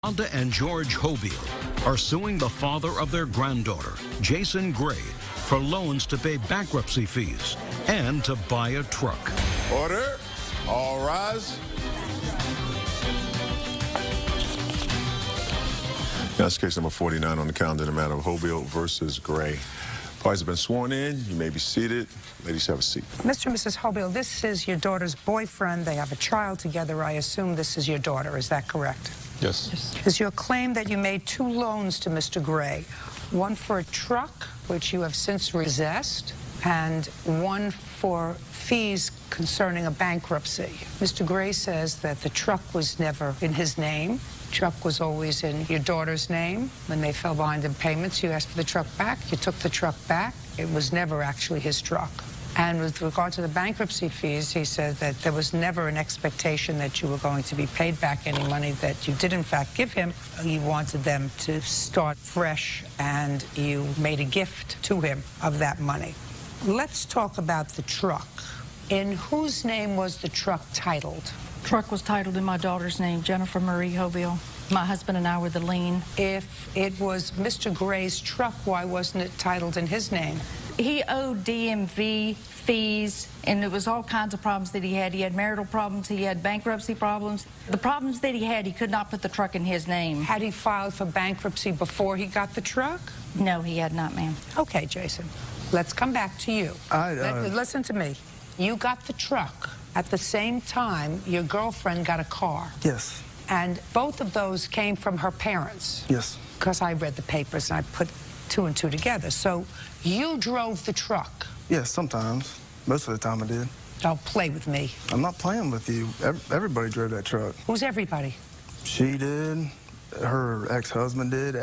Wanda and George Hobile are suing the father of their granddaughter, Jason Gray, for loans to pay bankruptcy fees and to buy a truck. Order. All rise. That's case number 49 on the calendar, the matter of Hobile versus Gray. Parties have been sworn in. You may be seated. Ladies, have a seat. Mr. and Mrs. Hobile, this is your daughter's boyfriend. They have a child together. I assume this is your daughter. Is that correct? Yes. Is your claim that you made 2 loans to Mr. Gray, one for a truck, which you have since repossessed, and one for fees concerning a bankruptcy? Mr. Gray says that the truck was never in his name. Truck was always in your daughter's name. When they fell behind in payments, you asked for the truck back. You took the truck back. It was never actually his truck. And with regard to the bankruptcy fees, he said that there was never an expectation that you were going to be paid back any money that you did, in fact, give him. You wanted them to start fresh, and you made a gift to him of that money. Let's talk about the truck. In whose name was the truck titled? Truck was titled in my daughter's name, Jennifer Marie Hobile. My husband and I were the lien. If it was Mr. Gray's truck, why wasn't it titled in his name? He owed DMV fees, and it was all kinds of problems that he had. He had marital problems, he had bankruptcy problems. The problems that he had, he could not put the truck in his name. Had he filed for bankruptcy before he got the truck? No, he had not, ma'am. Okay, Jason, let's come back to you. Listen to me. You got the truck. At the same time, your girlfriend got a car. Yes. And both of those came from her parents. Yes. Because I read the papers and I put 2 and 2 together. So you drove the truck. Yes, sometimes. Most of the time I did. Don't play with me. I'm not playing with you. Everybody drove that truck. Who's everybody? She did. Her ex-husband did.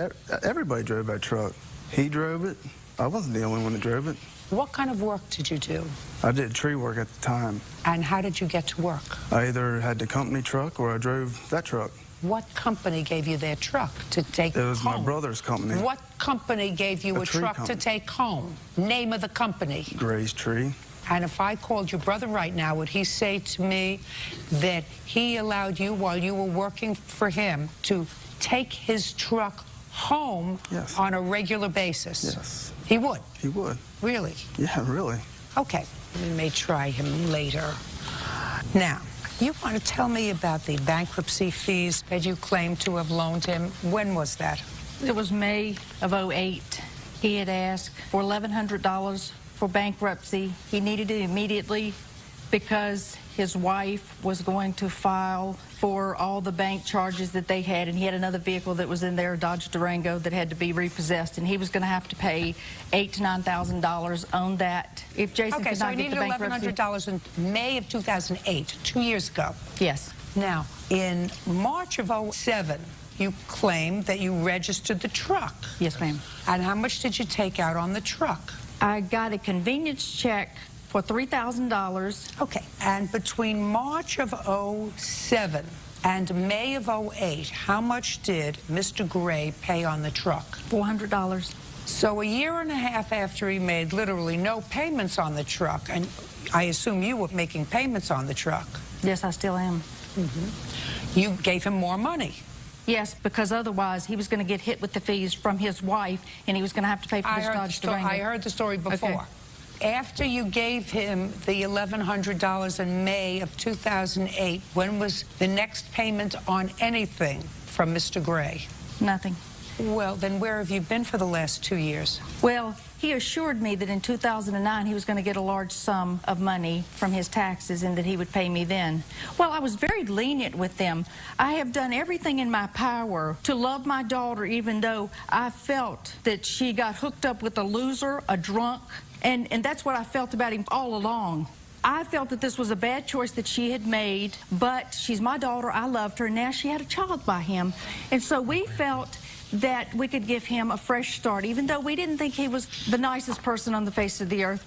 Everybody drove that truck. He drove it. I wasn't the only one that drove it. What kind of work did you do? I did tree work at the time. And how did you get to work? I either had the company truck or I drove that truck. What company gave you their truck to take home? It was my brother's company. What company gave you a truck to take home? Name of the company? Gray's Tree. And if I called your brother right now, would he say to me that he allowed you, while you were working for him, to take his truck home on a regular basis? Yes. He would? He would. Really? Yeah, really. Okay. We may try him later. Now, you want to tell me about the bankruptcy fees that you claim to have loaned him? When was that? It was May of '08. He had asked for $1,100 for bankruptcy. He needed it immediately because his wife was going to file for all the bank charges that they had, and he had another vehicle that was in there, a Dodge Durango, that had to be repossessed, and he was going to have to pay $8,000 to $9,000 on that if Jason could not get the bankruptcy. Okay, so he needed $1,100 in May of 2008, 2 years ago. Yes. Now, in March of '07, you claimed that you registered the truck. Yes, ma'am. And how much did you take out on the truck? I got a convenience check for $3,000. Okay, and between March of '07 and May of '08, how much did Mr. Gray pay on the truck? $400. So a year and a half after he made literally no payments on the truck, and I assume you were making payments on the truck. Yes, I still am. You gave him more money. Yes, because otherwise he was going to get hit with the fees from his wife, and he was going to have to pay for this Dodge Durango. I heard the story before. Okay. After you gave him the $1,100 in May of 2008, when was the next payment on anything from Mr. Gray? Nothing. Well, then where have you been for the last 2 years? Well, he assured me that in 2009 he was going to get a large sum of money from his taxes and that he would pay me then. Well, I was very lenient with them. I have done everything in my power to love my daughter, even though I felt that she got hooked up with a loser, a drunk, and that's what I felt about him all along. I felt that this was a bad choice that she had made, but she's my daughter, I loved her, and now she had a child by him. And so we felt that we could give him a fresh start, even though we didn't think he was the nicest person on the face of the earth.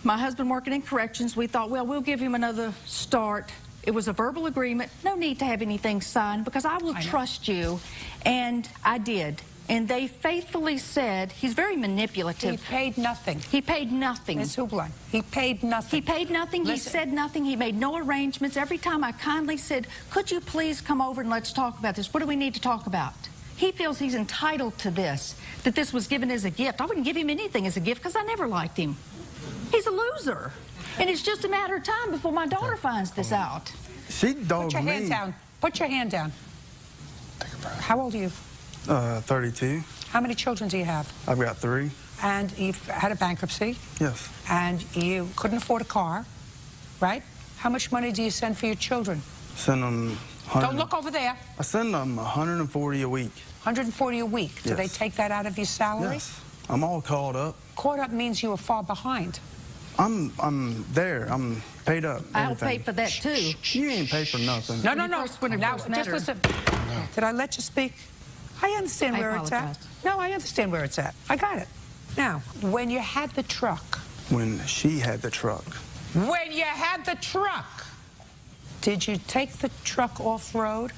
My husband working in corrections, we thought, well, we'll give him another start. It was a verbal agreement, no need to have anything signed, because I will trust you, and I did. and they faithfully said, he's very manipulative. He paid nothing. He paid nothing. Ms. Hublin, he paid nothing. He paid nothing. Listen. He said nothing. He made no arrangements. Every time I kindly said, could you please come over and let's talk about this? What do we need to talk about? He feels he's entitled to this, that this was given as a gift. I wouldn't give him anything as a gift because I never liked him. He's a loser. And it's just a matter of time before my daughter finds this out. She dogged me. Put your hand down. Put your hand down. How old are you? 32. How many children do you have? I've got 3. And you've had a bankruptcy. Yes. And you couldn't afford a car, right? How much money do you send for your children? Send them. Don't look over there. I send them 140 a week. 140 a week. Do Yes. they take that out of your salary? Yes. I'm all caught up. Caught up means you were far behind. I'm there. I'm paid up. I'll everything. pay for that too. You ain't paid for nothing. No, When I Now, first met just her. listen. Did I let you speak? I understand I where it's at. apologize. No, I understand where it's at. I got it. Now, when you had the truck, When she had the truck. did you take the truck off-road?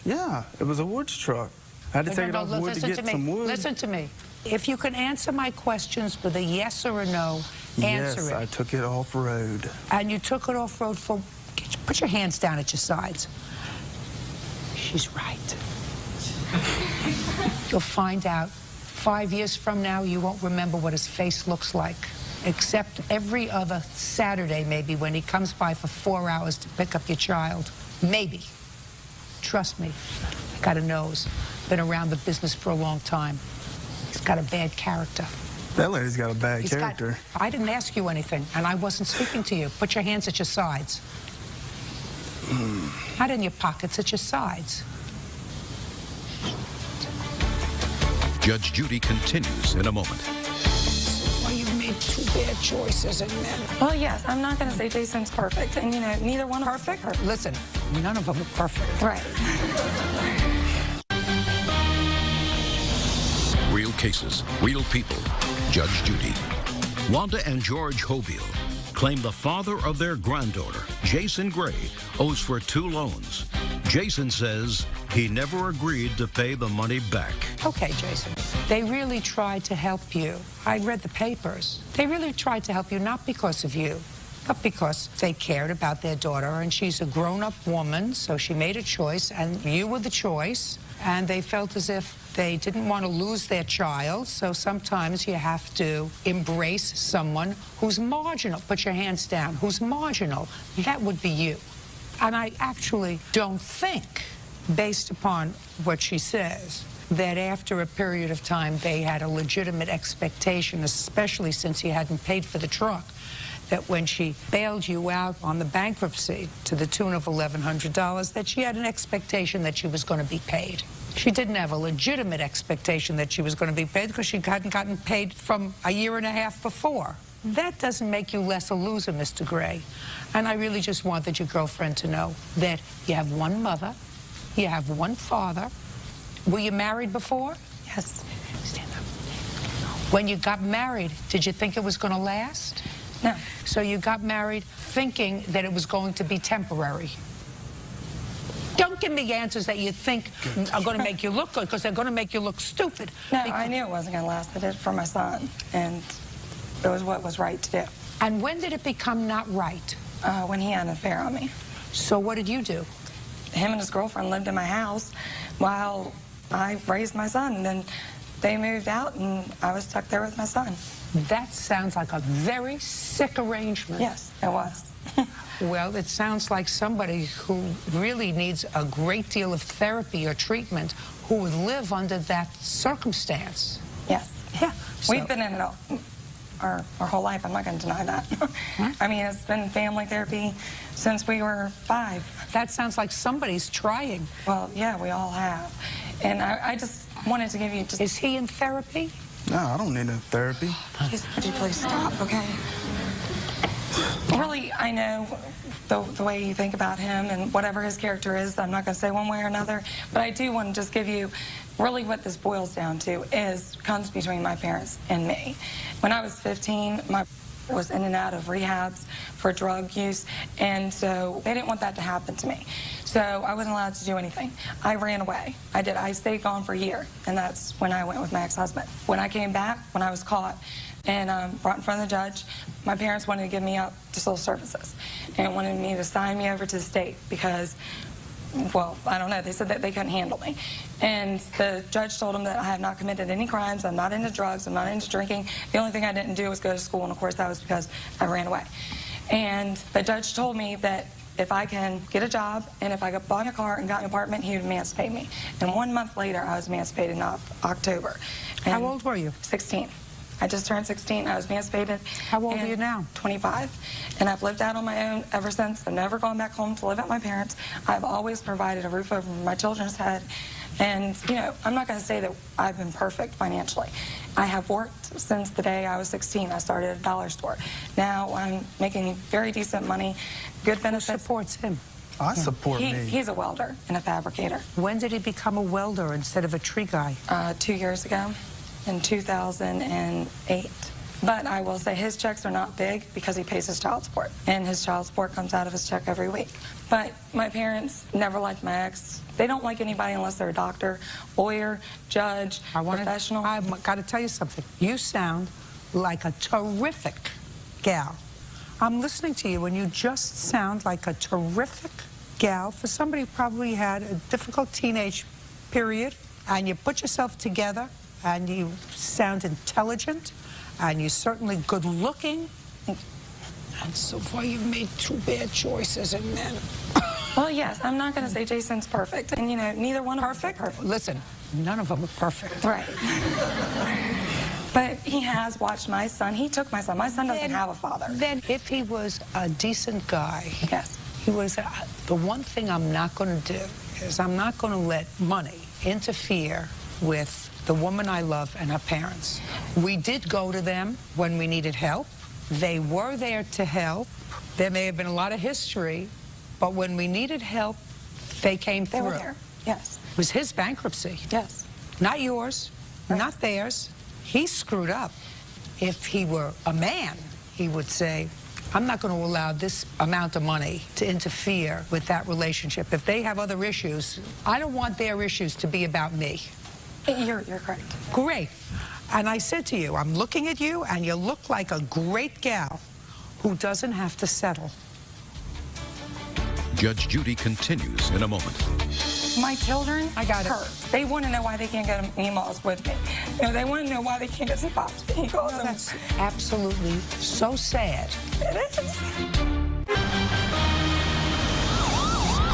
Yeah, it was a woods truck. I had to take it off wood to listen get to me. some wood. Listen to me. If you can answer my questions with a yes or a no, answer Yes, it. I took it off road. And you took it off-road for... Put your hands down at your sides. She's right. You'll find out 5 years from now, you won't remember what his face looks like, except every other Saturday, maybe, when he comes by for 4 hours to pick up your child. Maybe. Trust me. I got a nose. Been around the business for a long time. He's got a bad character. That lady's got a bad character. I didn't ask you anything, and I wasn't speaking to you. Put your hands at your sides. Not in your pockets, at your sides. Judge Judy continues in a moment. Well, you've made 2 bad choices, and then... Well, yes, I'm not going to say Jason's perfect, and you know, neither one of us are Perfect? Listen, none of them are perfect. Right. Real cases, real people. Judge Judy. Wanda and George Hobile claim the father of their granddaughter, Jason Gray, owes for 2 loans. Jason says he never agreed to pay the money back. Okay, Jason. They really tried to help you. I read the papers. They really tried to help you, not because of you, but because they cared about their daughter, and she's a grown-up woman, so she made a choice, and you were the choice, and they felt as if they didn't want to lose their child, so sometimes you have to embrace someone who's marginal. Put your hands down. Who's marginal. That would be you. And I actually don't think, based upon what she says, that after a period of time they had a legitimate expectation, especially since he hadn't paid for the truck, that when she bailed you out on the bankruptcy to the tune of $1,100, that she had an expectation that she was going to be paid. She didn't have a legitimate expectation that she was going to be paid because she hadn't gotten paid from a year and a half before. That doesn't make you less a loser, Mr. Gray. And I really just wanted your girlfriend to know that you have one mother, you have one father. Were you married before? Yes. Stand up. When you got married, did you think it was going to last? No. So you got married thinking that it was going to be temporary. Don't give me answers that you think are going to make you look good, because they're going to make you look stupid. No, I knew it wasn't going to last. I did it for my son, and it was what was right to do. And when did it become not right? When he had an affair on me. So what did you do? Him and his girlfriend lived in my house while I raised my son, and then they moved out, and I was stuck there with my son. That sounds like a very sick arrangement. Yes, it was. Well, it sounds like somebody who really needs a great deal of therapy or treatment who would live under that circumstance. Yes. Yeah. We've been in it our whole life. I'm not going to deny that. I mean, it's been family therapy since we were 5. That sounds like somebody's trying. Well, yeah, we all have. And I just wanted to give you just... Is he in therapy? No, I don't need no therapy. Could you please stop, okay? Really, I know the way you think about him and whatever his character is. I'm not going to say one way or another, but I do want to just give you really what this boils down to comes between my parents and me. When I was 15, my was in and out of rehabs for drug use, and so they didn't want that to happen to me. So I wasn't allowed to do anything. I ran away. I stayed gone for a year, and that's when I went with my ex-husband. When I came back, when I was caught and brought in front of the judge, my parents wanted to give me up to social services and wanted me to sign me over to the state because, well, I don't know, they said that they couldn't handle me. And the judge told them that I have not committed any crimes, I'm not into drugs, I'm not into drinking. The only thing I didn't do was go to school, and of course that was because I ran away. And the judge told me that if I can get a job and if I bought a car and got an apartment, he would emancipate me. And 1 month later, I was emancipated in October. And How old were you? 16. I just turned 16. I was emancipated. How old are you now? 25. And I've lived out on my own ever since. I've never gone back home to live at my parents. I've always provided a roof over my children's head. And, you know, I'm not going to say that I've been perfect financially. I have worked since the day I was 16. I started at a dollar store. Now I'm making very decent money, good benefits. Who supports him? I support me. He's a welder and a fabricator. When did he become a welder instead of a tree guy? 2 years ago, in 2008. But I will say his checks are not big because he pays his child support, and his child support comes out of his check every week. But my parents never liked my ex. They don't like anybody unless they're a doctor, lawyer, judge, professional. I've got to tell you something. You sound like a terrific gal. I'm listening to you, and you just sound like a terrific gal for somebody who probably had a difficult teenage period, and you put yourself together, and you sound intelligent, and you're certainly good looking. And so far you've made 2 bad choices in men. Well, yes, I'm not going to say Jason's perfect. And, you know, neither one of us are perfect. Listen, none of them are perfect. Right. But he has watched my son. He took my son. My son doesn't have a father. Then if he was a decent guy, Yes. he was, the one thing I'm not going to do is I'm not going to let money interfere with the woman I love and her parents. We did go to them when we needed help. They were there to help. There may have been a lot of history, but when we needed help, they came through. They were there, yes. It was his bankruptcy. Yes. Not yours, not theirs. He screwed up. If he were a man, he would say, I'm not going to allow this amount of money to interfere with that relationship. If they have other issues, I don't want their issues to be about me. You're correct. Great. And I said to you, I'm looking at you, and you look like a great gal who doesn't have to settle. Judge Judy continues in a moment. My children I got it. hurt. They want to know why they can't get emails with me. You know, they want to know why they can't get some pops. He calls them. That's absolutely so sad. It is.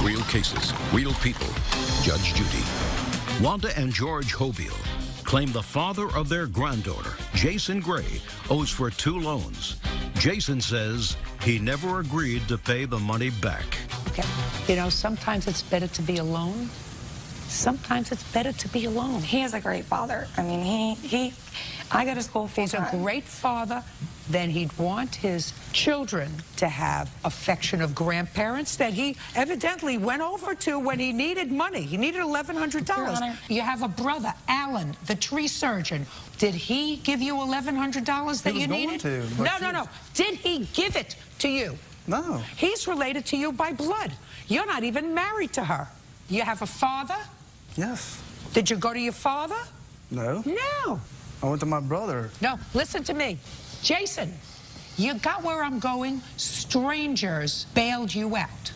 Real cases, real people. Judge Judy. Wanda and George Hobile claim the father of their granddaughter, Jason Gray, owes for 2 loans. Jason says he never agreed to pay the money back. Okay. You know, sometimes it's better to be alone. Sometimes it's better to be alone. He is a great father. I mean, I go to school full time. He's a great father. Then he'd want his children to have affection of grandparents that he evidently went over to when he needed money. He needed $1,100. Your Honor. You have a brother, Alan, the tree surgeon. Did he give you $1,100 that you needed? He was going to. No. Did he give it to you? No. He's related to you by blood. You're not even married to her. You have a father? Yes. Did you go to your father? No. No. I went to my brother. No, listen to me. Jason, you got where I'm going? Strangers bailed you out.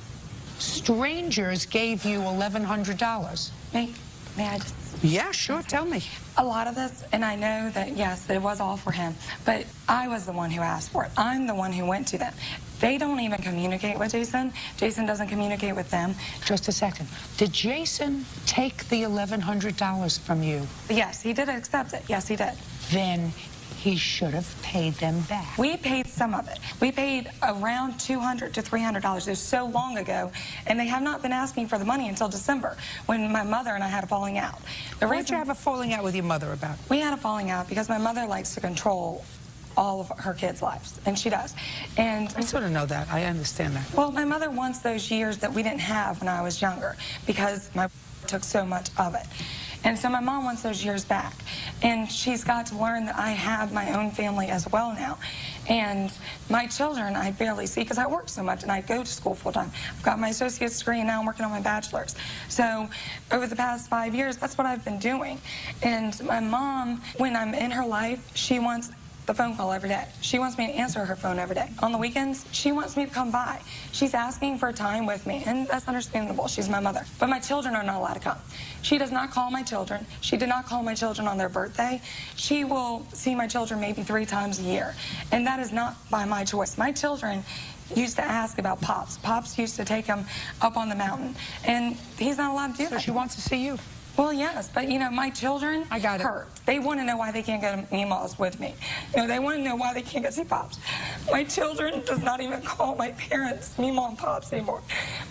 Strangers gave you $1,100. May I just... Yeah, sure, tell me. A lot of this, and I know that, yes, it was all for him, but I was the one who asked for it. I'm the one who went to them. They don't even communicate with Jason. Jason doesn't communicate with them. Just a second. Did Jason take the $1,100 from you? Yes, he did accept it. Yes, he did. Then he should have paid them back. We paid some of it. We paid around $200 to $300. It was so long ago, and they have not been asking for the money until December, when my mother and I had a falling out. What did you have a falling out with your mother about? We had a falling out because my mother likes to control all of her kids' lives, and she does. And I sort of know that. I understand that. well, my mother wants those years that we didn't have when I was younger because my took so much of it. And so my mom wants those years back. And she's got to learn that I have my own family as well now. And my children I barely see because I work so much and I go to school full time. I've got my associate's degree and now I'm working on my bachelor's. So over the past 5 years, that's what I've been doing. And my mom, when I'm in her life, she wants the phone call every day. She wants me to answer her phone every day. On the weekends, she wants me to come by. She's asking for time with me, and that's understandable. She's my mother. But my children are not allowed to come. She does not call my children. She did not call my children on their birthday. She will see my children maybe 3 times a year, and that is not by my choice. My children used to ask about Pops. Pops used to take him up on the mountain, and he's not allowed to do that. So she wants to see you. Well, yes, but, you know, my children hurt. They want to know why they can't go to Meemaw's with me. You know, they want to know why they can't go see Pops. My children does not even call my parents Meemaw and Pops anymore.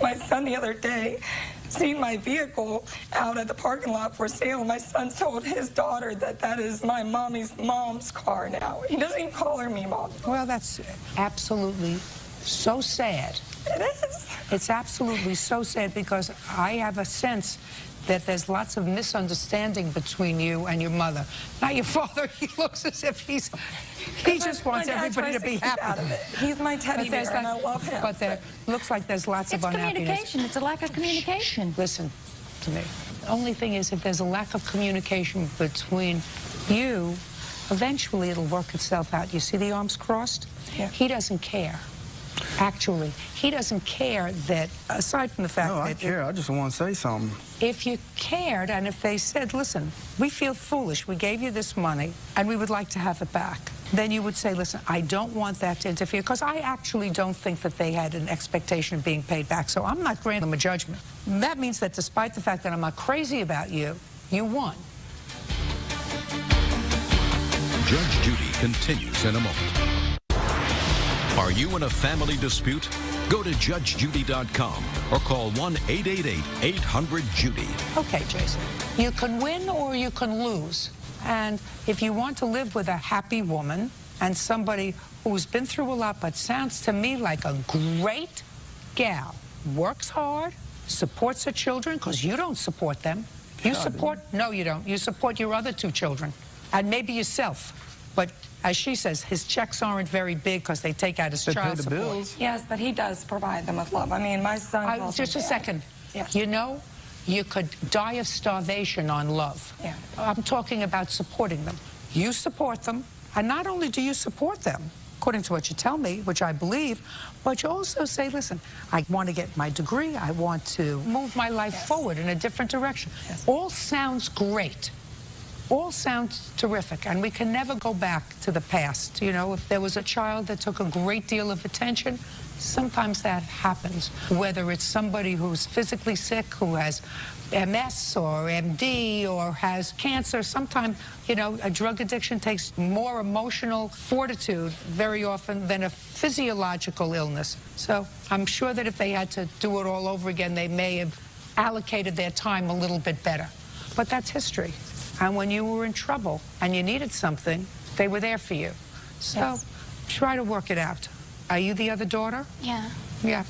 My son the other day seen my vehicle out at the parking lot for sale. My son told his daughter that that is my mom's car now. He doesn't even call her Meemaw. Well, that's absolutely so sad. It is. It's absolutely so sad because I have a sense that there's lots of misunderstanding between you and your mother. Now your father, he looks as if he just wants everybody to be happy. Out of it. He's my teddy bear, and I love him. But there looks like there's lots of unhappiness. It's communication. It's a lack of communication. Listen to me. The only thing is, if there's a lack of communication between you, eventually it'll work itself out. You see the arms crossed? Yeah. He doesn't care. Actually, he doesn't care that, aside from the fact that... No, I care. I just want to say something. If you cared, and if they said, listen, we feel foolish, we gave you this money, and we would like to have it back, then you would say, listen, I don't want that to interfere, because I actually don't think that they had an expectation of being paid back, so I'm not granting them a judgment. That means that despite the fact that I'm not crazy about you, you won. Judge Judy continues in a moment. Are you in a family dispute? Go to judgejudy.com or call 1-888-800-JUDY. Okay, Jason, you can win or you can lose. And if you want to live with a happy woman and somebody who's been through a lot but sounds to me like a great gal, works hard, supports her children, because you don't support them. You support, no, you don't. You support your other 2 children and maybe yourself. But as she says, his checks aren't very big because they take out his child support. Bills. Yes, but he does provide them with love. I mean, my son... Just a second. Yes. You know, you could die of starvation on love. Yeah. I'm talking about supporting them. You support them, and not only do you support them, according to what you tell me, which I believe, but you also say, listen, I want to get my degree, I want to move my life forward in a different direction. Yes. All sounds great. All sounds terrific, and we can never go back to the past. You know, if there was a child that took a great deal of attention, sometimes that happens. Whether it's somebody who's physically sick, who has MS or MD or has cancer, sometimes, you know, a drug addiction takes more emotional fortitude very often than a physiological illness. So I'm sure that if they had to do it all over again, they may have allocated their time a little bit better. But that's history. And when you were in trouble and you needed something, they were there for you. So try to work it out. Are you the other daughter? Yeah. Yeah.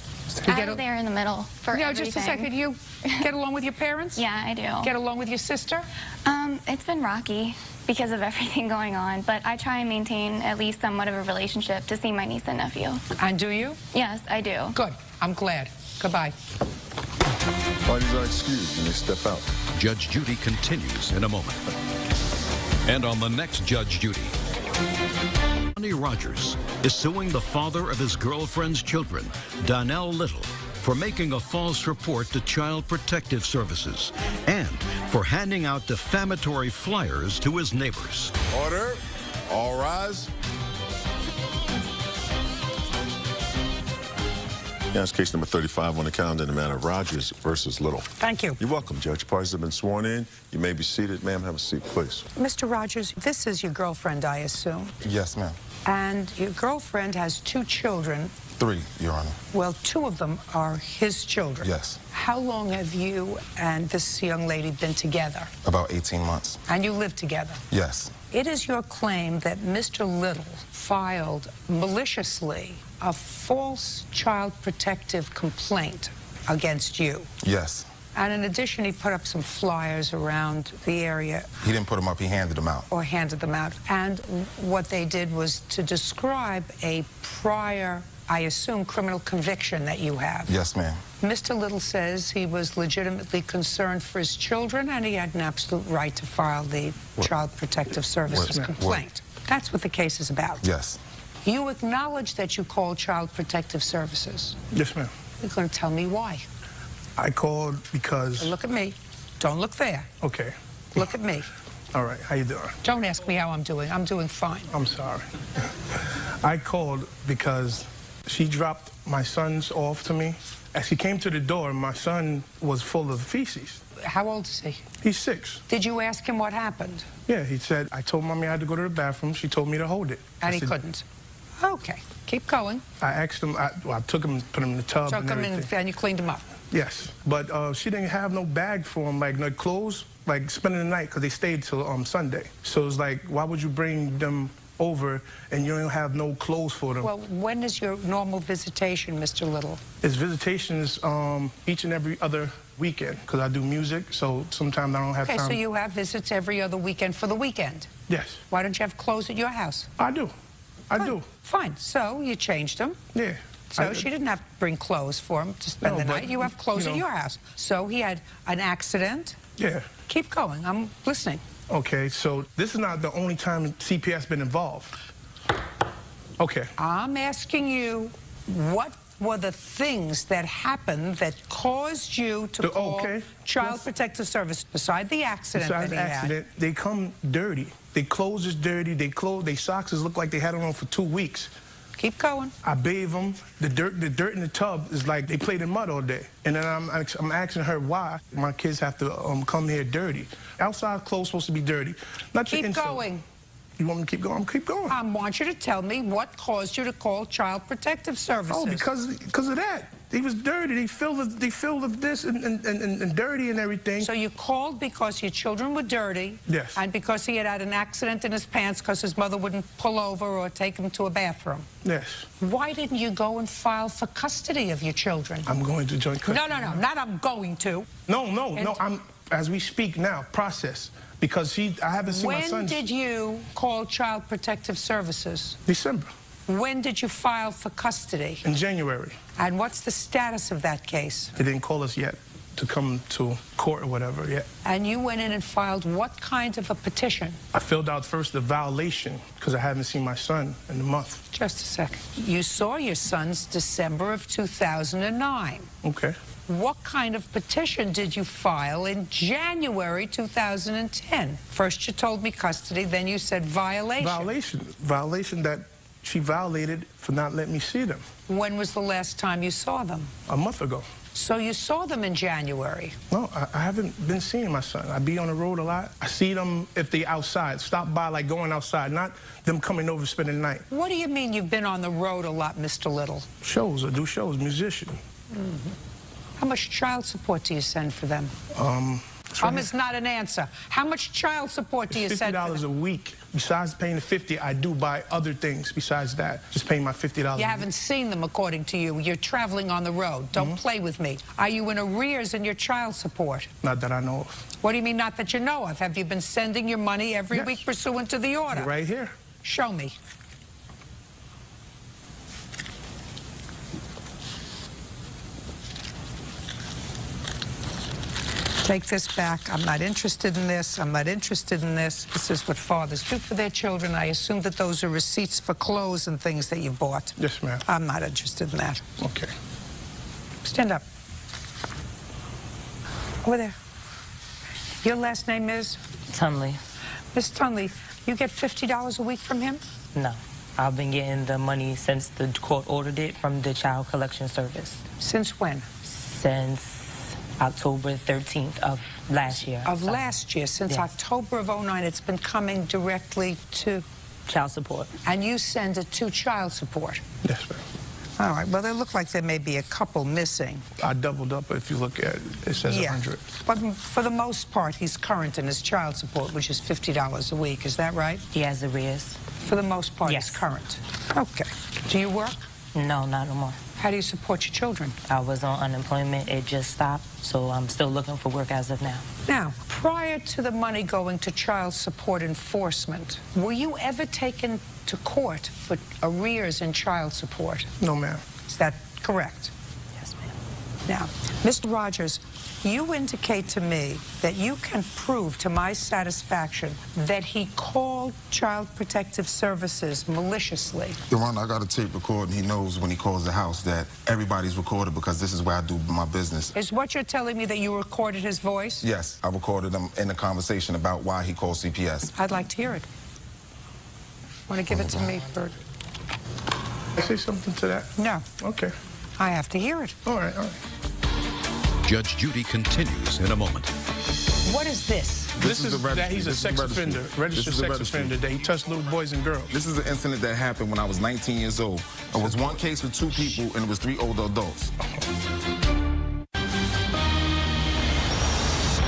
I was there in the middle for everything. Just a second. You get along with your parents? Yeah, I do. Get along with your sister? It's been rocky because of everything going on, but I try and maintain at least somewhat of a relationship to see my niece and nephew. And do you? Yes, I do. Good. I'm glad. Goodbye. Parties are excused when they step out. Judge Judy continues in a moment. And on the next Judge Judy, Johnny Rogers is suing the father of his girlfriend's children, Donnell Little, for making a false report to Child Protective Services and for handing out defamatory flyers to his neighbors. Order. All rise. Yeah, it's case number 35 on the calendar in the matter of Rogers versus Little. Thank you. You're welcome, Judge. Parties have been sworn in. You may be seated. Ma'am, have a seat, please. Mr. Rogers, this is your girlfriend, I assume. Yes, ma'am. And your girlfriend has 2 children. 3, Your Honor. Well, 2 of them are his children. Yes. How long have you and this young lady been together? About 18 months. And you live together? Yes. It is your claim that Mr. Little filed maliciously a false child protective complaint against you. Yes. And in addition, he put up some flyers around the area. He didn't put them up, he handed them out. Or handed them out. And what they did was to describe a prior, I assume, criminal conviction that you have. Yes, ma'am. Mr. Little says he was legitimately concerned for his children and he had an absolute right to file the Child Protective Services complaint. That's what the case is about. Yes. You acknowledge that you called Child Protective Services. Yes, ma'am. You're going to tell me why. I called because... Look at me. Don't look there. Okay. Look at me. All right, how you doing? Don't ask me how I'm doing. I'm doing fine. I'm sorry. I called because she dropped my sons off to me. As she came to the door, my son was full of feces. How old is he? He's 6. Did you ask him what happened? Yeah, he said, I told Mommy I had to go to the bathroom. She told me to hold it. And he said, couldn't. Okay, keep going. I asked him, I took him, put him in the tub Took and him everything. and you cleaned him up. Yes, but she didn't have no bag for him, like no clothes, like spending the night, because they stayed till Sunday. So it's like, why would you bring them over and you don't have no clothes for them? Well, when is your normal visitation, Mr. Little? His visitations each and every other weekend, because I do music, so sometimes I don't have time. Okay, so you have visits every other weekend for the weekend? Yes. Why don't you have clothes at your house? I do. I do. Fine, so you changed them. Yeah. So she didn't have to bring clothes for him to spend the night. You have clothes at your house. So he had an accident. Yeah. Keep going, I'm listening. Okay, so this is not the only time CPS been involved. Okay. I'm asking you, what were the things that happened that caused you to call Child Protective Service beside the accident Besides that the he accident, they come dirty. Their clothes is dirty. Their socks look like they had it on for 2 weeks. Keep going. I bathe them. The dirt in the tub is like they played in mud all day. And then I'm asking her why my kids have to come here dirty. Outside clothes supposed to be dirty. Not your inside. Keep going. You want me to keep going? Keep going. I want you to tell me what caused you to call Child Protective Services. Oh, because of that. He was dirty. They filled of this and dirty and everything. So you called because your children were dirty. Yes. And because he had had an accident in his pants because his mother wouldn't pull over or take him to a bathroom. Yes. Why didn't you go and file for custody of your children? I'm going to joint custody. No, not I'm going to. No. I'm, as we speak now, process. Because I haven't seen my son. When did you call Child Protective Services? December. When did you file for custody? In January. And what's the status of that case? They didn't call us yet to come to court or whatever yet. And you went in and filed what kind of a petition? I filled out first the violation because I haven't seen my son in a month. Just a second. You saw your sons December of 2009. Okay. What kind of petition did you file in January 2010? First you told me custody, then you said violation. Violation that she violated for not letting me see them. When was the last time you saw them? A month ago. So you saw them in January? No, I haven't been seeing my son. I be on the road a lot. I see them if they outside, stop by like going outside, not them coming over spending the night. What do you mean you've been on the road a lot, Mr. Little? Shows, I do shows, musician. How much child support do you send for them? Is not an answer. How much child support do you send for them? $50 a week. Besides paying the $50, I do buy other things besides that. Just paying my $50 You haven't seen them, according to you. You're traveling on the road. Don't play with me. Are you in arrears in your child support? Not that I know of. What do you mean, not that you know of? Have you been sending your money every week pursuant to the order? Right here. Show me. Take this back. I'm not interested in this. I'm not interested in this. This is what fathers do for their children. I assume that those are receipts for clothes and things that you bought. Yes, ma'am. I'm not interested in that. Okay. Stand up. Over there. Your last name is? Tunley. Miss Tunley, you get $50 a week from him? No. I've been getting the money since the court ordered it from the Child Collection Service. Since when? Since October 13th of last year. Of last year, since October of 09, it's been coming directly to? Child support. And you send it to child support? Yes, ma'am. All right, well, they look like there may be a couple missing. I doubled up, if you look at it, it says 100. But for the most part, he's current in his child support, which is $50 a week. Is that right? He has arrears. For the most part, he's current. Okay. Do you work? No, not no more. How do you support your children? I was on unemployment. It just stopped, so I'm still looking for work as of now. Now, prior to the money going to child support enforcement, were you ever taken to court for arrears in child support? No, ma'am. Is that correct? Yes, ma'am. Now, Mr. Rogers, you indicate to me that you can prove to my satisfaction that he called Child Protective Services maliciously. Your Honor, I got a tape record, and he knows when he calls the house that everybody's recorded because this is where I do my business. Is what you're telling me that you recorded his voice? Yes, I recorded him in the conversation about why he called CPS. I'd like to hear it. Want to give it to me, Bert? I say something to that? No. Okay. I have to hear it. All right, all right. Judge Judy continues in a moment. What is this? This is the that he's a sex offender, registered sex registry. offender, that he touched little boys and girls. This is an incident that happened when I was 19 years old. It was one case with 2 people, and it was 3 older adults.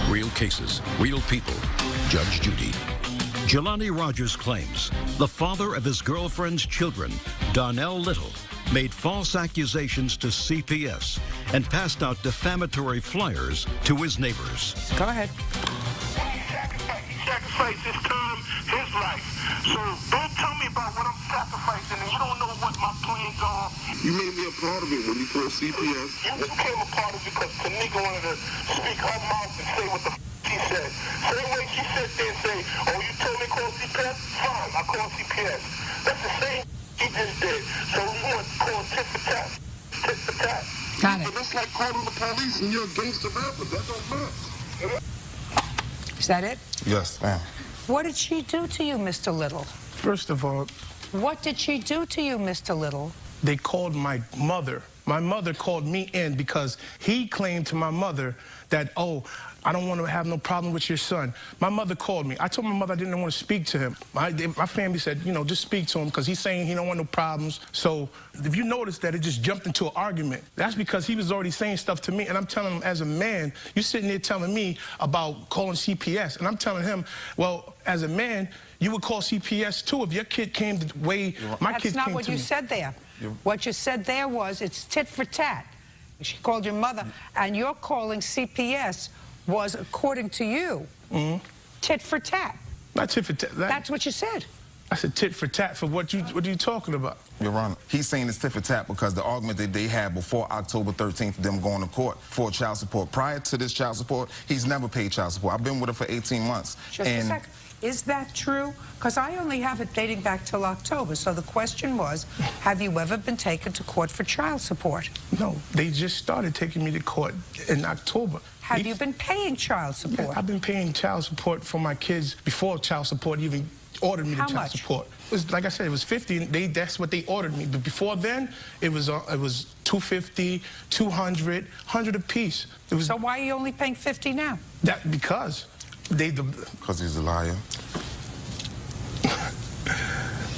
Real cases, real people. Judge Judy. Jelani Rogers claims the father of his girlfriend's children, Donnell Little, made false accusations to CPS and passed out defamatory flyers to his neighbors. Go ahead. He sacrificed his time, his life. So don't tell me about what I'm sacrificing, and you don't know what my plans are. You made me a part of it when you called CPS. You became a part of it because Tanika wanted to speak her mouth and say what the she said. Same way she sat there and say, oh, you told me to call CPS? Fine, I call CPS. That's the same he just did. So you want to call tit for tat. Tit for tat. Got it. But that's like calling the police and you're a gangster rapper. That don't matter. Is that it? Yes, ma'am. What did she do to you, Mr. Little? First of all, What did she do to you, Mr. Little? they called my mother. My mother called me in because he claimed to my mother that, oh, I don't want to have no problem with your son. My mother called me. I told my mother I didn't want to speak to him. My family said, you know, just speak to him because he's saying he don't want no problems. So if you notice that it just jumped into an argument, that's because he was already saying stuff to me. And I'm telling him, as a man, you're sitting there telling me about calling CPS. And I'm telling him, well, as a man, you would call CPS too if your kid came the way my kid came to me. That's not what you said there. What you said there was it's tit for tat. She called your mother, and you're calling CPS was, according to you, tit for tat. Not tit for tat. That's what you said. I said tit for tat for what are you talking about? Your Honor, he's saying it's tit for tat because the argument that they had before October 13th, them going to court for child support. Prior to this child support, he's never paid child support. I've been with her for 18 months. Just a second. Is that true? Because I only have it dating back till October. So the question was, have you ever been taken to court for child support? No, they just started taking me to court in October. Have you been paying child support? Yeah, I've been paying child support for my kids before child support even ordered me to child support. It was, like I said, it was $50, and that's what they ordered me. But before then, it was $250, $200, $100 apiece. It was. So why are you only paying $50 now? Because he's a liar.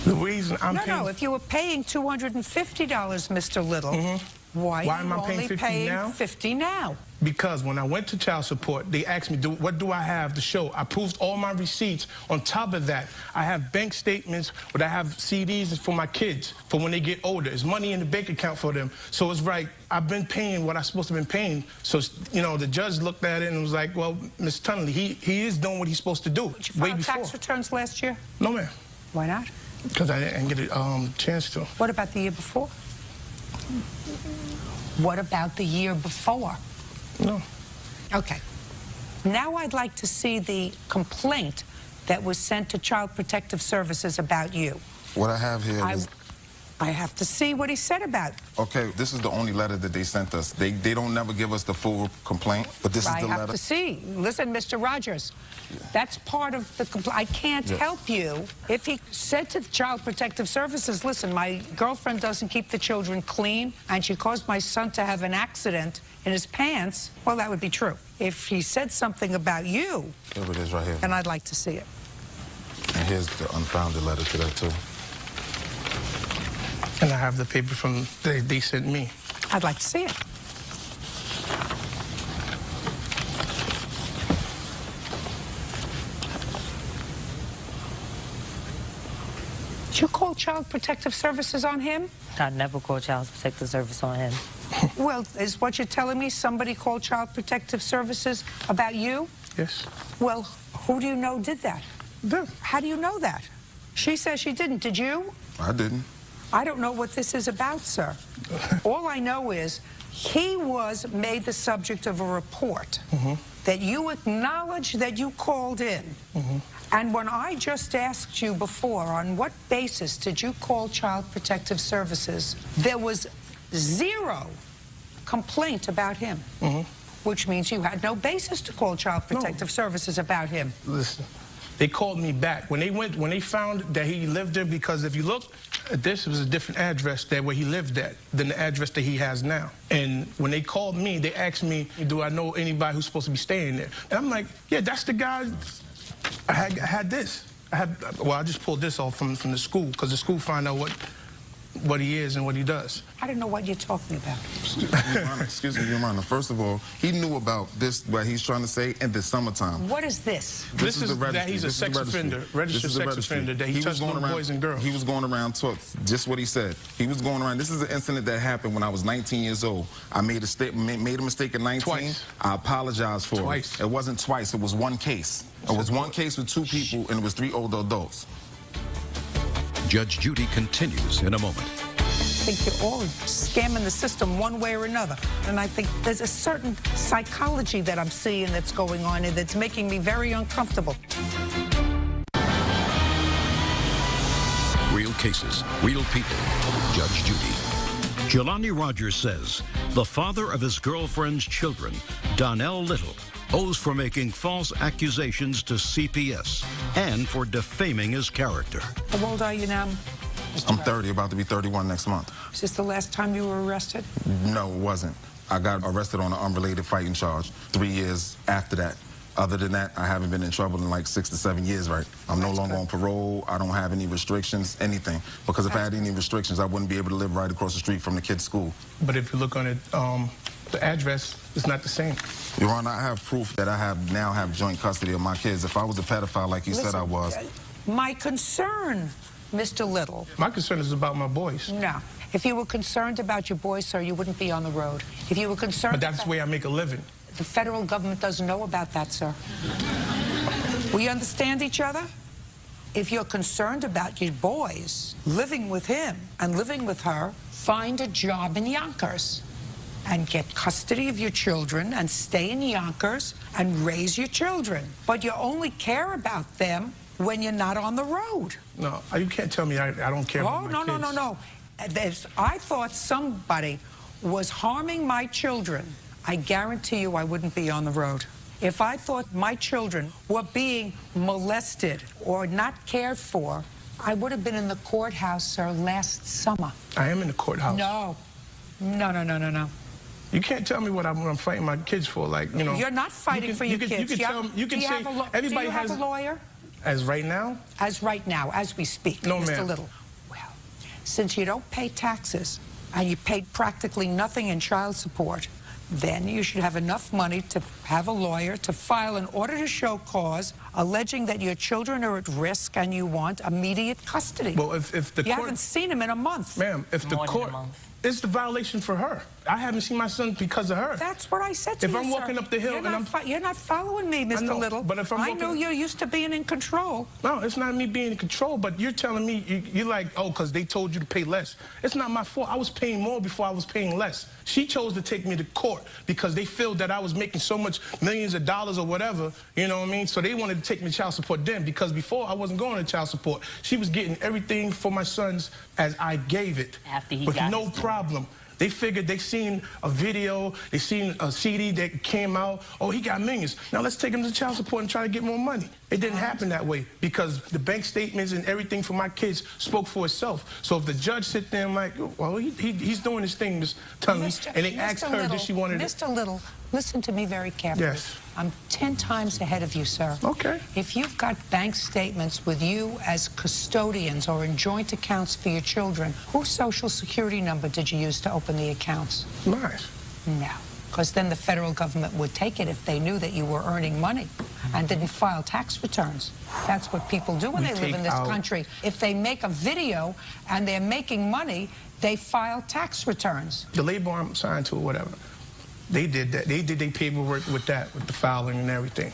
The reason I'm paying... No, if you were paying $250, Mr. Little, why am I only paying $50 now? Because when I went to child support, they asked me, what do I have to show? I proved all my receipts. On top of that, I have bank statements where I have CDs for my kids for when they get older. There's money in the bank account for them. So it's right. I've been paying what I'm supposed to have been paying. So, you know, the judge looked at it and was like, well, Mr. Tunnelly, he is doing what he's supposed to do. Did you file tax returns last year? No, ma'am. Why not? Because I didn't get a chance to. What about the year before? What about the year before? No. Okay. Now I'd like to see the complaint that was sent to Child Protective Services about you. What I have here is... I have to see what he said about you. Okay, this is the only letter that they sent us. They don't never give us the full complaint, but this is the letter. I have to see. Listen, Mr. Rogers, that's part of the complaint. I can't help you. If he said to the Child Protective Services, listen, my girlfriend doesn't keep the children clean, and she caused my son to have an accident in his pants, well, that would be true. If he said something about you, here it is right here. then I'd like to see it. And here's the unfounded letter to that, too. And I have the paper from they sent me. I'd like to see it. Did you call Child Protective Services on him? I never called Child Protective Service on him. Well, is what you're telling me somebody called Child Protective Services about you? Yes. Well, who do you know did that? Them. How do you know that? She says she didn't. Did you? I didn't. I don't know what this is about, sir. All I know is he was made the subject of a report that you acknowledge that you called in. And when I just asked you before, on what basis did you call Child Protective Services, there was zero complaint about him, which means you had no basis to call Child Protective Services about him. Listen, they called me back. When they found that he lived there, because if you look, this was a different address there where he lived at than the address that he has now. And when they called me, they asked me, do I know anybody who's supposed to be staying there? And I'm like, yeah, that's the guy. I had this. Well, I just pulled this off from the school, because the school find out what he is and what he does. I don't know what you're talking about. Excuse me, Your Honor. First of all, he knew about this, what he's trying to say, in the summertime. What is this? This is that he's a sex offender, registered sex offender, that he touched little boys and girls. He was going around, just what he said. He was going around. This is an incident that happened when I was 19 years old. I made a mistake at 19. Twice. I apologize for Twice. it. It wasn't twice. It was one case. It was one case with 2 people, and it was 3 older adults. Judge Judy continues in a moment. I think you're all scamming the system one way or another. And I think there's a certain psychology that I'm seeing that's going on and that's making me very uncomfortable. Real cases, real people. Judge Judy. Jelani Rogers says the father of his girlfriend's children, Donnell Little, owes for making false accusations to CPS and for defaming his character. How old are you now? I'm 30, about to be 31 next month. Is this the last time you were arrested? No, it wasn't. I got arrested on an unrelated fighting charge 3 years after that. Other than that, I haven't been in trouble in like 6 to 7 years, right? I'm no longer on parole. I don't have any restrictions, anything. Because if I had any restrictions, I wouldn't be able to live right across the street from the kid's school. But if you look on it, the address is not the same. Your Honor, I have proof that I now have joint custody of my kids. If I was a pedophile like you said I was. My concern, Mr. Little. My concern is about my boys. No. If you were concerned about your boys, sir, you wouldn't be on the road. If you were concerned... But that's the way I make a living. The federal government doesn't know about that, sir. We understand each other? If you're concerned about your boys living with him and living with her, find a job in Yonkers and get custody of your children and stay in Yonkers and raise your children. But you only care about them when you're not on the road. No, you can't tell me I don't care about my kids. No. I thought somebody was harming my children. I guarantee you I wouldn't be on the road. If I thought my children were being molested or not cared for, I would have been in the courthouse, sir, last summer. I am in the courthouse. No. You can't tell me what I'm fighting my kids for, like, you know. You're not fighting for your kids. You can say everybody has a lawyer? As right now? As right now, as we speak, no, Mr. Little. Well, since you don't pay taxes and you paid practically nothing in child support, then you should have enough money to have a lawyer to file an order to show cause alleging that your children are at risk and you want immediate custody. Well, if the you court... haven't seen him in a month. Ma'am, if the court... It's the violation for her. I haven't seen my son because of her. That's what I said to you, If I'm walking up the hill You're not following me, Mr. Little. But if I know you're used to being in control. No, it's not me being in control, but you're telling me, you're like, oh, because they told you to pay less. It's not my fault. I was paying more before I was paying less. She chose to take me to court because they feel that I was making so much millions of dollars or whatever, you know what I mean? So they wanted to take me to child support then, because before I wasn't going to child support. She was getting everything for my sons as I gave it. After he with got no problem. They figured they seen a video, they seen a CD that came out. Oh, he got millions. Now let's take him to child support and try to get more money. It didn't happen that way because the bank statements and everything for my kids spoke for itself. So if the judge sit there and like, well, he's doing his thing, just telling me, and they asked her that she wanted Mr. Little, listen to me very carefully. Yes. I'm 10 times ahead of you, sir. Okay. If you've got bank statements with you as custodians or in joint accounts for your children, whose social security number did you use to open the accounts? Mine. No, because then the federal government would take it if they knew that you were earning money. and didn't file tax returns. That's what people do when they live in this country. If they make a video and they're making money, they file tax returns. The labor I'm signed to or whatever, they did that. They did their paperwork with that, with the filing and everything.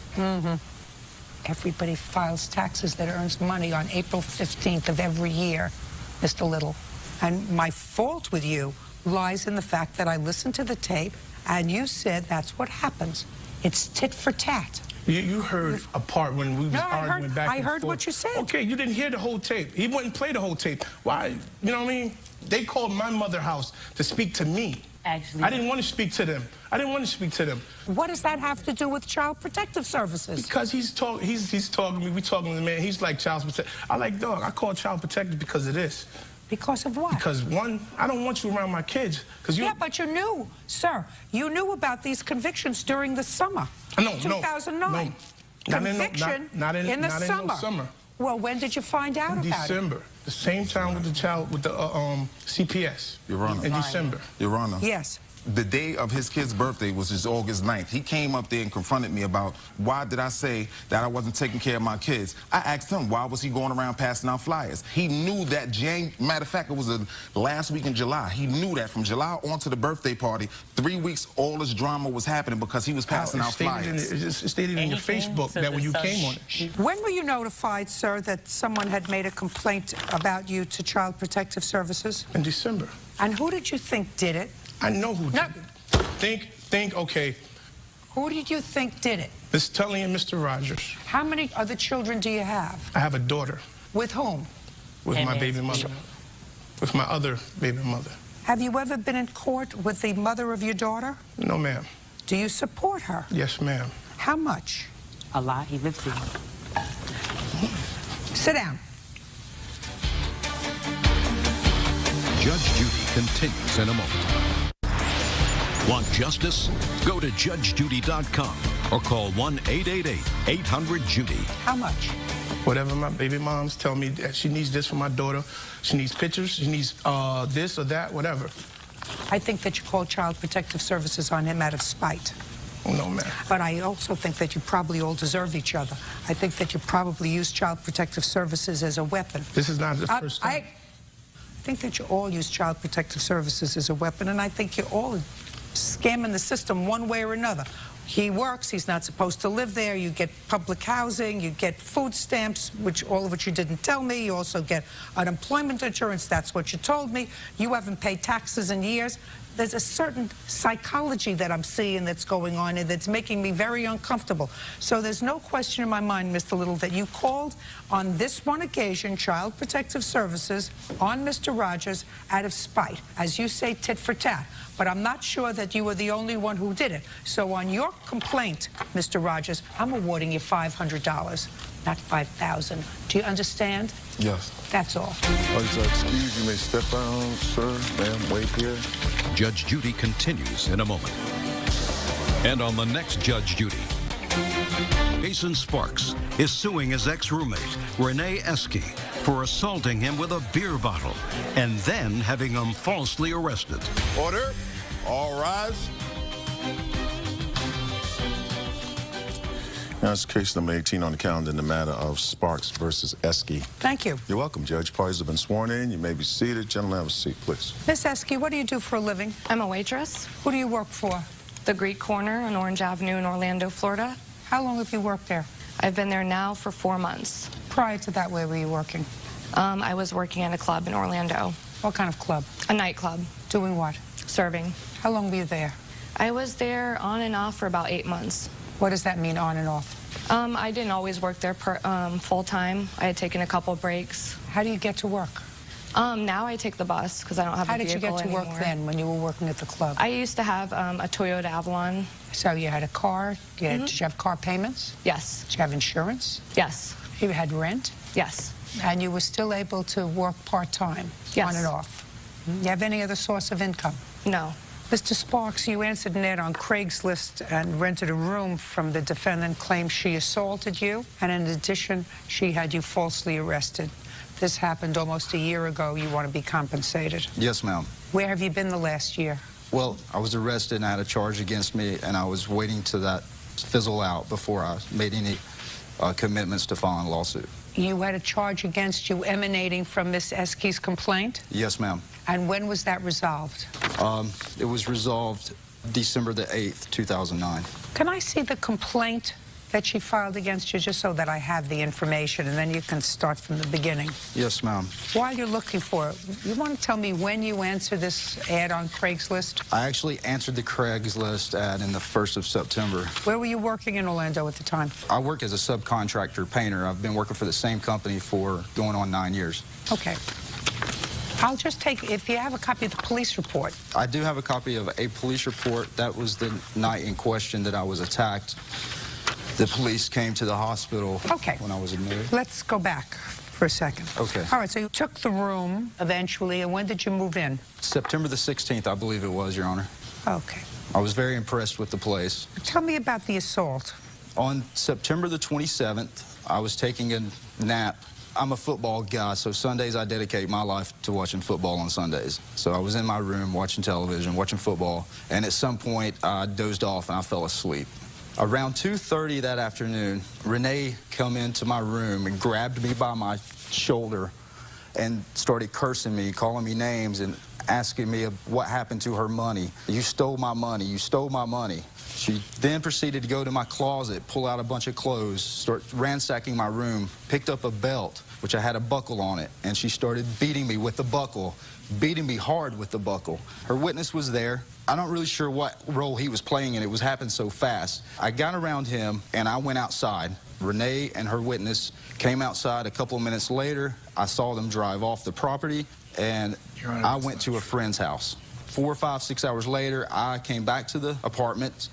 Everybody files taxes that earns money on April 15th of every year, Mr. Little. And my fault with you lies in the fact that I listened to the tape and you said that's what happens. It's tit for tat. You heard a part when we was arguing back and forth. I heard what you said. Okay, you didn't hear the whole tape. He wouldn't play the whole tape. Why? You know what I mean? They called my mother's house to speak to me. Actually, I didn't want to speak to them. I didn't want to speak to them. What does that have to do with Child Protective Services? Because he's talking to me. We talking to the man. He's like Child Protective. I like, dog, I call Child Protective because of this. Because of what? Because, one, I don't want you around my kids. Yeah, but you knew, sir. You knew about these convictions during the summer. No, 2009. No. Conviction in the summer. Well, when did you find out about it? December. The same time with the CPS. Your Honor. In December. Your Honor. Yes. The day of his kid's birthday was just August 9th. He came up there and confronted me about why did I say that I wasn't taking care of my kids. I asked him why was he going around passing out flyers. He knew that, matter of fact, it was the last week in July. He knew that from July on to the birthday party, 3 weeks, all this drama was happening because he was passing out flyers. It stated in your Facebook that when you came on it. When were you notified, sir, that someone had made a complaint about you to Child Protective Services? In December. And who did you think did it? I know who did it. Think, okay. Who did you think did it? Miss Tully and Mr. Rogers. How many other children do you have? I have a daughter. With whom? With my baby mother. With my other baby mother. Have you ever been in court with the mother of your daughter? No, ma'am. Do you support her? Yes, ma'am. How much? A lot. He lives here. Sit down. Judge Judy continues in a moment. Want justice? Go to judgejudy.com or call 1-888-800-JUDY. How much? Whatever my baby moms tell me that she needs this for my daughter, she needs pictures, she needs this or that, whatever. I think that you called Child Protective Services on him out of spite. No, ma'am. But I also think that you probably all deserve each other. I think that you probably use Child Protective Services as a weapon. This is not the first time. I think that you all use Child Protective Services as a weapon, and I think you're all scamming the system one way or another. He works, he's not supposed to live there, you get public housing, you get food stamps, all of which you didn't tell me, you also get unemployment insurance, that's what you told me. You haven't paid taxes in years. There's a certain psychology that I'm seeing that's going on and that's making me very uncomfortable. So there's no question in my mind, Mr. Little, that you called on this one occasion Child Protective Services on Mr. Rogers out of spite. As you say, tit for tat. But I'm not sure that you were the only one who did it. So on your complaint, Mr. Rogers, I'm awarding you $500, not $5,000. Do you understand? Yes. That's all. Excuse, you may step down, sir, ma'am, wait here. Judge Judy continues in a moment. And on the next Judge Judy, Jason Sparks is suing his ex-roommate, Renee Esky, for assaulting him with a beer bottle and then having him falsely arrested. Order. All rise. Now, it's case number 18 on the calendar in the matter of Sparks versus Esky. Thank you. You're welcome, Judge. Parties have been sworn in. You may be seated. Gentlemen, have a seat, please. Miss Esky, what do you do for a living? I'm a waitress. Who do you work for? The Greek Corner on Orange Avenue in Orlando, Florida. How long have you worked there? I've been there now for 4 months. Prior to that, where were you working? I was working at a club in Orlando. What kind of club? A nightclub. Doing what? Serving. How long were you there? I was there on and off for about 8 months. What does that mean, on and off? I didn't always work there full-time. I had taken a couple breaks. How do you get to work? Now I take the bus because I don't have a vehicle anymore. How did you get to work then when you were working at the club? I used to have a Toyota Avalon. So you had a car? Did you have car payments? Yes. Did you have insurance? Yes. You had rent? Yes. And you were still able to work part-time? Yes. On and off? You have any other source of income? No. Mr. Sparks, you answered an ad on Craigslist and rented a room from the defendant, claims she assaulted you, and in addition, she had you falsely arrested. This happened almost a year ago. You want to be compensated. Yes, ma'am. Where have you been the last year? Well, I was arrested and I had a charge against me, and I was waiting till that fizzle out before I made any commitments to filing a lawsuit. You had a charge against you emanating from Miss Eskey's complaint? Yes, ma'am. And when was that resolved? It was resolved December the 8th, 2009. Can I see the complaint that she filed against you, just so that I have the information, and then you can start from the beginning? Yes, ma'am. While you're looking for it, you want to tell me when you answered this ad on Craigslist? I actually answered the Craigslist ad in the 1st of September. Where were you working in Orlando at the time? I work as a subcontractor painter. I've been working for the same company for going on 9 years. Okay. I'll just take, if you have a copy of the police report. I do have a copy of a police report. That was the night in question that I was attacked. The police came to the hospital when I was admitted. Let's go back for a second. Okay. All right, so you took the room eventually, and when did you move in? September the 16th, I believe it was, Your Honor. Okay. I was very impressed with the place. Tell me about the assault. On September the 27th, I was taking a nap. I'm a football guy, so Sundays I dedicate my life to watching football on Sundays. So I was in my room watching television, watching football, and at some point I dozed off and I fell asleep. Around 2:30 that afternoon, Renee come into my room and grabbed me by my shoulder and started cursing me, calling me names and asking me what happened to her money. You stole my money, you stole my money. She then proceeded to go to my closet, pull out a bunch of clothes, start ransacking my room, picked up a belt, which I had a buckle on it, and she started beating me with the buckle, beating me hard with the buckle. Her witness was there. I'm not really sure what role he was playing in it. It was happening so fast. I got around him, and I went outside. Renee and her witness came outside a couple of minutes later. I saw them drive off the property, and I went to a friend's house. 4, 5, 6 hours later, I came back to the apartment.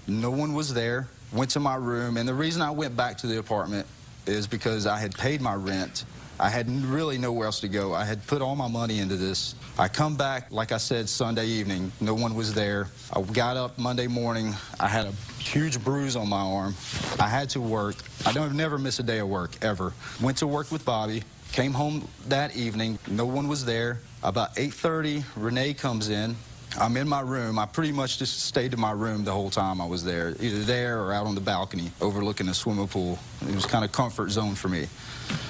No one was there. Went to my room, and the reason I went back to the apartment is because I had paid my rent. I had really nowhere else to go. I had put all my money into this. I come back, like I said, Sunday evening. No one was there. I got up Monday morning. I had a huge bruise on my arm. I had to work. I don't never miss a day of work, ever. Went to work with Bobby. Came home that evening. No one was there. About 8:30, Renee comes in. I'm in my room. I pretty much just stayed in my room the whole time I was there, either there or out on the balcony overlooking the swimming pool. It was kind of comfort zone for me.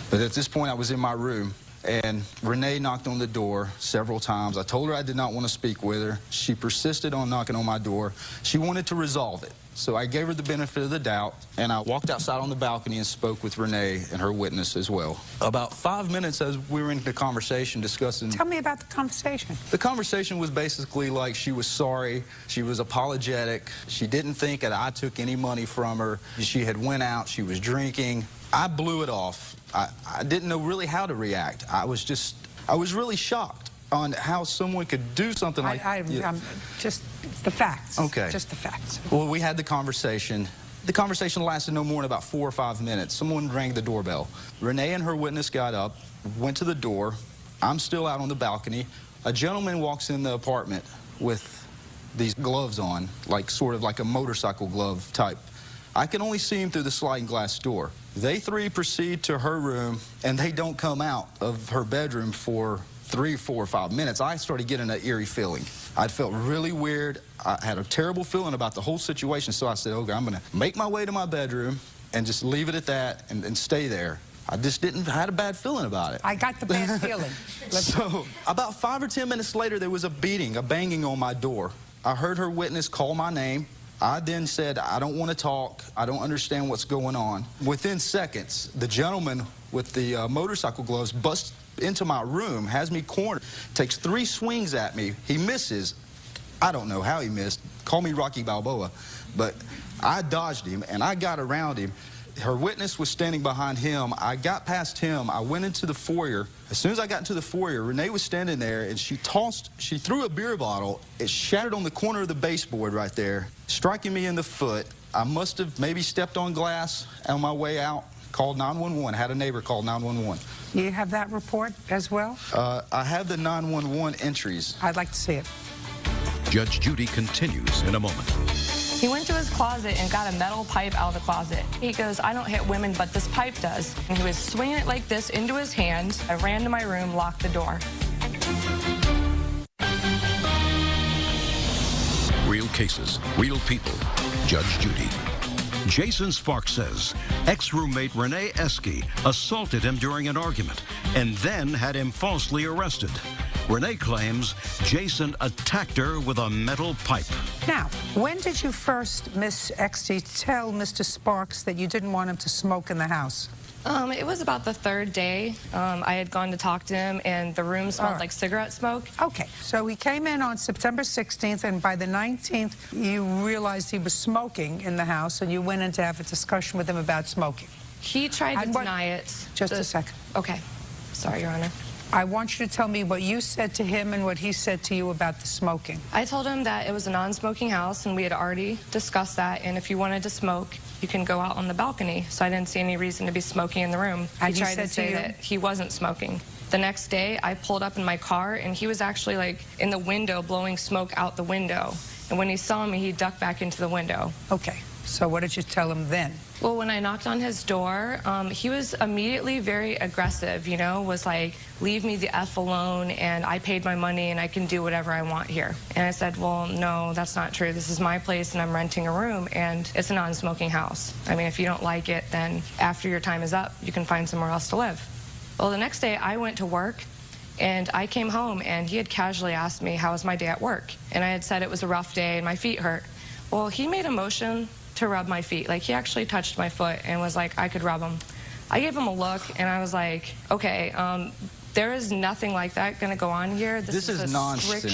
But at this point, I was in my room, and Renee knocked on the door several times. I told her I did not want to speak with her. She persisted on knocking on my door. She wanted to resolve it. So I gave her the benefit of the doubt, and I walked outside on the balcony and spoke with Renee and her witness as well. About 5 minutes as we were in the conversation discussing... Tell me about the conversation. The conversation was basically like she was sorry, she was apologetic, she didn't think that I took any money from her, she had went out, she was drinking. I blew it off. I didn't know really how to react. I was really shocked on how someone could do something like that. Just the facts. Okay. Just the facts. Well, we had the conversation. The conversation lasted no more than about 4 or 5 minutes. Someone rang the doorbell. Renee and her witness got up, went to the door. I'm still out on the balcony. A gentleman walks in the apartment with these gloves on, like sort of like a motorcycle glove type. I can only see him through the sliding glass door. They three proceed to her room, and they don't come out of her bedroom for 3, 4, or 5 minutes. I started getting an eerie feeling. I felt really weird. I had a terrible feeling about the whole situation, so I said, okay, I'm going to make my way to my bedroom and just leave it at that and stay there. I just had a bad feeling about it. I got the bad feeling. So about 5 or 10 minutes later, there was a beating, a banging on my door. I heard her witness call my name. I then said, I don't want to talk. I don't understand what's going on. Within seconds, the gentleman with the motorcycle gloves busts into my room, has me cornered, takes 3 swings at me. He misses. I don't know how he missed. Call me Rocky Balboa. But I dodged him, and I got around him. Her witness was standing behind him. I got past him. I went into the foyer. As soon as I got into the foyer, Renee was standing there, and she threw a beer bottle. It shattered on the corner of the baseboard right there, striking me in the foot. I must have maybe stepped on glass on my way out, called 911, had a neighbor call 911. You have that report as well? I have the 911 entries. I'd like to see it. Judge Judy continues in a moment. He went to his closet and got a metal pipe out of the closet. He goes, I don't hit women, but this pipe does. And he was swinging it like this into his hand. I ran to my room, locked the door. Real cases, real people. Judge Judy. Jason Sparks says ex-roommate Renee Esky assaulted him during an argument and then had him falsely arrested. Renee claims Jason attacked her with a metal pipe. Now, when did you first, Miss Esky, tell Mr. Sparks that you didn't want him to smoke in the house? It was about the third day. I had gone to talk to him, and the room smelled like cigarette smoke. Okay, so he came in on September 16th, and by the 19th, you realized he was smoking in the house, and you went in to have a discussion with him about smoking. He tried to deny it. Just a second. Okay. Sorry, Your Honor. I want you to tell me what you said to him and what he said to you about the smoking. I told him that it was a non-smoking house, and we had already discussed that, and if you wanted to smoke, you can go out on the balcony. So I didn't see any reason to be smoking in the room. And he tried to say that he wasn't smoking. The next day, I pulled up in my car, and he was actually like in the window blowing smoke out the window. And when he saw me, he ducked back into the window. Okay. So what did you tell him then? Well, when I knocked on his door, he was immediately very aggressive, you know, was like, leave me the F alone, and I paid my money, and I can do whatever I want here. And I said, well, no, that's not true. This is my place, and I'm renting a room, and it's a non-smoking house. I mean, if you don't like it, then after your time is up, you can find somewhere else to live. Well, the next day, I went to work, and I came home, and he had casually asked me, how was my day at work? And I had said it was a rough day, and my feet hurt. Well, he made a motion to rub my feet. Like, he actually touched my foot and was like, I could rub him. I gave him a look, and I was like, okay, there is nothing like that going to go on here. This is nonsense.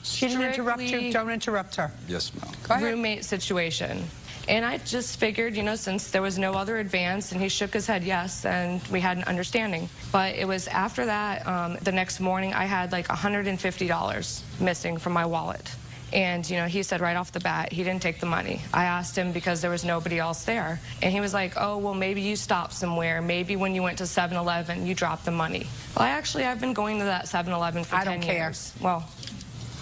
She didn't interrupt you. Don't interrupt her. Yes, ma'am. Go ahead. Roommate situation. And I just figured, you know, since there was no other advance, and he shook his head yes, and we had an understanding. But it was after that, the next morning, I had like $150 missing from my wallet. And, you know, he said right off the bat, he didn't take the money. I asked him because there was nobody else there. And he was like, oh, well, maybe you stopped somewhere. Maybe when you went to 7-Eleven, you dropped the money. Well, I've been going to that 7-Eleven for 10 years. Well,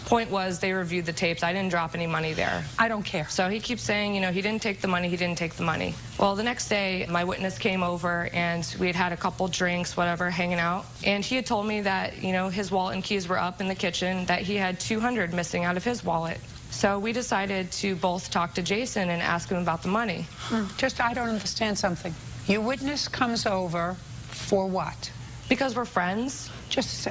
point was, they reviewed the tapes. I didn't drop any money there. I don't care. So he keeps saying, you know, he didn't take the money, he didn't take the money. Well, the next day, my witness came over, and we had had a couple drinks, whatever, hanging out. And he had told me that, you know, his wallet and keys were up in the kitchen, that he had $200 missing out of his wallet. So we decided to both talk to Jason and ask him about the money. I don't understand something. Your witness comes over for what? Because we're friends.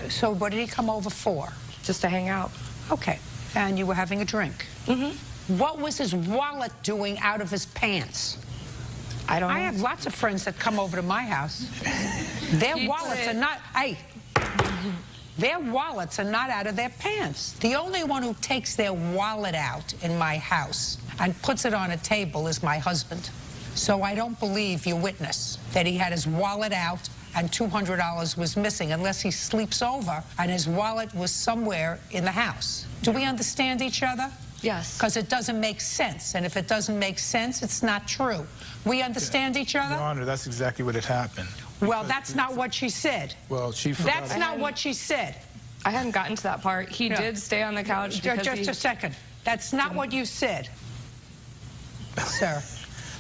So what did he come over for? Just to hang out. Okay, and you were having a drink. Mm-hmm. What was his wallet doing out of his pants? I don't know. I have lots of friends that come over to my house. Their wallets are not, their wallets are not out of their pants. The only one who takes their wallet out in my house and puts it on a table is my husband. So I don't believe your witness that he had his wallet out and $200 was missing, unless he sleeps over and his wallet was somewhere in the house. Do we understand each other? Yes. Because it doesn't make sense, and if it doesn't make sense, it's not true. We understand each other? Your Honor, that's exactly what had happened. Well, that's not what she said. Well, she forgot. That's not what she said. I hadn't gotten to that part. He did stay on the couch because Just a second. That's not what you said, sir.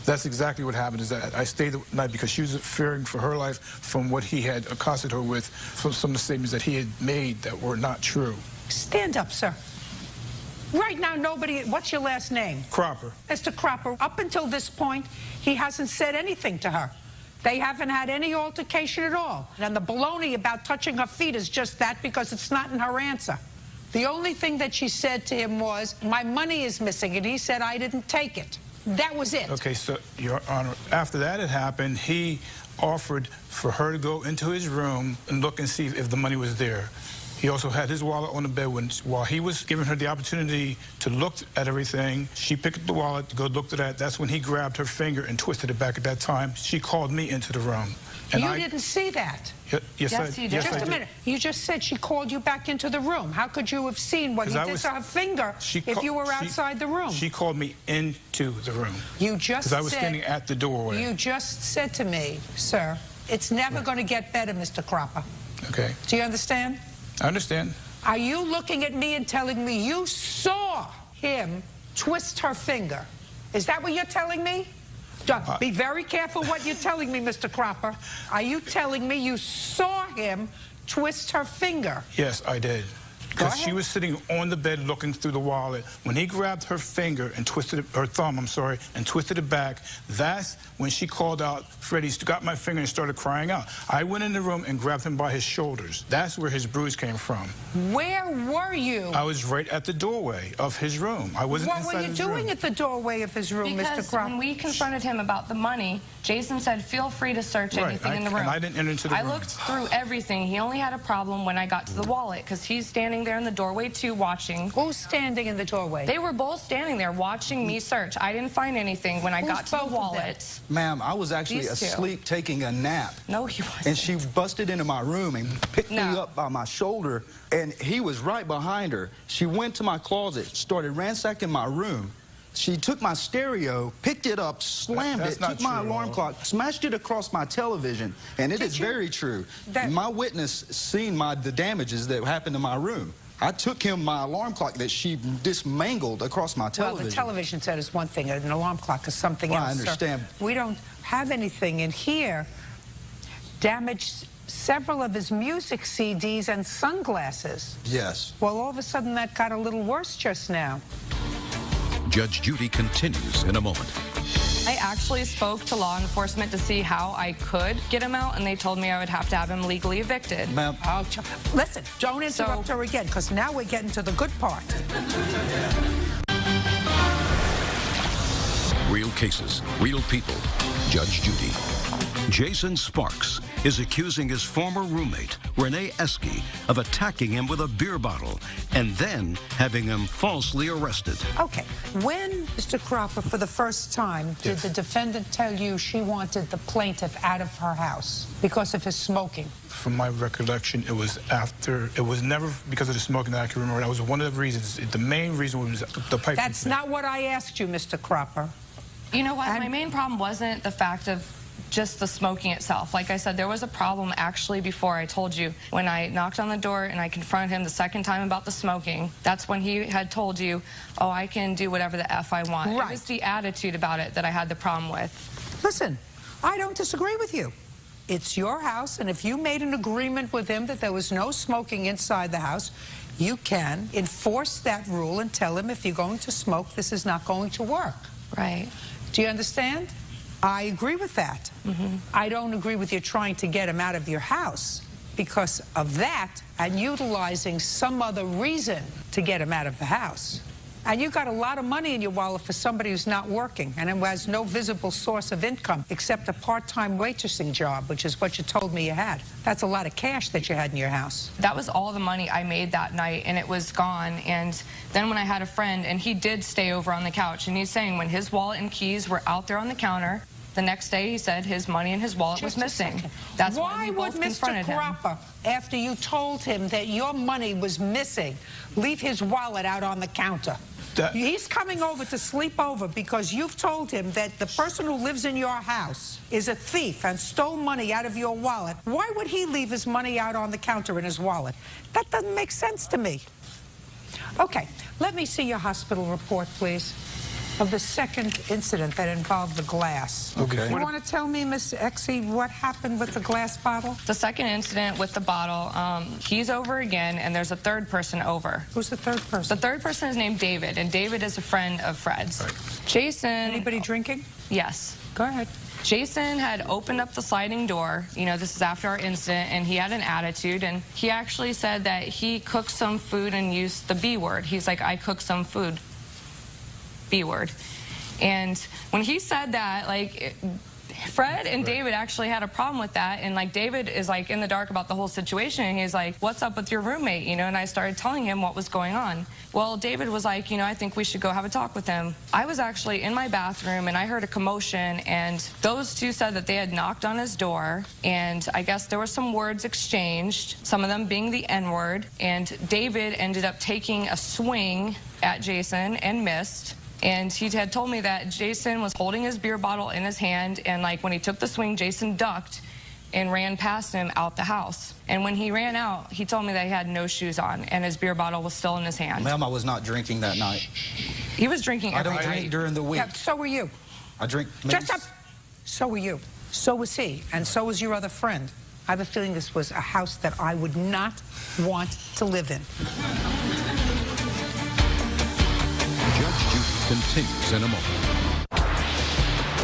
That's exactly what happened, is that I stayed the night because she was fearing for her life from what he had accosted her with, from some of the statements that he had made that were not true. Stand up, sir. Right now, nobody, what's your last name? Cropper. Mr. Cropper, up until this point, he hasn't said anything to her. They haven't had any altercation at all. And the baloney about touching her feet is just that, because it's not in her answer. The only thing that she said to him was, my money is missing, and he said, I didn't take it. That was it. Okay, so, Your Honor, after that had happened, he offered for her to go into his room and look and see if the money was there. He also had his wallet on the bed. While he was giving her the opportunity to look at everything, she picked up the wallet to go look at that. That's when he grabbed her finger and twisted it back. At that time, she called me into the room. And you didn't see that. Yes, you did. Yes, Just a minute. You just said she called you back into the room. How could you have seen what he did to her finger if you were outside the room? She called me into the room. You just said... Because I was standing at the doorway. You just said to me, sir, it's never going to get better, Mr. Cropper. Okay. Do you understand? I understand. Are you looking at me and telling me you saw him twist her finger? Is that what you're telling me? Be very careful what you're telling me, Mr. Cropper. Are you telling me you saw him twist her finger? Yes, I did. Because she was sitting on the bed looking through the wallet. When he grabbed her finger and twisted it, her thumb, I'm sorry, and twisted it back, that's when she called out, Freddie, got my finger and started crying out. I went in the room and grabbed him by his shoulders. That's where his bruise came from. Where were you? I was right at the doorway of his room. I wasn't inside his room. What were you doing at the doorway of his room, Mr. Cropper? When we confronted him about the money, Jason said, feel free to search anything in the room. And I didn't enter into the room. I looked through everything. He only had a problem when I got to the wallet, because he's standing there in the doorway, too, watching. Who's standing in the doorway? They were both standing there watching me search. I didn't find anything when I got to the wallet. Ma'am, I was actually asleep taking a nap. No, he wasn't. And she busted into my room and picked me up by my shoulder, and he was right behind her. She went to my closet, started ransacking my room. She took my stereo, picked it up, slammed it, took my alarm clock, smashed it across my television, and it is very true. My witness seen the damages that happened to my room. I took him my alarm clock that she dismangled across my television. Well, the television set is one thing, an alarm clock is something else. I understand. Sir. We don't have anything in here. Damaged several of his music CDs and sunglasses. Yes. Well, all of a sudden that got a little worse just now. Judge Judy continues in a moment. I actually spoke to law enforcement to see how I could get him out, and they told me I would have to have him legally evicted. Ma'am. Listen, don't interrupt her again, because now we're getting to the good part. Real cases, real people. Judge Judy. Jason Sparks is accusing his former roommate, Renee Esky, of attacking him with a beer bottle and then having him falsely arrested. Okay. When, Mr. Cropper, for the first time, did the defendant tell you she wanted the plaintiff out of her house because of his smoking? From my recollection, it was after, it was never because of the smoking that I can remember. That was one of the reasons. The main reason was the pipe. That's not what I asked you, Mr. Cropper. You know what? My main problem wasn't the fact of just the smoking itself. Like I said, there was a problem actually before I told you. When I knocked on the door and I confronted him the second time about the smoking, that's when he had told you, oh, I can do whatever the F I want. Right. It was the attitude about it that I had the problem with. Listen, I don't disagree with you. It's your house, and if you made an agreement with him that there was no smoking inside the house, you can enforce that rule and tell him if you're going to smoke, this is not going to work. Right. Do you understand? I agree with that. I don't agree with you trying to get him out of your house because of that and utilizing some other reason to get him out of the house. And you got a lot of money in your wallet for somebody who's not working and who has no visible source of income except a part-time waitressing job, which is what you told me you had. That's a lot of cash that you had in your house. That was all the money I made that night, and it was gone. And then when I had a friend, and he did stay over on the couch, and he's saying when his wallet and keys were out there on the counter, the next day he said his money in his wallet was missing. That's why we both confronted him. Why would Mr. Cropper, after you told him that your money was missing, leave his wallet out on the counter? He's coming over to sleep over because you've told him that the person who lives in your house is a thief and stole money out of your wallet. Why would he leave his money out on the counter in his wallet? That doesn't make sense to me. Okay, let me see your hospital report, please, of the second incident that involved the glass. Okay. You want to tell me, Miss Exie, what happened with the glass bottle? The second incident with the bottle, he's over again, and there's a third person over. Who's the third person? The third person is named David, and David is a friend of Fred's. Right. Jason... Anybody drinking? Yes. Go ahead. Jason had opened up the sliding door, you know, this is after our incident, and he had an attitude, and he actually said that he cooked some food and used the B word. He's like, I cooked some food. B word. And when he said that, like, Fred and David actually had a problem with that, and like David is like in the dark about the whole situation, and he's like, what's up with your roommate, you know? And I started telling him what was going on. Well, David was like, you know, I think we should go have a talk with him. I was actually in my bathroom and I heard a commotion, and those two said that they had knocked on his door, and I guess there were some words exchanged, some of them being the N-word, and David ended up taking a swing at Jason and missed. And he had told me that Jason was holding his beer bottle in his hand, and like when he took the swing, Jason ducked and ran past him out the house. And when he ran out, he told me that he had no shoes on and his beer bottle was still in his hand. Ma'am, I was not drinking that night. He was drinking every night. I don't drink during the week. Yeah, so were you. I drink... Just up. So were you. So was he. And so was your other friend. I have a feeling this was a house that I would not want to live in. Judge Judy continues in a moment.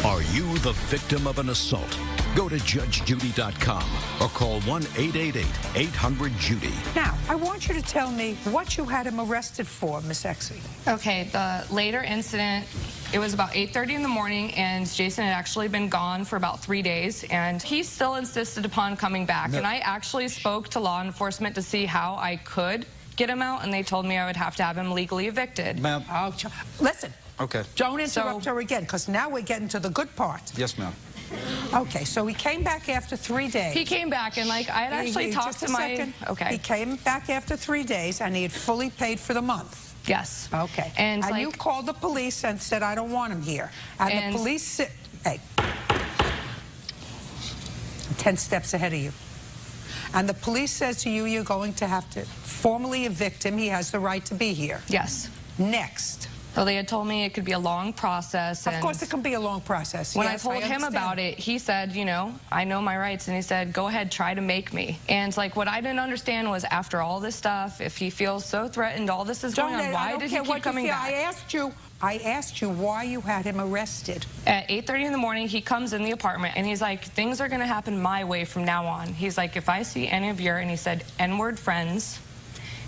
Are you the victim of an assault? Go to judgejudy.com or call 1-888-800-JUDY. Now, I want you to tell me what you had him arrested for, Miss Exie. Okay, the later incident, it was about 8:30 in the morning, and Jason had actually been gone for about 3 days, and he still insisted upon coming back. And I actually spoke to law enforcement to see how I could get him out, and they told me I would have to have him legally evicted. Ma'am. Listen. Okay. Don't interrupt her again, because now we're getting to the good part. Yes, ma'am. Okay, so he came back after 3 days. He came back, and like I had actually talked to my... Okay. He came back after 3 days, and he had fully paid for the month. Yes. Okay. And like, you called the police and said, I don't want him here. And the police said, hey, 10 steps ahead of you. And the police says to you, you're going to have to formally evict him. He has the right to be here. Yes. Next. So they had told me it could be a long process. Of course it can be a long process. When yes, I told him about it, he said, you know, I know my rights. And he said, go ahead, try to make me. And like what I didn't understand was after all this stuff, if he feels so threatened, all this is going on, why did he keep coming back? I asked you why you had him arrested. At 8:30 in the morning, he comes in the apartment, and he's like, things are going to happen my way from now on. He's like, if I see any of your, and he said, N-word friends,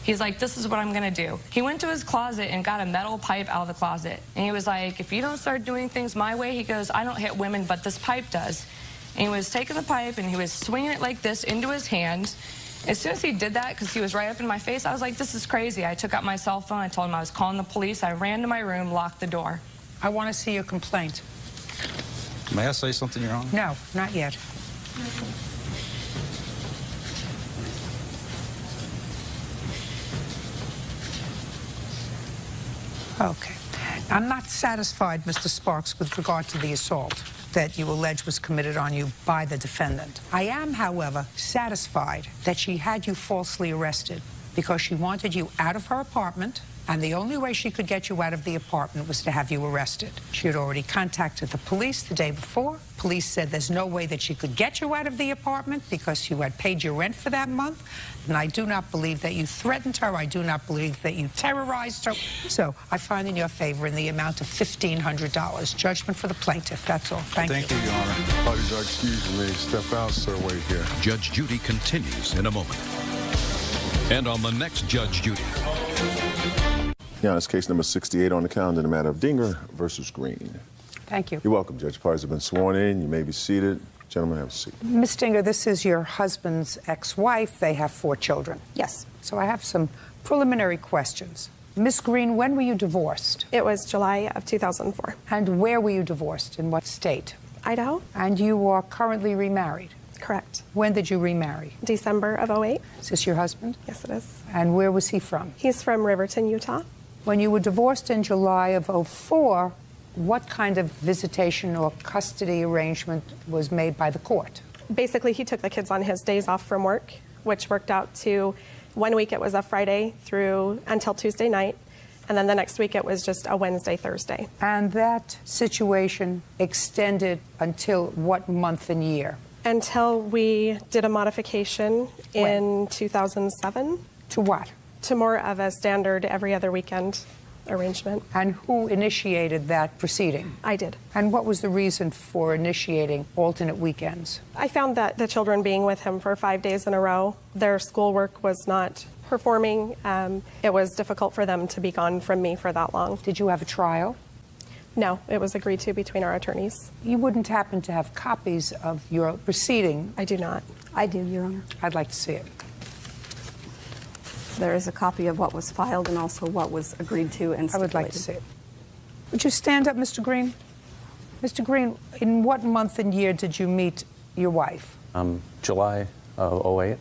he's like, this is what I'm going to do. He went to his closet and got a metal pipe out of the closet. And he was like, if you don't start doing things my way, he goes, I don't hit women, but this pipe does. And he was taking the pipe, and he was swinging it like this into his hand. As soon as he did that, because he was right up in my face, I was like, this is crazy. I took out my cell phone. I told him I was calling the police. I ran to my room, locked the door. I want to see your complaint. May I say something, Your Honor? No, not yet. Okay. I'm not satisfied, Mr. Sparks, with regard to the assault that you allege was committed on you by the defendant. I am, however, satisfied that she had you falsely arrested because she wanted you out of her apartment, and the only way she could get you out of the apartment was to have you arrested. She had already contacted the police the day before. Police said there's no way that she could get you out of the apartment because you had paid your rent for that month. And I do not believe that you threatened her. I do not believe that you terrorized her. So I find in your favor in the amount of $1,500. Judgment for the plaintiff. That's all. Thank you. Thank you, Your Honor. Parties are excused. You may step out, sir. Wait here. Judge Judy continues in a moment. And on the next Judge Judy. Yeah, it's case number 68 on the calendar in the matter of Dinger versus Green. Thank you. You're welcome, Judge. Parties have been sworn in. You may be seated. Gentlemen, have a seat. Ms. Dinger, this is your husband's ex-wife. They have 4 children. Yes. So I have some preliminary questions. Ms. Green, when were you divorced? It was July of 2004. And where were you divorced? In what state? Idaho. And you are currently remarried? Correct. When did you remarry? December of 2008. Is this your husband? Yes, it is. And where was he from? He's from Riverton, Utah. When you were divorced in July of 2004, what kind of visitation or custody arrangement was made by the court? Basically, he took the kids on his days off from work, which worked out to 1 week it was a Friday through until Tuesday night, and then the next week it was just a Wednesday, Thursday. And that situation extended until what month and year? Until we did a modification in 2007. To what? To more of a standard every other weekend arrangement. And who initiated that proceeding? I did. And what was the reason for initiating alternate weekends? I found that the children being with him for 5 days in a row, their schoolwork was not performing. It was difficult for them to be gone from me for that long. Did you have a trial? No, it was agreed to between our attorneys. You wouldn't happen to have copies of your proceeding? I do not. I do, Your Honor. I'd like to see it. There is a copy of what was filed and also what was agreed to and stipulated. I would like to see it. Would you stand up, Mr. Green? Mr. Green, in what month and year did you meet your wife? July of 2008.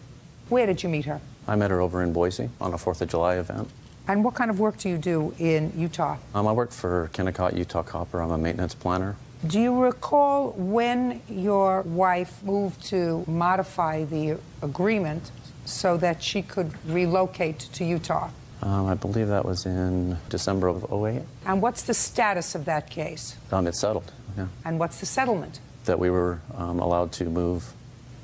Where did you meet her? I met her over in Boise on a 4th of July event. And what kind of work do you do in Utah? I work for Kennecott, Utah Copper. I'm a maintenance planner. Do you recall when your wife moved to modify the agreement so that she could relocate to Utah? I believe that was in December of 2008. And what's the status of that case? It's settled, yeah. And what's the settlement? That we were allowed to move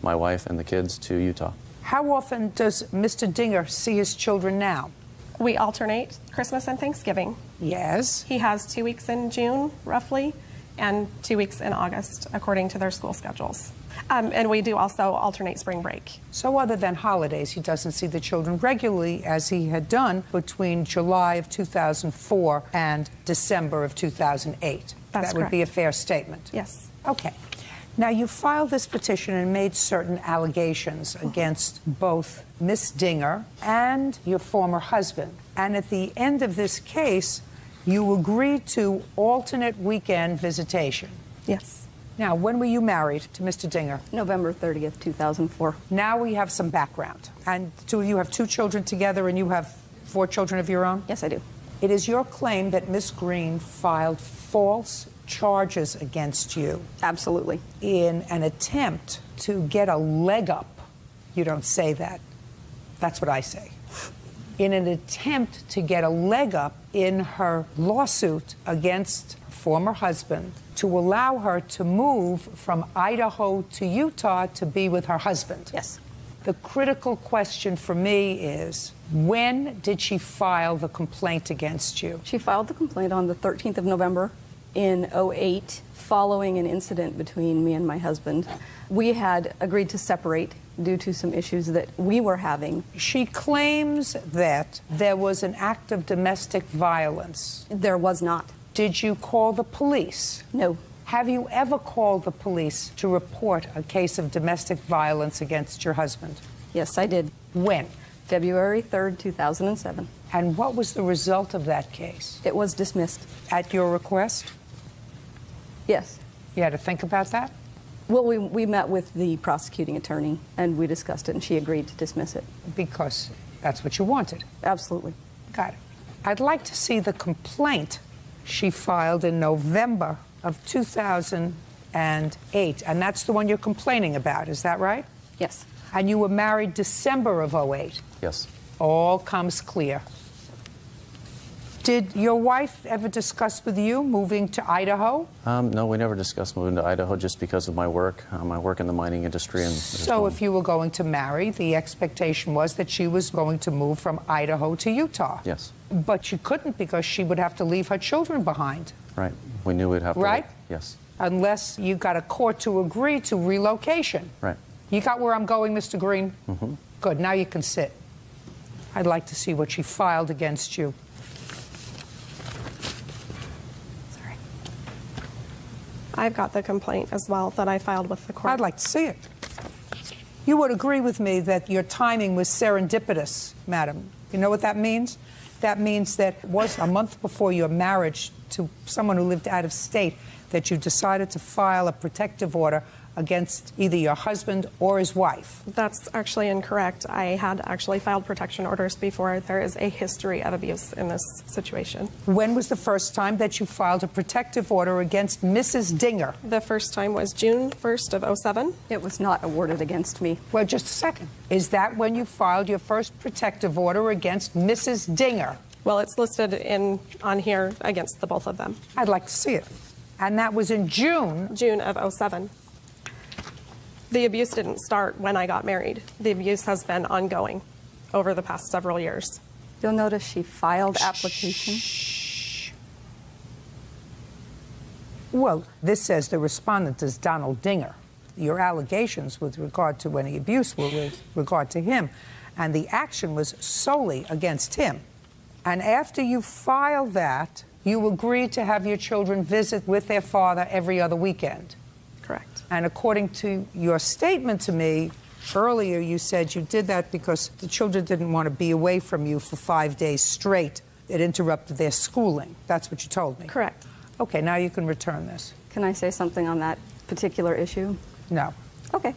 my wife and the kids to Utah. How often does Mr. Dinger see his children now? We alternate Christmas and Thanksgiving. Yes. He has 2 weeks in June, roughly, and 2 weeks in August, according to their school schedules. And we do also alternate spring break. So other than holidays, he doesn't see the children regularly as he had done between July of 2004 and December of 2008. That's That would correct. be a fair statement. Yes. Okay. Now, you filed this petition and made certain allegations against both Miss Dinger and your former husband. And at the end of this case, you agreed to alternate weekend visitation. Yes. Now, when were you married to Mr. Dinger? November 30th, 2004. Now we have some background. And the two of you have 2 children together, and you have 4 children of your own? Yes, I do. It is your claim that Miss Green filed false charges against you. Absolutely. In an attempt to get a leg up. You don't say that. That's what I say. In an attempt to get a leg up in her lawsuit against her former husband to allow her to move from Idaho to Utah to be with her husband. Yes. The critical question for me is, when did she file the complaint against you? She filed the complaint on the 13th of November in 2008, following an incident between me and my husband. We had agreed to separate due to some issues that we were having. She claims that there was an act of domestic violence. There was not. Did you call the police? No. Have you ever called the police to report a case of domestic violence against your husband? Yes, I did. When? February 3rd, 2007. And what was the result of that case? It was dismissed. At your request? Yes. You had to think about that? Well, we met with the prosecuting attorney and we discussed it and she agreed to dismiss it. Because that's what you wanted? Absolutely. Got it. I'd like to see the complaint she filed in November of 2008, and that's the one you're complaining about, is that right? Yes. And you were married December of 08? Yes. All comes clear. Did your wife ever discuss with you moving to Idaho? No, we never discussed moving to Idaho just because of my work. I work in the mining industry. And so if you were going to marry, the expectation was that she was going to move from Idaho to Utah. Yes. But you couldn't because she would have to leave her children behind. Right. We knew we'd have to. Right? Yes. Unless you got a court to agree to relocation. Right. You got where I'm going, Mr. Green? Mm-hmm. Good. Now you can sit. I'd like to see what she filed against you. Sorry. I've got the complaint as well that I filed with the court. I'd like to see it. You would agree with me that your timing was serendipitous, madam. You know what that means? That means that it was a month before your marriage to someone who lived out of state that you decided to file a protective order against either your husband or his wife. That's actually incorrect. I had actually filed protection orders before. There is a history of abuse in this situation. When was the first time that you filed a protective order against Mrs. Dinger? The first time was June 1st of 07. It was not awarded against me. Well, just a second. Is that when you filed your first protective order against Mrs. Dinger? Well, it's listed on here against the both of them. I'd like to see it. And that was in June? June of 07. The abuse didn't start when I got married. The abuse has been ongoing over the past several years. You'll notice she filed application. Well, this says the respondent is Donald Dinger. Your allegations with regard to any abuse were with regard to him, and the action was solely against him. And after you filed that, you agreed to have your children visit with their father every other weekend. Correct. And according to your statement to me earlier, you said you did that because the children didn't want to be away from you for 5 days straight. It interrupted their schooling. That's what you told me. Correct. Okay, now you can return this. Can I say something on that particular issue? No. Okay.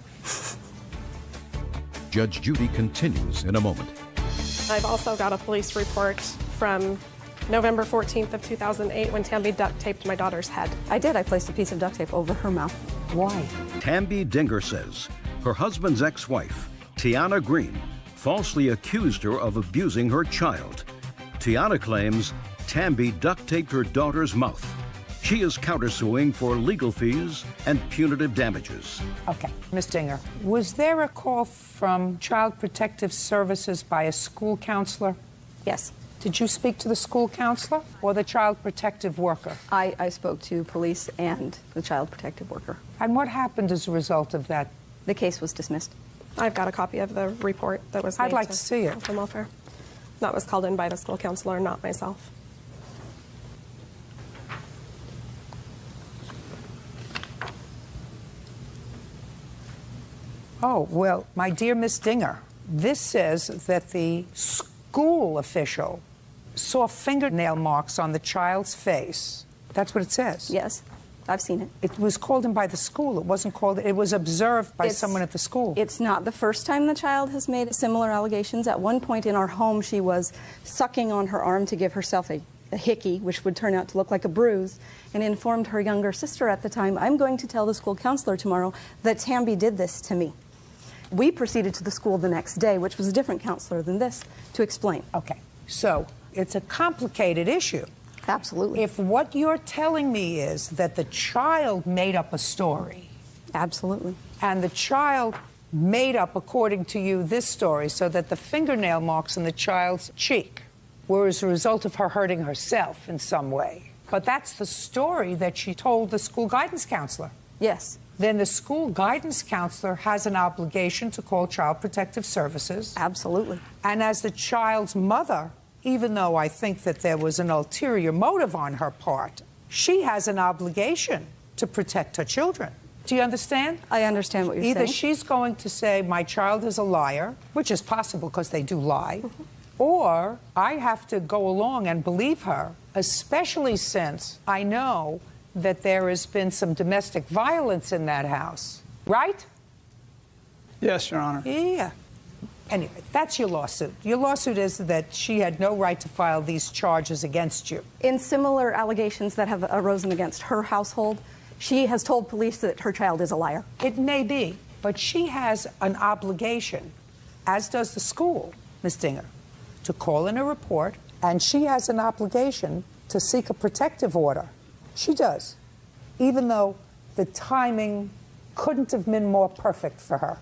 Judge Judy continues in a moment. I've also got a police report from November 14th of 2008 when Tammy duct taped my daughter's head. I did. I placed a piece of duct tape over her mouth. Why? Tammy Dinger says her husband's ex-wife, Tiana Green, falsely accused her of abusing her child. Tiana claims Tammy duct taped her daughter's mouth. She is countersuing for legal fees and punitive damages. Okay, Ms. Dinger, was there a call from Child Protective Services by a school counselor? Yes. Did you speak to the school counselor or the child protective worker? I spoke to police and the child protective worker. And what happened as a result of that? The case was dismissed. I've got a copy of the report that was made I'd like to see it. Health and Welfare. That was called in by the school counselor, not myself. Oh, well, my dear Miss Dinger, this says that the school official saw fingernail marks on the child's face. That's what it says. Yes, I've seen it. It was called in by the school. It wasn't called, it was observed by someone at the school. It's not the first time the child has made similar allegations. At one point in our home, she was sucking on her arm to give herself a hickey, which would turn out to look like a bruise, and informed her younger sister at the time, I'm going to tell the school counselor tomorrow that Tamby did this to me. We proceeded to the school the next day, which was a different counselor than this, to explain. Okay, so it's a complicated issue. Absolutely. If what you're telling me is that the child made up a story. Absolutely. And the child made up, according to you, this story so that the fingernail marks on the child's cheek were as a result of her hurting herself in some way. But that's the story that she told the school guidance counselor. Yes. Then the school guidance counselor has an obligation to call Child Protective Services. Absolutely. And as the child's mother, even though I think that there was an ulterior motive on her part, she has an obligation to protect her children. Do you understand? I understand what you're saying. Either she's going to say, my child is a liar, which is possible because they do lie, or I have to go along and believe her, especially since I know that there has been some domestic violence in that house. Right? Yes, Your Honor. Yeah. Anyway, that's your lawsuit. Your lawsuit is that she had no right to file these charges against you. In similar allegations that have arisen against her household, she has told police that her child is a liar. It may be, but she has an obligation, as does the school, Ms. Dinger, to call in a report, and she has an obligation to seek a protective order. She does, even though the timing couldn't have been more perfect for her.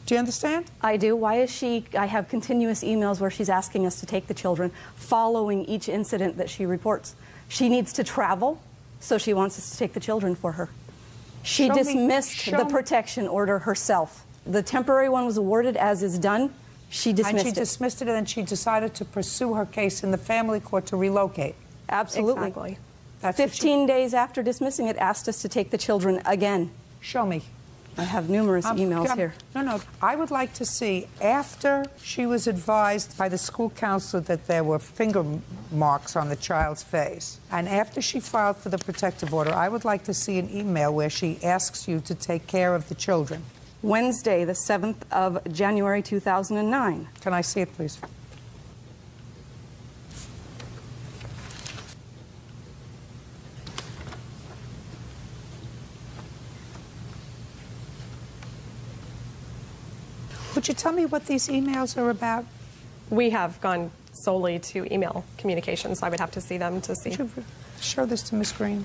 Do you understand? I do. Why is she? I have continuous emails where she's asking us to take the children following each incident that she reports. She needs to travel, so she wants us to take the children for her. She dismissed the protection order herself. The temporary one was awarded, as is done. She dismissed it. And she dismissed it, and then she decided to pursue her case in the family court to relocate. Absolutely. Exactly. 15 days after dismissing it, asked us to take the children again. Show me. I have numerous emails here. No, I would like to see, after she was advised by the school counselor that there were finger marks on the child's face, and after she filed for the protective order, I would like to see an email where she asks you to take care of the children. Wednesday, the 7th of January, 2009. Can I see it, please? Would you tell me what these emails are about? We have gone solely to email communications, so I would have to see them to see. Would you show this to Ms. Green?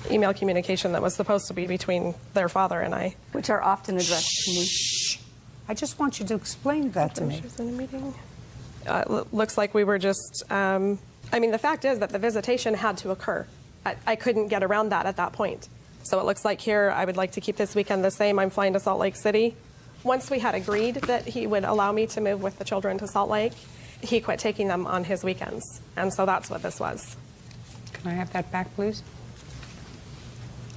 Email communication that was supposed to be between their father and I. Which are often addressed to me. I just want you to explain that to me. She was in a meeting. Looks like we were just, I mean, the fact is that the visitation had to occur. I couldn't get around that at that point. So it looks like here, I would like to keep this weekend the same. I'm flying to Salt Lake City. Once we had agreed that he would allow me to move with the children to Salt Lake, he quit taking them on his weekends. And so that's what this was. Can I have that back, please?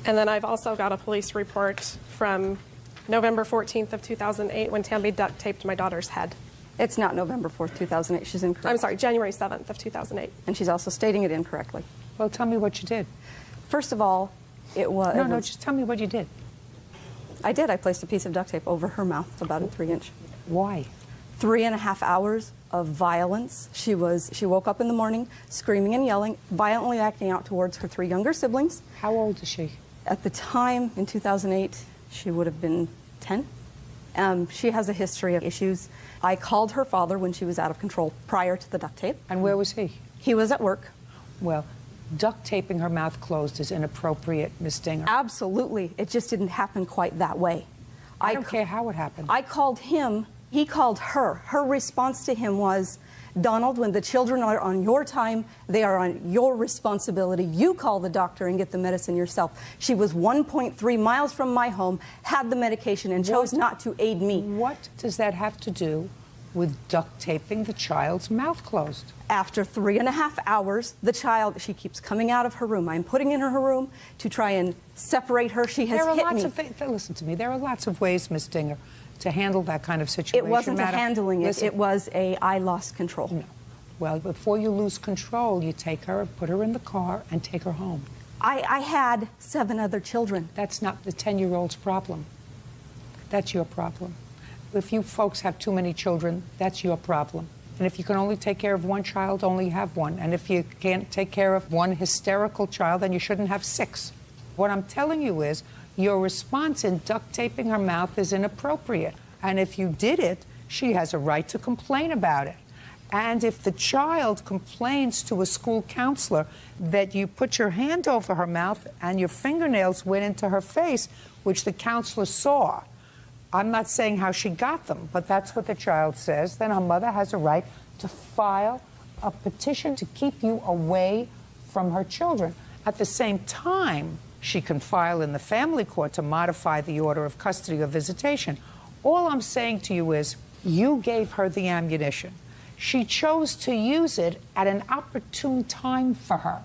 And then I've also got a police report from November 14th of 2008 when Tamby duct taped my daughter's head. It's not November 4th, 2008. She's incorrect. I'm sorry, January 7th of 2008. And she's also stating it incorrectly. Well, tell me what you did. First of all, it was... No, just tell me what you did. I did. I placed a piece of duct tape over her mouth, about a 3-inch. Why? 3.5 hours of violence. She woke up in the morning screaming and yelling, violently acting out towards her 3 younger siblings. How old is she? At the time, in 2008, she would have been 10. She has a history of issues. I called her father when she was out of control prior to the duct tape. And where was he? He was at work. Well, duct taping her mouth closed is inappropriate, Ms. Dinger. Absolutely. It just didn't happen quite that way. I don't care how it happened. I called him. He called her. Her response to him was, Donald, when the children are on your time, they are on your responsibility. You call the doctor and get the medicine yourself. She was 1.3 miles from my home, had the medication, and chose not to aid me. What does that have to do with duct taping the child's mouth closed? After 3.5 hours, the child, she keeps coming out of her room. I'm putting in her room to try and separate her. She has There are hit lots me. of things. Listen to me. There are lots of ways, Ms. Dinger, to handle that kind of situation. It wasn't madam. handling it. Listen. It was I lost control. No. Well, before you lose control, you take her, put her in the car, and take her home. I had 7 other children. That's not the 10-year-old's problem. That's your problem. If you folks have too many children, that's your problem. And if you can only take care of one child, only have one. And if you can't take care of one hysterical child, then you shouldn't have 6. What I'm telling you is your response in duct taping her mouth is inappropriate. And if you did it, she has a right to complain about it. And if the child complains to a school counselor that you put your hand over her mouth and your fingernails went into her face, which the counselor saw, I'm not saying how she got them, but that's what the child says, then her mother has a right to file a petition to keep you away from her children. At the same time, she can file in the family court to modify the order of custody or visitation. All I'm saying to you is, you gave her the ammunition. She chose to use it at an opportune time for her.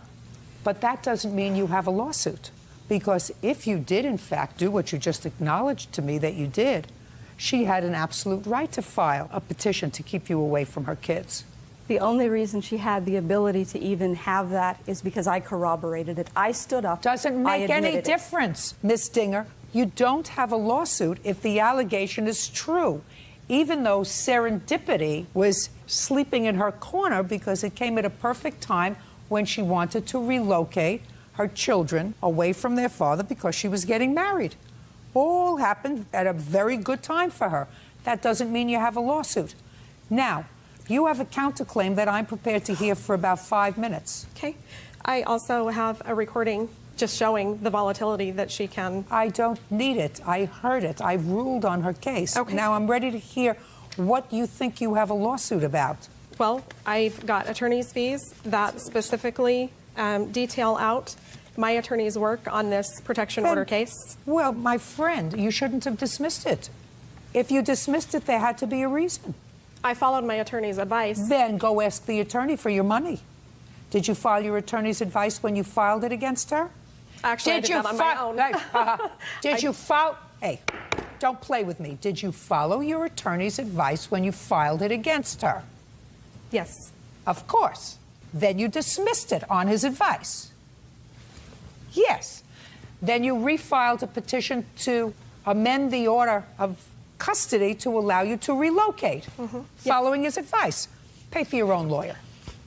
But that doesn't mean you have a lawsuit. Because if you did, in fact, do what you just acknowledged to me that you did, she had an absolute right to file a petition to keep you away from her kids. The only reason she had the ability to even have that is because I corroborated it. I stood up. Doesn't make any difference, Miss Dinger. You don't have a lawsuit if the allegation is true, even though serendipity was sleeping in her corner because it came at a perfect time when she wanted to relocate her children away from their father because she was getting married. All happened at a very good time for her. That doesn't mean you have a lawsuit. Now, you have a counterclaim that I'm prepared to hear for about 5 minutes. Okay. I also have a recording just showing the volatility that she can. I don't need it. I heard it. I ruled on her case. Okay. Now I'm ready to hear what you think you have a lawsuit about. Well, I've got attorney's fees that specifically detail out my attorney's work on this protection order case. Well, my friend, you shouldn't have dismissed it. If you dismissed it, there had to be a reason. I followed my attorney's advice. Then go ask the attorney for your money. Did you file your attorney's advice when you filed it against her? Actually, I did that on my own. Did you file? Hey, don't play with me. Did you follow your attorney's advice when you filed it against her? Yes. Of course. Then you dismissed it on his advice. Yes. Then you refiled a petition to amend the order of custody to allow you to relocate, following his advice. Pay for your own lawyer.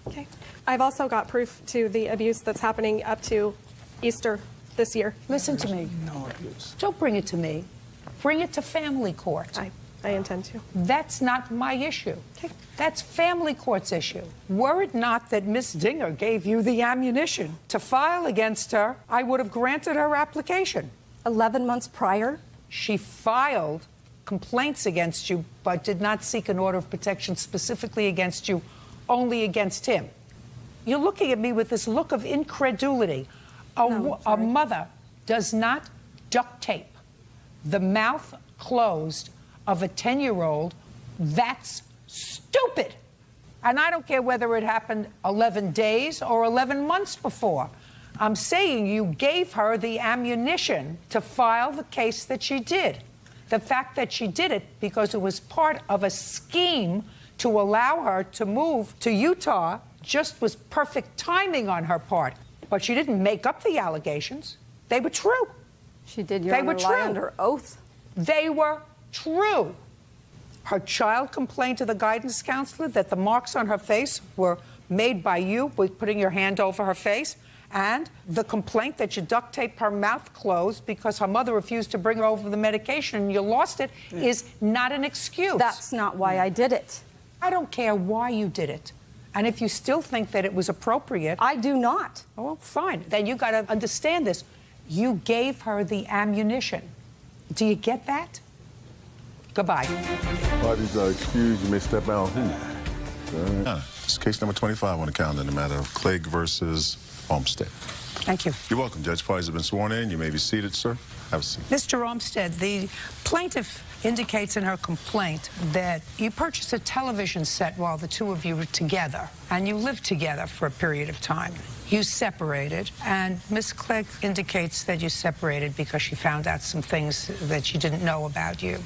Okay. I've also got proof to the abuse that's happening up to Easter this year. Listen to me. No abuse. Don't bring it to me. Bring it to family court. I intend to. That's not my issue. Okay. That's family court's issue. Were it not that Miss Dinger gave you the ammunition to file against her, I would have granted her application. 11 months prior, she filed complaints against you, but did not seek an order of protection specifically against you, only against him. You're looking at me with this look of incredulity. A mother does not duct tape the mouth closed of a 10-year-old. That's stupid. And I don't care whether it happened 11 days or 11 months before. I'm saying you gave her the ammunition to file the case that she did. The fact that she did it because it was part of a scheme to allow her to move to Utah just was perfect timing on her part. But she didn't make up the allegations. They were true. She did, Your Honor, lie under oath. They were true. Her child complained to the guidance counselor that the marks on her face were made by you with putting your hand over her face, and the complaint that you duct taped her mouth closed because her mother refused to bring her over the medication and you lost it is not an excuse. That's not why I did it. I don't care why you did it. And if you still think that it was appropriate... I do not. Oh, well, fine. Then you got to understand this. You gave her the ammunition. Do you get that? Goodbye. Parties are excused. You may step out. It's case number 25 on the calendar in the matter of Clegg versus Olmsted. Thank you. You're welcome, Judge. Parties have been sworn in. You may be seated, sir. Have a seat. Mr. Olmsted, the plaintiff indicates in her complaint that you purchased a television set while the two of you were together, and you lived together for a period of time. You separated, and Ms. Clegg indicates that you separated because she found out some things that she didn't know about you.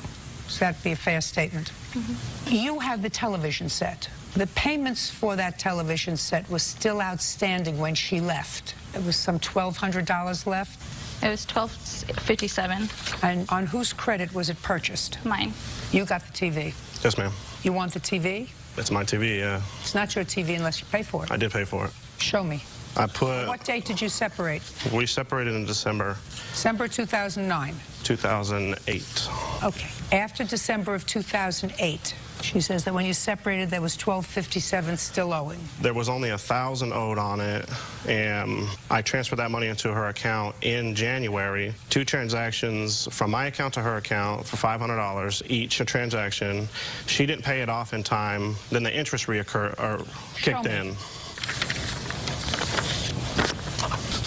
Does that be a fair statement? Mm-hmm. You have the television set. The payments for that television set was still outstanding when she left. It was some $1,200 left. It was $1,257. And on whose credit was it purchased? Mine. You got the TV? Yes, ma'am. You want the TV? It's my TV, yeah. It's not your TV unless you pay for it. I did pay for it. Show me. I put... What date did you separate? We separated in December. December 2009? 2008. Okay. After December of 2008, she says that when you separated, there was $1,257 still owing. There was only $1,000 owed on it, and I transferred that money into her account in January. 2 transactions from my account to her account for $500 each a transaction. She didn't pay it off in time. Then the interest kicked in.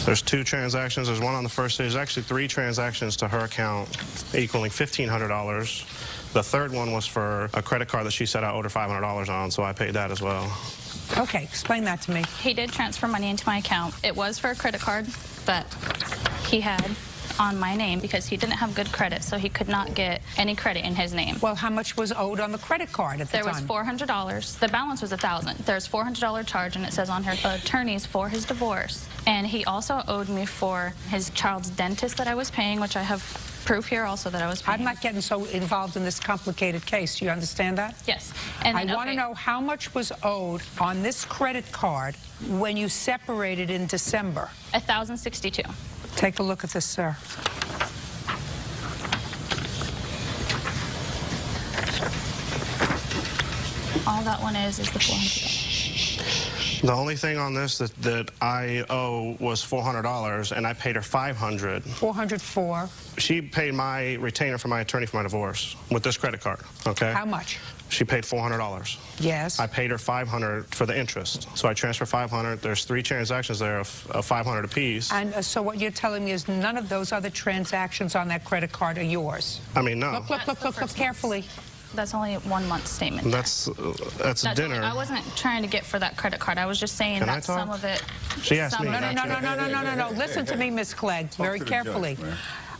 There's 2 transactions. There's one on the first day. There's actually 3 transactions to her account equaling $1,500. The third one was for a credit card that she said I owed her $500 on, so I paid that as well. Okay, explain that to me. He did transfer money into my account. It was for a credit card that he had on my name because he didn't have good credit, so he could not get any credit in his name. Well, how much was owed on the credit card at the time? There was $400. The balance was $1,000. There's $400 charge, and it says on her attorneys for his divorce. And he also owed me for his child's dentist that I was paying, which I have proof here also that I was paying. I'm not getting so involved in this complicated case. Do you understand that? Yes. And then, I want to know how much was owed on this credit card when you separated in December. $1,062. Take a look at this, sir. All that one is the $400. The only thing on this that I owe was $400, and I paid her $500. $400 for? She paid my retainer for my attorney for my divorce with this credit card, okay? How much? She paid $400. Yes. I paid her $500 for the interest. So I transferred $500. There's 3 transactions there of $500 apiece. And so what you're telling me is none of those other transactions on that credit card are yours? I mean, no. Look carefully. That's only a 1 month statement. That's dinner. I wasn't trying to get for that credit card. I was just saying that some of it. She asked me. No. Listen to me, Miss Clegg, very carefully.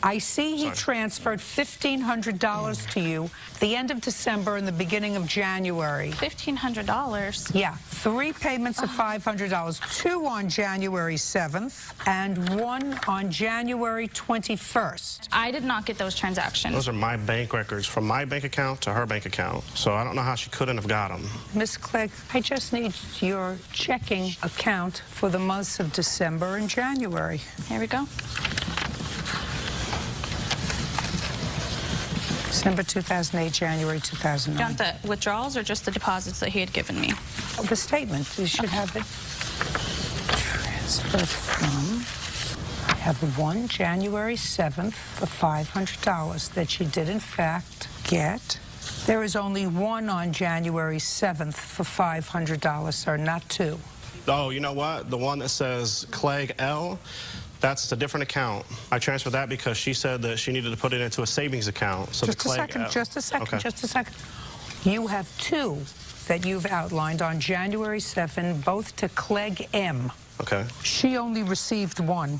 I see he transferred $1,500 to you at the end of December and the beginning of January. $1,500? Yeah. 3 payments of $500, 2 on January 7th and 1 on January 21st. I did not get those transactions. Those are my bank records from my bank account to her bank account. So I don't know how she couldn't have got them. Miss Clegg, I just need your checking account for the months of December and January. Here we go. December 2008, January 2009. Do you want the withdrawals or just the deposits that he had given me? The statement. You should have it. Transfer from. I have 1 January 7th for $500 that she did, in fact, get. There is only 1 on January 7th for $500, sir, not 2. Oh, you know what? The one that says Clegg L, that's a different account. I transferred that because she said that she needed to put it into a savings account. So just a second. You have 2 that you've outlined on January 7, both to Clegg M. Okay. She only received 1,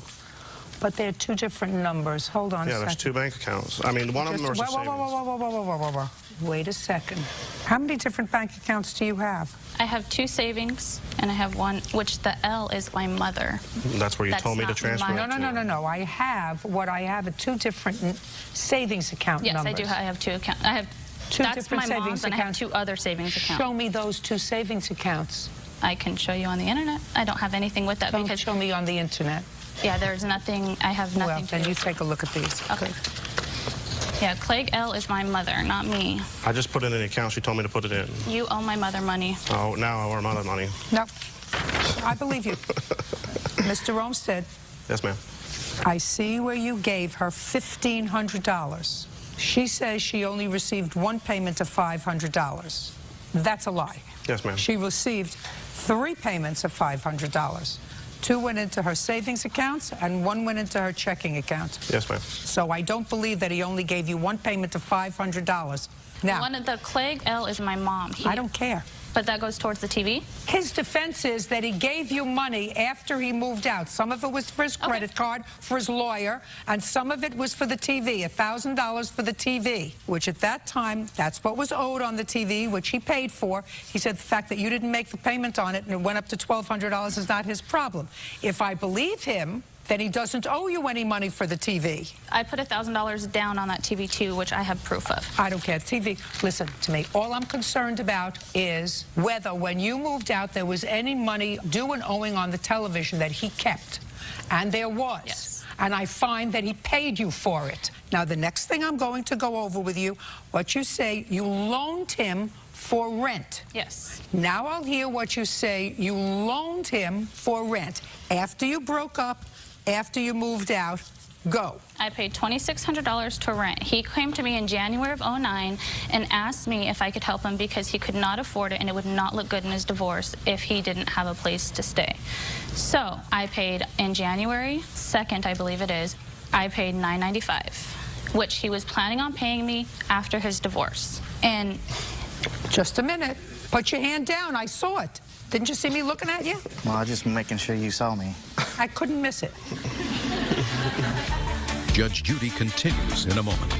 but they're 2 different numbers. Hold on a second. Yeah, there's 2 bank accounts. I mean, one of them was a savings. Wait a second. How many different bank accounts do you have? I have 2 savings, and I have 1, which the L is my mother. That's where you told me to transfer it to. No. I have are 2 different savings account numbers. Yes, I do. I have 2 accounts. I have 2 that's different my savings mom's, and accounts. I have 2 other savings accounts. Show me those 2 savings accounts. I can show you on the internet. I don't have anything with that. Don't show me on the internet. Yeah, there's nothing. I have nothing. Well, then you take a look at these. Okay. Yeah, Clegg L is my mother, not me. I just put it in the account. She told me to put it in. You owe my mother money. Oh, now I owe her mother money. No, I believe you. Mr. Olmsted. Yes, ma'am. I see where you gave her $1,500. She says she only received one payment of $500. That's a lie. Yes, ma'am. She received 3 payments of $500. 2 went into her savings accounts and 1 went into her checking account. Yes, ma'am. So I don't believe that he only gave you 1 payment of $500. Now, One of the Clegg L is my mom. I don't care. But that goes towards the TV? His defense is that he gave you money after he moved out. Some of it was for his credit card, for his lawyer, and some of it was for the TV, $1,000 for the TV, which at that time, that's what was owed on the TV, which he paid for. He said the fact that you didn't make the payment on it and it went up to $1,200 is not his problem. If I believe him, then he doesn't owe you any money for the TV. I put $1,000 down on that TV too, which I have proof of. I don't care. TV, listen to me. All I'm concerned about is whether when you moved out there was any money due and owing on the television that he kept. And there was. Yes. And I find that he paid you for it. Now, the next thing I'm going to go over with you, what you say you loaned him for rent. Yes. Now I'll hear what you say you loaned him for rent. After you broke up, after you moved out, go. I paid $2,600 to rent. He came to me in January of '09 and asked me if I could help him because he could not afford it and it would not look good in his divorce if he didn't have a place to stay. So I paid in January 2nd, I believe it is, I paid $995, which he was planning on paying me after his divorce. And just a minute. Put your hand down. I saw it. Didn't you see me looking at you? Well, I was just making sure you saw me. I couldn't miss it. Judge Judy continues in a moment.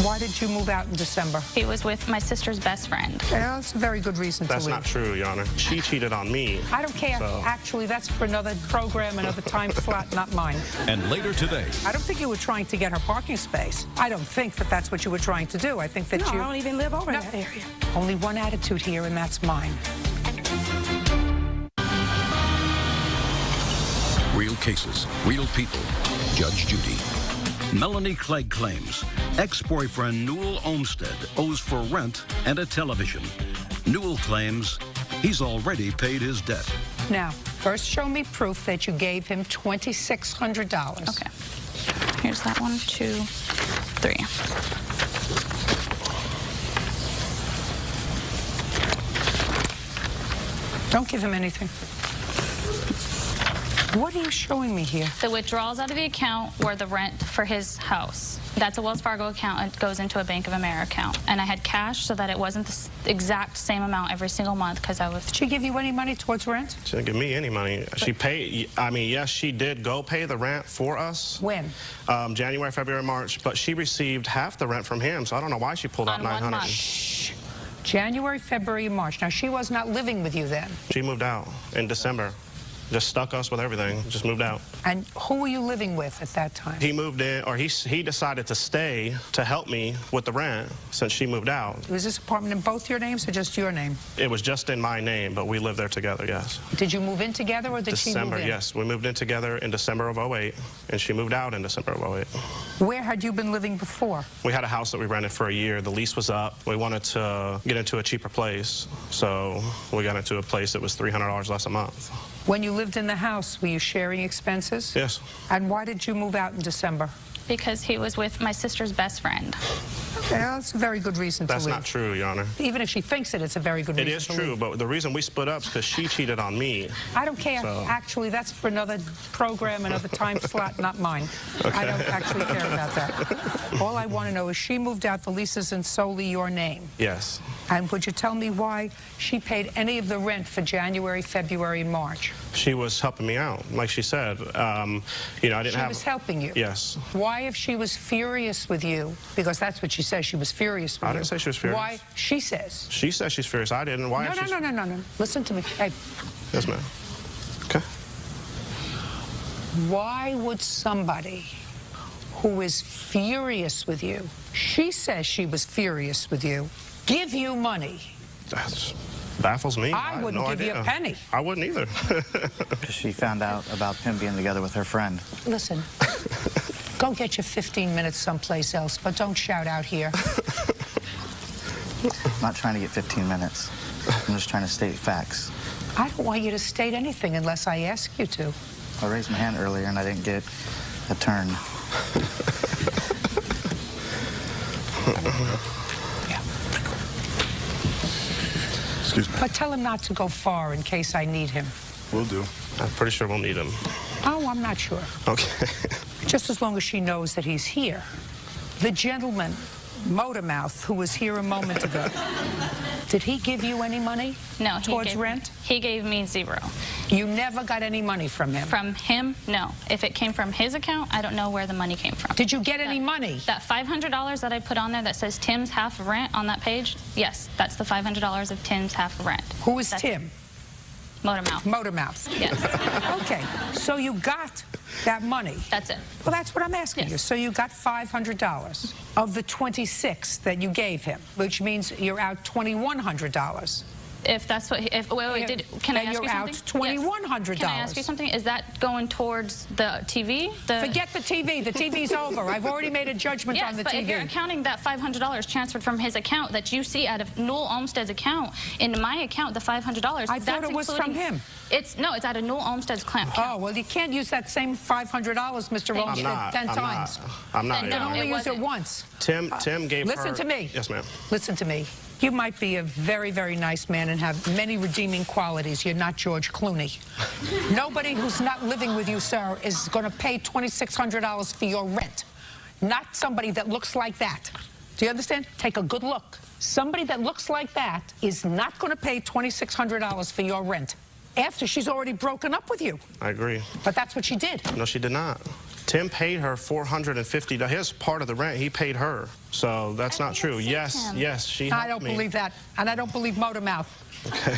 Why did you move out in December? he was with my sister's best friend. Yeah, that's a very good reason That's to leave. not true, Your Honor. She cheated on me. I don't care. So. Actually, that's for another program, another time slot, not mine. And later today. I don't think you were trying to get her parking space. I don't think that that's what you were trying to do. I think that No, you... I don't even live over in that area. Only one attitude here, and that's mine. Real cases, real people. Judge Judy. Melanie Clegg claims ex-boyfriend Newell Olmsted owes for rent and a television. Newell claims he's already paid his debt. Now, first show me proof that you gave him $2,600. Okay. Here's that 1, 2, 3. Don't give him anything. What are you showing me here? The withdrawals out of the account were the rent for his house. That's a Wells Fargo account. It goes into a Bank of America account. And I had cash so that it wasn't the exact same amount every single month because I was... Did she give you any money towards rent? She didn't give me any money. She paid, I mean, yes, she did go pay the rent for us. When? January, February, March, but she received half the rent from him, so I don't know why she pulled out $900. Shh. January, February, March. Now, she was not living with you then. She moved out in December. Just stuck us with everything, just moved out. And who were you living with at that time? He moved in, or he decided to stay to help me with the rent since she moved out. Was this apartment in both your names or just your name? It was just in my name, but we lived there together, yes. Did you move in together or did she move in? Yes. We moved in together in December of '08, and she moved out in December of '08. Where had you been living before? We had a house that we rented for a year. The lease was up. We wanted to get into a cheaper place, so we got into a place that was $300 less a month. When you lived in the house, were you sharing expenses? Yes. And why did you move out in December? Because he was with my sister's best friend. Okay, that's a very good reason to leave. That's not true, Your Honor. Even if she thinks it, it's a very good reason to leave. It is true, but the reason we split up is because she cheated on me. I don't care. So. Actually, that's for another program, another time slot, not mine. Okay. I don't actually care about that. All I want to know is she moved out, the lease is in solely your name. Yes. And would you tell me why she paid any of the rent for January, February, and March? She was helping me out, like she said. You know, I didn't have... She was helping you? Yes. Why, if she was furious with you, because that's what she says, she was furious with you. I didn't say she was furious. Why? She says. She says she's furious. I didn't. Why? No. Listen to me. Hey. Yes, ma'am. Okay. Why would somebody who is furious with you, she says she was furious with you, give you money? That baffles me. I wouldn't give you a penny. I wouldn't either. She found out about him being together with her friend. Listen, Go get your 15 minutes someplace else, but don't shout out here. I'm not trying to get 15 minutes. I'm just trying to state facts. I don't want you to state anything unless I ask you to. I raised my hand earlier and I didn't get a turn. Yeah. Excuse me. But tell him not to go far in case I need him. Will do. I'm pretty sure we'll need him. Oh, I'm not sure. Okay. Just as long as she knows that he's here. The gentleman, Motormouth, who was here a moment ago, did he give you any money? No. Towards rent? He gave me $0. You never got any money from him? From him, no. If it came from his account, I don't know where the money came from. Did you get any money? That $500 that I put on there that says Tim's half of rent on that page, yes, that's the $500 of Tim's half of rent. Who is Tim? Motormouth. Motormouth. Yes. Okay, so you got that money. That's it. Well, that's what I'm asking you. So you got $500 of the 26 that you gave him, which means you're out $2,100. If that's what, wait, can I ask you something? You're out $2,100. Can I ask you something? Is that going towards the TV? Forget the TV. The TV's over. I've already made a judgment on the TV. Yes, but if you're accounting that $500 transferred from his account that you see out of Newell Olmstead's account into my account, the $500. I thought it was from him. It's out of Newell Olmstead's account. Oh, well, you can't use that same $500, Mr. Olmstead, 10 times. I'm not. You can only use it once. Tim gave her... Listen to me. Yes, ma'am. Listen to me. You might be a very, very nice man and have many redeeming qualities. You're not George Clooney. Nobody who's not living with you, sir, is going to pay $2,600 for your rent. Not somebody that looks like that. Do you understand? Take a good look. Somebody that looks like that is not going to pay $2,600 for your rent after she's already broken up with you. I agree. But that's what she did. No, she did not. Tim paid her $450. His part of the rent, he paid her. So that's not true. Yes, she helped I don't me. believe that. And I don't believe Motormouth. Okay.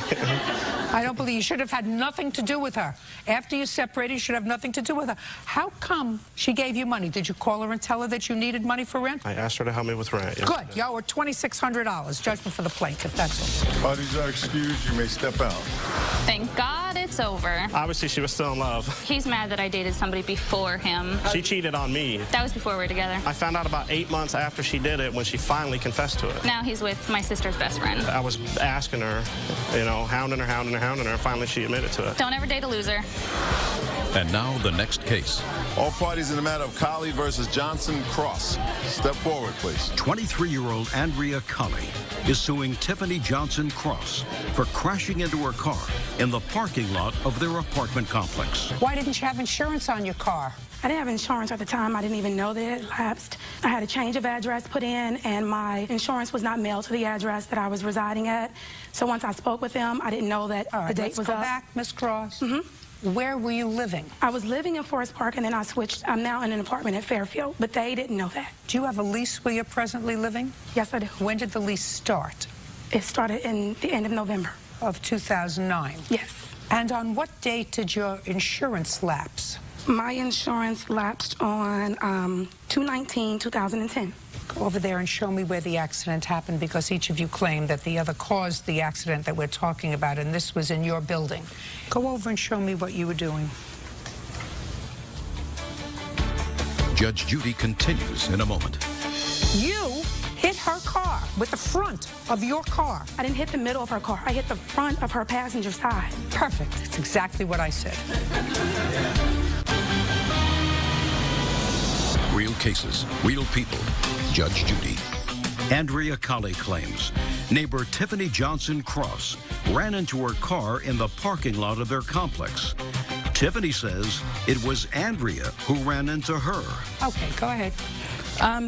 I don't believe you should have had nothing to do with her. After you separated, you should have nothing to do with her. How come she gave you money? Did you call her and tell her that you needed money for rent? I asked her to help me with rent. Yes, good. You owe her $2,600. Judgment for the plaintiff, that's all. Parties are excused. You may step out. Thank God it's over. Obviously, she was still in love. He's mad that I dated somebody before him. She cheated on me. That was before we were together. I found out about 8 months after she did it when she finally confessed to it. Now he's with my sister's best friend. I was asking her, you know, hounding her. Finally, she admitted to it. Don't ever date a loser. And now the next case. All parties in the matter of Colley versus Johnson Cross. Step forward, please. 23-year-old Andrea Colley is suing Tiffany Johnson Cross for crashing into her car in the parking lot of their apartment complex. Why didn't you have insurance on your car? I didn't have insurance at the time. I didn't even know that it lapsed. I had a change of address put in, and my insurance was not mailed to the address that I was residing at. So once I spoke with them, I didn't know that the date was up. Let's go back, Ms. Cross. Where were you living? I was living in Forest Park, and then I switched. I'm now in an apartment at Fairfield, but they didn't know that. Do you have a lease where you're presently living? Yes, I do. When did the lease start? It started in the end of November. Of 2009? Yes. And on what date did your insurance lapse? My insurance lapsed on 2/19/2010. Go over there and show me where the accident happened, because each of you claimed that the other caused the accident that we're talking about, and this was in your building. Go over and show me what you were doing. Judge Judy continues in a moment. You hit her car with the front of your car. I didn't hit the middle of her car. I hit the front of her passenger side. Perfect. That's exactly what I said. Real cases, real people. Judge Judy. Andrea Colley claims neighbor Tiffany Johnson Cross ran into her car in the parking lot of their complex. Tiffany says it was Andrea who ran into her. Okay, go ahead.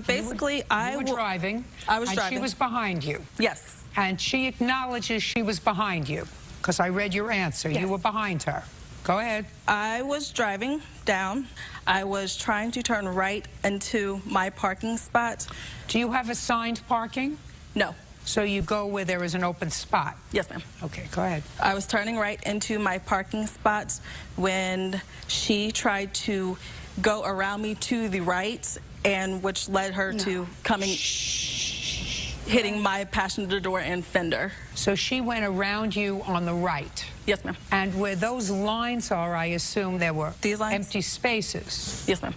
Basically, you were driving. I was and driving. She was behind you. Yes. And she acknowledges she was behind you, because I read your answer. Yes. You were behind her. Go ahead. I was driving down. I was trying to turn right into my parking spot. Do you have assigned parking? No. So you go where there is an open spot? Yes, ma'am. Okay, go ahead. I was turning right into my parking spot when she tried to go around me to the right, and which led her to coming, hitting my passenger door and fender. So she went around you on the right? Yes, ma'am. And where those lines are, I assume there were these lines? Empty spaces? Yes, ma'am.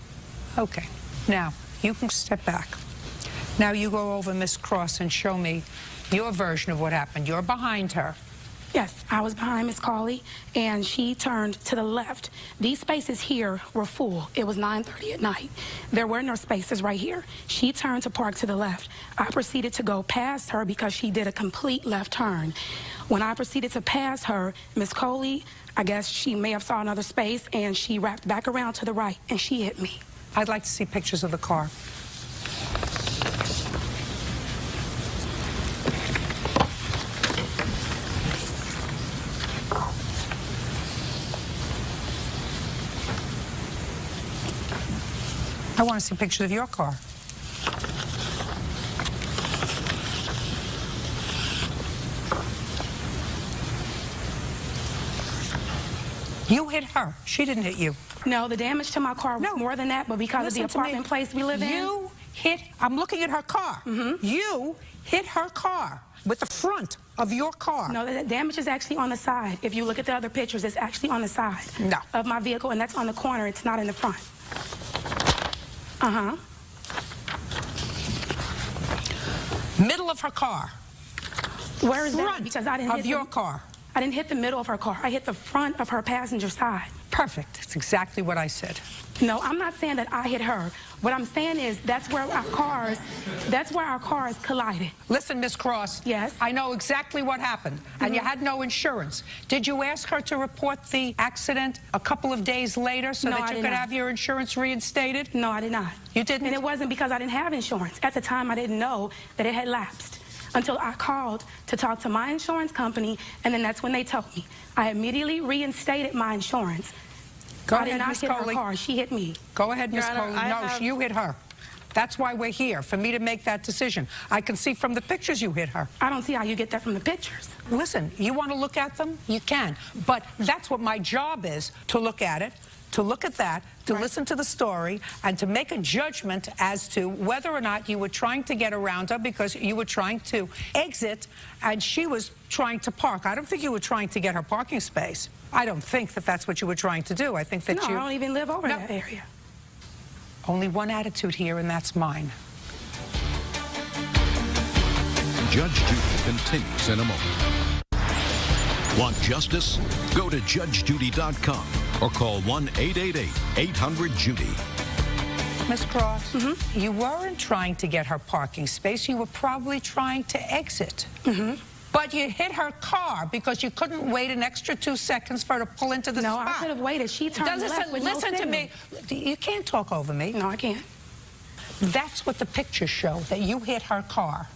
Okay. Now, you can step back. Now you go over Miss Cross and show me your version of what happened. You're behind her. Yes, I was behind Miss Carly, and she turned to the left. These spaces here were full. It was 9:30 at night. There were no spaces right here. She turned to park to the left. I proceeded to go past her because she did a complete left turn. When I proceeded to pass her, Miss Coley, I guess she may have saw another space, and she wrapped back around to the right, and she hit me. I'd like to see pictures of the car. I want to see pictures of your car. You hit her. She didn't hit you. No, the damage to my car was more than that, but because of the apartment place we live in. You hit, I'm looking at her car. You hit her car with the front of your car. No, the damage is actually on the side. If you look at the other pictures, it's actually on the side of my vehicle, and that's on the corner. It's not in the front. Middle of her car. Where is that? Front Because I didn't of hit your car. I didn't hit the middle of her car. I hit the front of her passenger side. Perfect. That's exactly what I said. No, I'm not saying that I hit her. What I'm saying is that's where our cars collided. Listen, Miss Cross. Yes? I know exactly what happened, and you had no insurance. Did you ask her to report the accident a couple of days later so that you could have your insurance reinstated? No, I did not. You didn't? And it wasn't because I didn't have insurance. At the time, I didn't know that it had lapsed until I called to talk to my insurance company, and then that's when they told me. I immediately reinstated my insurance. Go I did ahead, not Miss hit her Coley. car. She hit me. Go ahead, Miss Your Honor, Coley. No, you hit her. That's why we're here, for me to make that decision. I can see from the pictures you hit her. I don't see how you get that from the pictures. Listen, you want to look at them? You can. But that's what my job is, to look at it, to look at that, to listen to the story, and to make a judgment as to whether or not you were trying to get around her because you were trying to exit and she was trying to park. I don't think you were trying to get her parking space. I don't think that that's what you were trying to do. I think that No, you... I don't even live over that area. Only one attitude here, and that's mine. Judge Judy continues in a moment. Want justice? Go to judgejudy.com or call 1-888-800-JUDY. Miss Cross, you weren't trying to get her parking space. You were probably trying to exit. But you hit her car because you couldn't wait an extra 2 seconds for her to pull into the spot. No, I could have waited. She turned left with no Listen to me. You can't talk over me. No, I can't. That's what the pictures show, that you hit her car.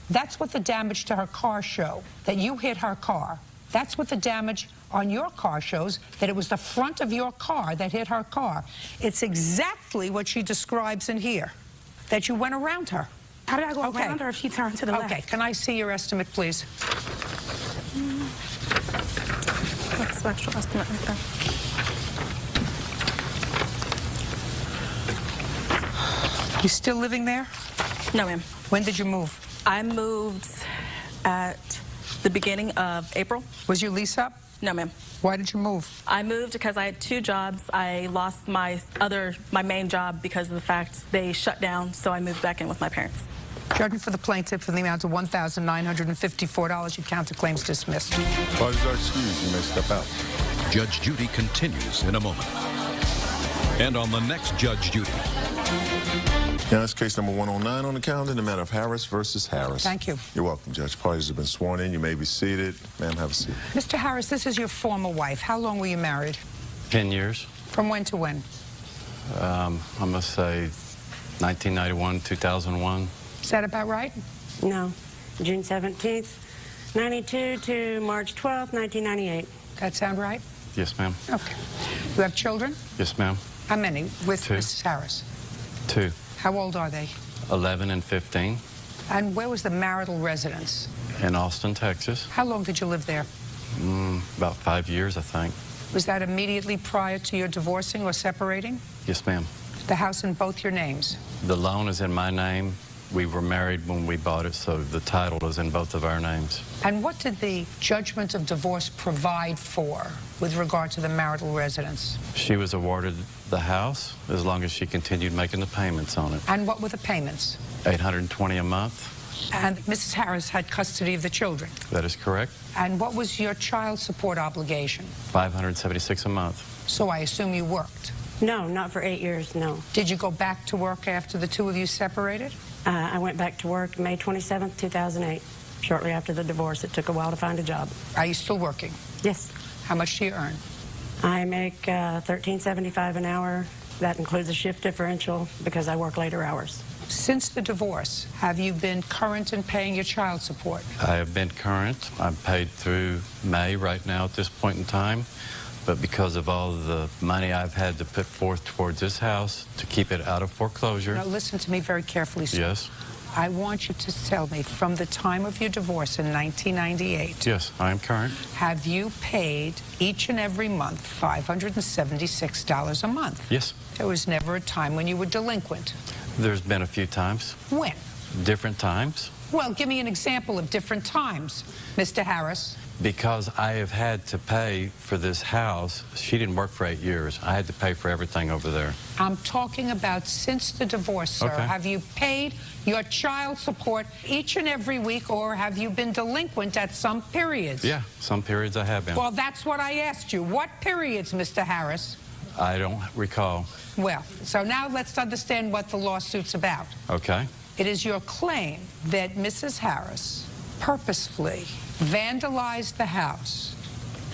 That's what the damage to her car show, that you hit her car. That's what the damage on your car shows, that it was the front of your car that hit her car. It's exactly what she describes in here, that you went around her. How did I go around her if she turned to the left? Okay, can I see your estimate, please? That's the actual estimate right there. You still living there? No, ma'am. When did you move? I moved at the beginning of April. Was your lease up? No, ma'am. Why did you move? I moved because I had 2 jobs. I lost my main job because of the fact they shut down, so I moved back in with my parents. Judgment for the plaintiff in the amount of $1,954. You count the claims dismissed. Parties are excused. You may step out. Judge Judy continues in a moment. And on the next Judge Judy. Now, that's case number 109 on the calendar, the matter of Harris versus Harris. Thank you. You're welcome, Judge. Parties have been sworn in. You may be seated. Ma'am, have a seat. Mr. Harris, this is your former wife. How long were you married? 10 years. From when to when? I'm going to say 1991, 2001. Is that about right? No. June 17th, 92 to March 12th, 1998. That sound right? Yes, ma'am. Okay. You have children? Yes, ma'am. How many with 2. Mrs. Harris? 2. How old are they? 11 and 15. And where was the marital residence? In Austin, Texas. How long did you live there? About 5 years, I think. Was that immediately prior to your divorcing or separating? Yes, ma'am. The house in both your names? The loan is in my name. We were married when we bought it, so the title is in both of our names. And what did the judgment of divorce provide for with regard to the marital residence? She was awarded the house as long as she continued making the payments on it. And what were the payments? $820 a month. And Mrs. Harris had custody of the children? That is correct. And what was your child support obligation? $576 a month. So I assume you worked? No, not for 8 years, no. Did you go back to work after the two of you separated? I went back to work May 27th, 2008. Shortly after the divorce, it took a while to find a job. Are you still working? Yes. How much do you earn? I make $13.75 an hour. That includes a shift differential because I work later hours. Since the divorce, have you been current in paying your child support? I have been current. I'm paid through May right now at this point in time. But because of all the money I've had to put forth towards this house to keep it out of foreclosure. Now listen to me very carefully, sir. Yes. I want you to tell me, from the time of your divorce in 1998. Yes, I am current. Have you paid each and every month $576 a month? Yes. There was never a time when you were delinquent. There's been a few times. When? Different times. Well, give me an example of different times, Mr. Harris. Because I have had to pay for this house. She didn't work for 8 years. I had to pay for everything over there. I'm talking about since the divorce, sir. Okay. Have you paid your child support each and every week, or have you been delinquent at some periods? Yeah, some periods I have been. Well, that's what I asked you. What periods, Mr. Harris? I don't recall. Well, so now let's understand what the lawsuit's about. Okay. It is your claim that Mrs. Harris purposefully vandalized the house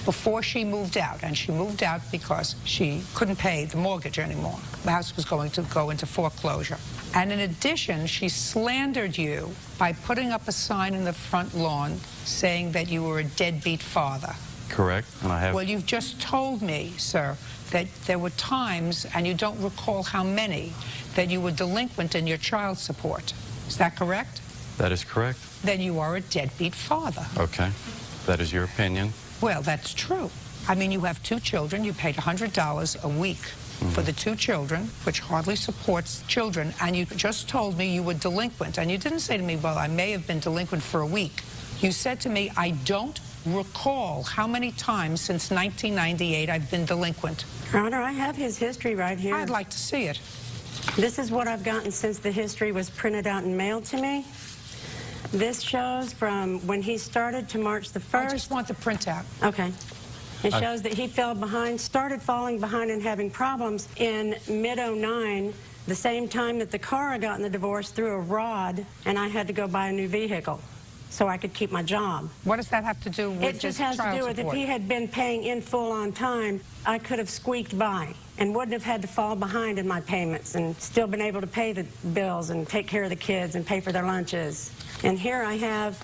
before she moved out, and she moved out because she couldn't pay the mortgage anymore. The house was going to go into foreclosure. And in addition, she slandered you by putting up a sign in the front lawn saying that you were a deadbeat father. Correct, and I have... Well, you've just told me, sir, that there were times, and you don't recall how many, that you were delinquent in your child support. Is that correct? That is correct. Then you are a deadbeat father. Okay. That is your opinion. Well, that's true. I mean, you have two children. You paid $100 a week for the two children, which hardly supports children, and you just told me you were delinquent. And you didn't say to me, well, I may have been delinquent for a week. You said to me, I don't recall how many times since 1998 I've been delinquent. Your Honor, I have his history right here. I'd like to see it. This is what I've gotten since the history was printed out and mailed to me. This shows from when he started to March the 1st. I just want the printout. Okay. It shows that he fell behind, started falling behind and having problems in mid-09, the same time that the car I got in the divorce threw a rod, and I had to go buy a new vehicle so I could keep my job. What does that have to do with It just has to do with if he had been paying in full on time, I could have squeaked by and wouldn't have had to fall behind in my payments and still been able to pay the bills and take care of the kids and pay for their lunches. And here I have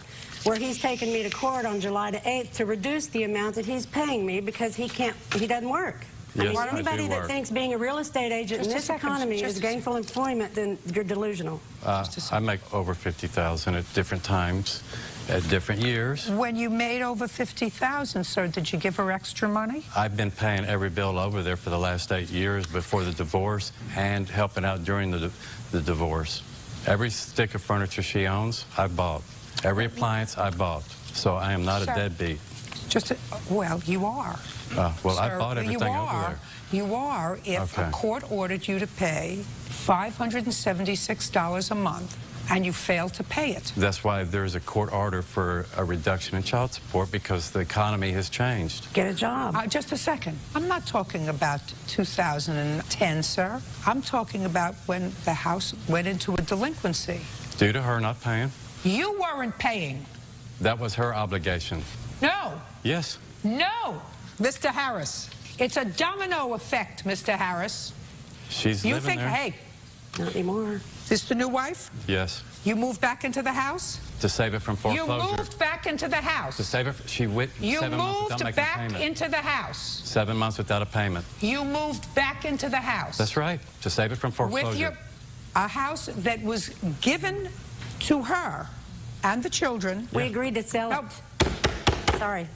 where he's taken me to court on July the 8th to reduce the amount that he's paying me because he doesn't work. Yes, I mean, anybody that thinks being a real estate agent in this economy is gainful employment, then you're delusional. I make over $50,000 at different times, at different years. When you made over $50,000, sir, did you give her extra money? I've been paying every bill over there for the last 8 years before the divorce and helping out during the divorce. Every stick of furniture she owns, I bought. Every appliance, I bought. So I am not a deadbeat. Well, you are. Well, sir, I bought everything over there. You are if a court ordered you to pay $576 a month and you failed to pay it. That's why there's a court order for a reduction in child support, because the economy has changed. Get a job. Just a second. I'm not talking about 2010, sir. I'm talking about when the house went into a delinquency. Due to her not paying? You weren't paying. That was her obligation. No. Yes. No, Mr. Harris. It's a domino effect, Mr. Harris. She's living there. Hey. Not anymore. This the new wife? Yes. You moved back into the house? To save it from foreclosure. You moved back into the house. To save it, she went 7 months without making a payment. You moved back into the house. 7 months without a payment. You moved back into the house. That's right. To save it from foreclosure. With a house that was given to her and the children. We agreed to sell it. Sorry.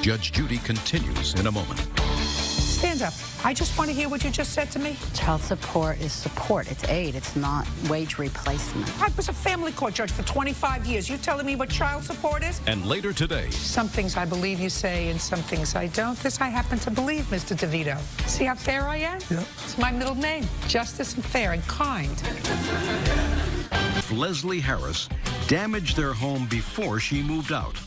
Judge Judy continues in a moment. Stand Stand up. I just want to hear what you just said to me. Child support is support. It's aid. It's not wage replacement. I was a family court judge for 25 years. You telling me what child support is? And later today, Some things I believe you say and some things I don't. This I happen to believe, Mr. DeVito. See how fair I am? Yeah. It's my middle name. Justice and fair and kind. Leslie Harris damaged their home before she moved out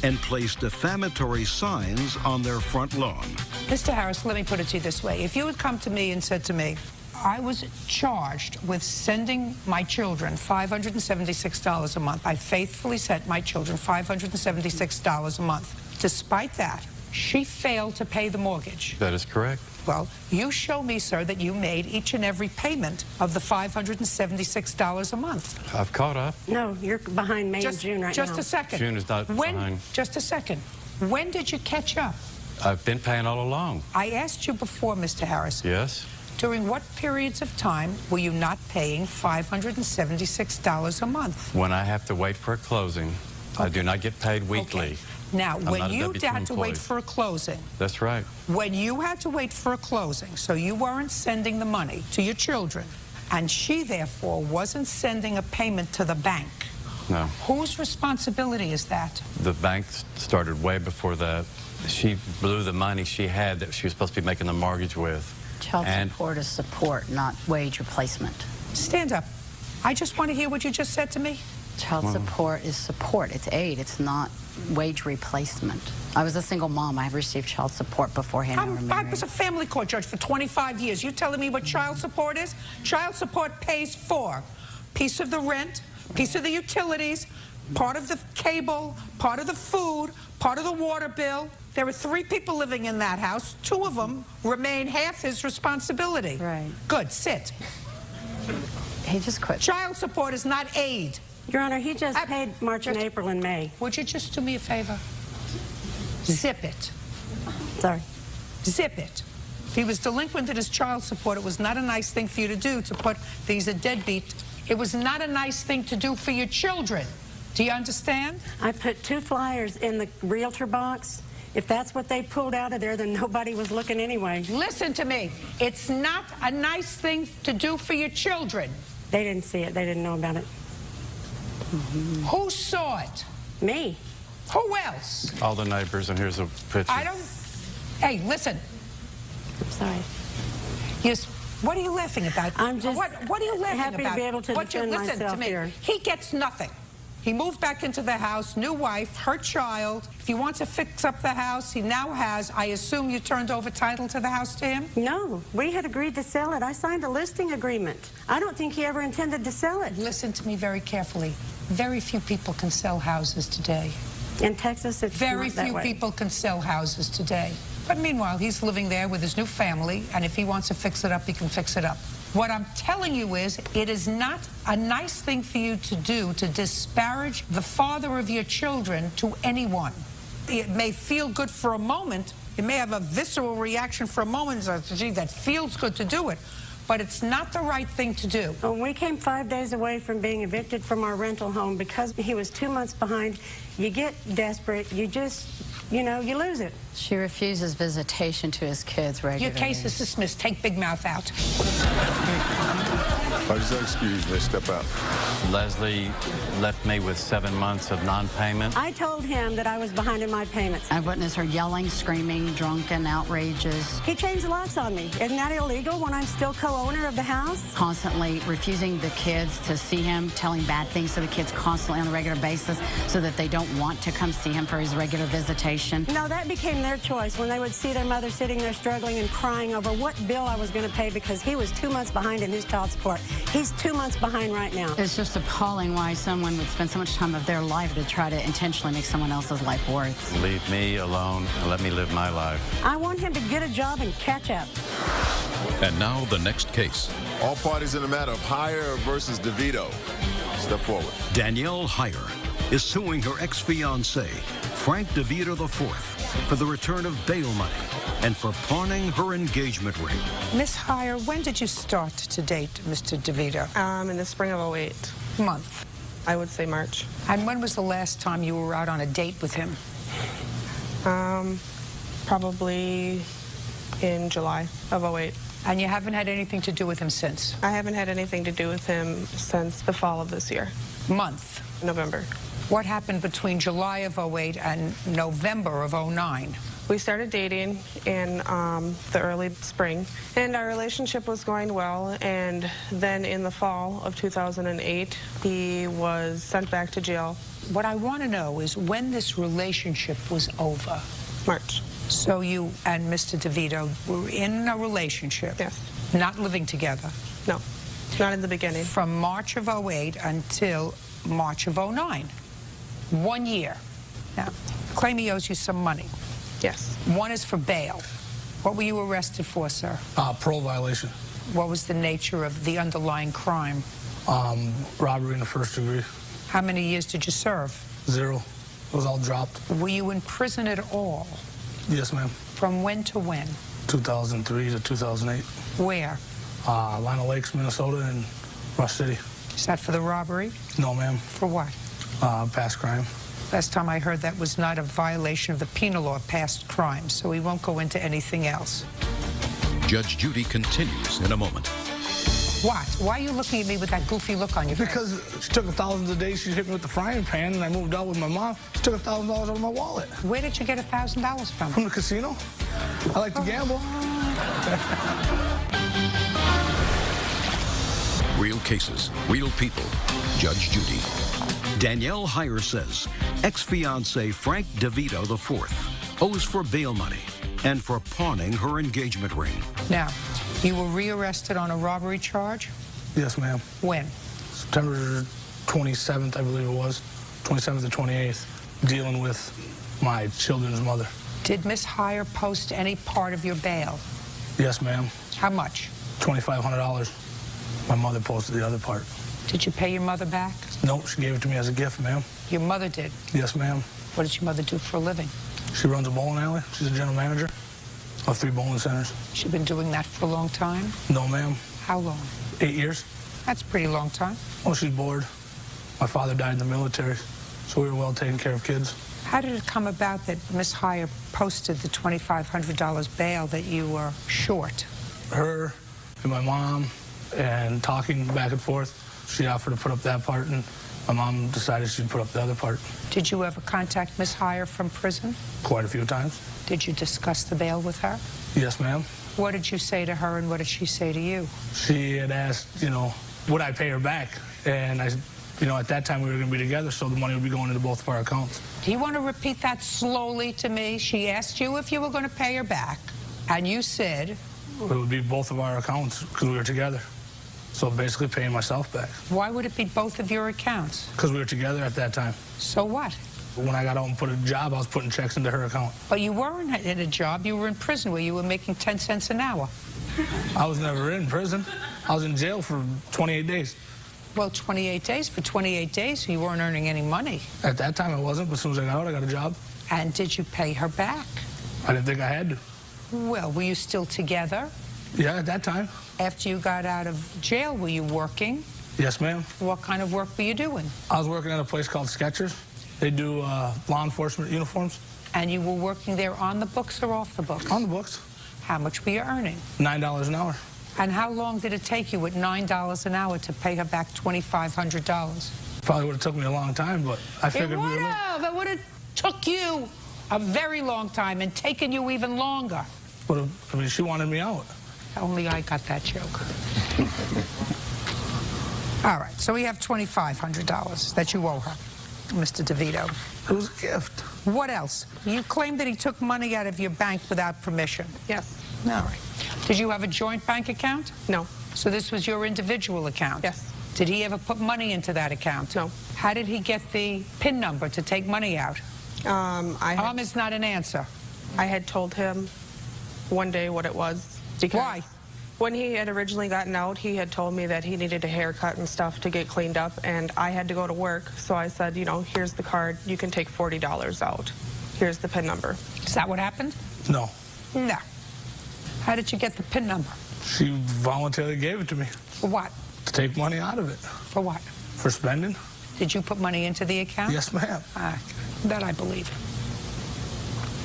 and placed defamatory signs on their front lawn. Mr. Harris, let me put it to you this way. If you had come to me and said to me, I was charged with sending my children $576 a month. I faithfully sent my children $576 a month. Despite that, she failed to pay the mortgage. That is correct. Well, you show me, sir, that you made each and every payment of the $576 a month. I've caught up. No, you're behind May and June right now. Just a second. June is not behind. Just a second. When did you catch up? I've been paying all along. I asked you before, Mr. Harris. Yes. During what periods of time were you not paying $576 a month? When I have to wait for a closing, I do not get paid weekly. Okay. Now, I'm when not a you W-2 had to wait employee. for a closing, That's right. when you had to wait for a closing, so you weren't sending the money to your children, and she, therefore, wasn't sending a payment to the bank, No. whose responsibility is that? The bank started way before that. She blew the money she had that she was supposed to be making the mortgage with. Child And support is support, not wage replacement. Stand up. I just want to hear what you just said to me. Child support is support. It's aid. It's not wage replacement. I was a single mom. I received child support beforehand. I was a family court judge for 25 years. You telling me what child support is? Child support pays for piece of the rent, piece of the utilities, part of the cable, part of the food, part of the water bill. There were 3 people living in that house. 2 of them remain half his responsibility. Right. Good, sit. He just quit. Child support is not aid. Your Honor, he just paid March and April and May. Would you just do me a favor? Zip it. Sorry. Zip it. If he was delinquent in his child support, it was not a nice thing for you to do to put these a deadbeat. It was not a nice thing to do for your children. Do you understand? I put 2 flyers in the realtor box. If that's what they pulled out of there, then nobody was looking anyway. Listen to me. It's not a nice thing to do for your children. They didn't see it. They didn't know about it. Who saw it? Me. Who else? all the neighbors, and here's a picture. I don't... Hey, listen. I'm sorry. Yes. What are you laughing about? I'm just what are you laughing happy about? to be able to defend listen to myself me. here. He gets nothing. He moved back into the house, new wife, her child. If he wants to fix up the house, he now has. I assume you turned over title to the house to him? No, we had agreed to sell it. I signed a listing agreement. I don't think he ever intended to sell it. Listen to me very carefully. Very few people can sell houses today. In Texas, it's Very not that few way. people can sell houses today. But meanwhile, he's living there with his new family, and if he wants to fix it up, he can fix it up. What I'm telling you is, it is not a nice thing for you to do to disparage the father of your children to anyone. It may feel good for a moment. You may have a visceral reaction for a moment, so, gee, that feels good to do it. But it's not the right thing to do. We came 5 days away from being evicted from our rental home because he was 2 months behind. You get desperate. You just, you know, you lose it. She refuses visitation to his kids regularly. Your case is dismissed. Take Big Mouth out. Excuse me, step out. Leslie left me with 7 months of non-payment. I told him that I was behind in my payments. I witnessed her yelling, screaming, drunken, outrageous. He changed the locks on me. Isn't that illegal when I'm still co-owner of the house? Constantly refusing the kids to see him, telling bad things to the kids constantly on a regular basis so that they don't want to come see him for his regular visitation. No, that became their choice when they would see their mother sitting there struggling and crying over what bill I was going to pay because he was 2 months behind in his child support. He's 2 months behind right now. It's just appalling why someone would spend so much time of their life to try to intentionally make someone else's life worse. Leave me alone and let me live my life. I want him to get a job and catch up. And now the next case. All parties in the matter of Heyer versus DeVito. Step forward. Danielle Heyer is suing her ex-fiancé, Frank DeVito IV, for the return of bail money and for pawning her engagement ring. Miss Heyer, when did you start to date Mr. DeVito? In the spring of 08. Month? I would say March. And when was the last time you were out on a date with him? Probably in July of 08. And you haven't had anything to do with him since? I haven't had anything to do with him since the fall of this year. Month? November. What happened between July of 08 and November of 09? We started dating in the early spring, and our relationship was going well, and then in the fall of 2008, he was sent back to jail. What I want to know is when this relationship was over. March. So you and Mr. DeVito were in a relationship? Yes. Not living together? No, not in the beginning. From March of 08 until March of 09. 1 year. Now, claim he owes you some money. Yes. One is for bail. What were you arrested for, sir? Parole violation. What was the nature of the underlying crime? Robbery in the first degree. How many years did you serve? 0. It was all dropped. Were you in prison at all? Yes, ma'am. From when to when? 2003 to 2008. Where? Lino Lakes, Minnesota, and Rush City. Is that for the robbery? No, ma'am. For what? Past crime. Last time I heard that was not a violation of the penal law, past crime, so we won't go into anything else. Judge Judy continues in a moment. What? Why are you looking at me with that goofy look on your face? Because she took $1,000 a day, she hit me with the frying pan, and I moved out with my mom. She took $1,000 out of my wallet. Where did you get $1,000 from? From the casino. I like to gamble. Real cases, real people. Judge Judy. Danielle Heyer says ex-fiancé Frank DeVito IV owes for bail money and for pawning her engagement ring. Now, you were rearrested on a robbery charge? Yes, ma'am. When? September 27th, I believe it was. 27th or 28th, dealing with my children's mother. Did Miss Heyer post any part of your bail? Yes, ma'am. How much? $2,500. My mother posted the other part. Did you pay your mother back? No, she gave it to me as a gift, ma'am. Your mother did? Yes, ma'am. What does your mother do for a living? She runs a bowling alley. She's a general manager of 3 bowling centers. She's been doing that for a long time? No, ma'am. How long? 8 years. That's a pretty long time. Oh, she's bored. My father died in the military, so we were well taken care of kids. How did it come about that Miss Heyer posted the $2,500 bail that you were short? Her and my mom, and talking back and forth, she offered to put up that part, and my mom decided she'd put up the other part. Did you ever contact Miss Heyer from prison? Quite a few times. Did you discuss the bail with her? Yes, ma'am. What did you say to her, and what did she say to you? She had asked, would I pay her back? And I, at that time we were going to be together, so the money would be going into both of our accounts. Do you want to repeat that slowly to me? She asked you if you were going to pay her back, and you said? It would be both of our accounts because we were together. So basically paying myself back. Why would it be both of your accounts? Because we were together at that time. So what? When I got out and put a job, I was putting checks into her account. But you weren't in a job. You were in prison where you were making 10 cents an hour. I was never in prison. I was in jail for 28 days. Well, 28 days. For 28 days, you weren't earning any money. At that time, I wasn't, but as soon as I got out, I got a job. And did you pay her back? I didn't think I had to. Well, were you still together? Yeah, at that time. After you got out of jail, were you working? Yes, ma'am. What kind of work were you doing? I was working at a place called Skechers. They do law enforcement uniforms. And you were working there on the books or off the books? On the books. How much were you earning? $9 an hour. And how long did it take you at $9 an hour to pay her back $2,500? Probably would have took me a long time, but I figured It would have took you a very long time and taken you even longer. But, I mean, she wanted me out. Only I got that joke. All right, so we have $2,500 that you owe her, Mr. DeVito. It was a gift. What else? You claim that he took money out of your bank without permission. Yes. All right. Did you have a joint bank account? No. So this was your individual account? Yes. Did he ever put money into that account? No. How did he get the PIN number to take money out? Is not an answer. I had told him one day what it was. Because Why? When he had originally gotten out, he had told me that he needed a haircut and stuff to get cleaned up, and I had to go to work. So I said, here's the card. You can take $40 out. Here's the PIN number. Is that what happened? No. No. How did you get the PIN number? She voluntarily gave it to me. For what? To take money out of it. For what? For spending. Did you put money into the account? Yes, ma'am. That I believe.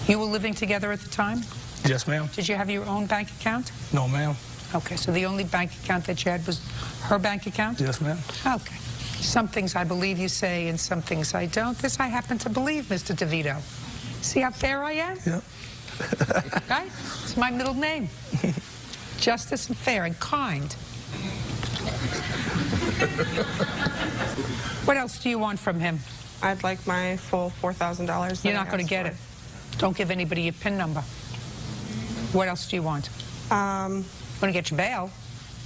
You were living together at the time? Yes, ma'am. Did you have your own bank account? No, ma'am. Okay, so the only bank account that you had was her bank account? Yes, ma'am. Okay. Some things I believe you say and some things I don't. This I happen to believe, Mr. DeVito. See how fair I am? Yep. Right? It's my middle name. Justice and fair and kind. What else do you want from him? I'd like my full $4,000. You're not going to get it. Don't give anybody your PIN number. What else do you want? Want to get your bail?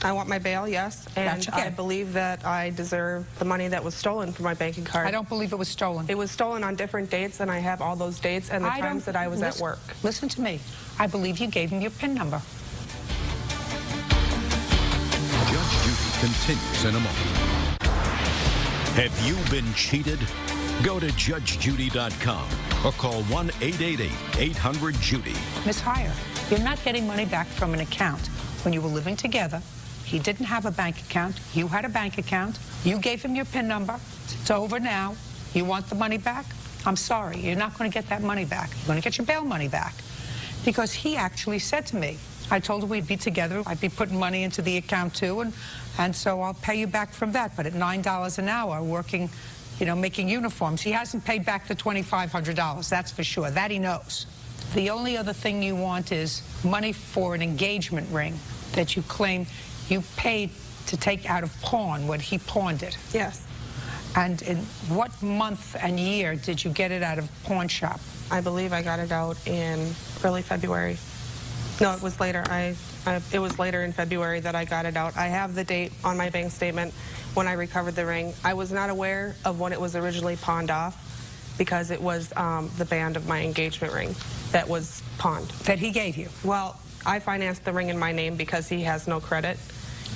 I want my bail, yes, and I believe that I deserve the money that was stolen from my banking card. I don't believe it was stolen. It was stolen on different dates, and I have all those dates and the times that I was at work. Listen to me. I believe you gave him your PIN number. Judge Judy continues in a moment. Have you been cheated? Go to judgejudy.com or call 1-888-800-JUDY. Miss Heyer, you're not getting money back from an account. When you were living together, he didn't have a bank account. You had a bank account. You gave him your PIN number. It's over now. You want the money back? I'm sorry. You're not going to get that money back. You're going to get your bail money back. Because he actually said to me, I told her we'd be together. I'd be putting money into the account too, and so I'll pay you back from that. But at $9 an hour, working, you know, making uniforms, he hasn't paid back the $2,500. That's for sure. That he knows. The only other thing you want is money for an engagement ring that you claim you paid to take out of pawn when he pawned it. Yes. And in what month and year did you get it out of pawn shop? I believe I got it out in early February. No, it was later. It was later in February that I got it out. I have the date on my bank statement when I recovered the ring. I was not aware of when it was originally pawned off because it was the band of my engagement ring that was pawned. That he gave you? Well, I financed the ring in my name because he has no credit,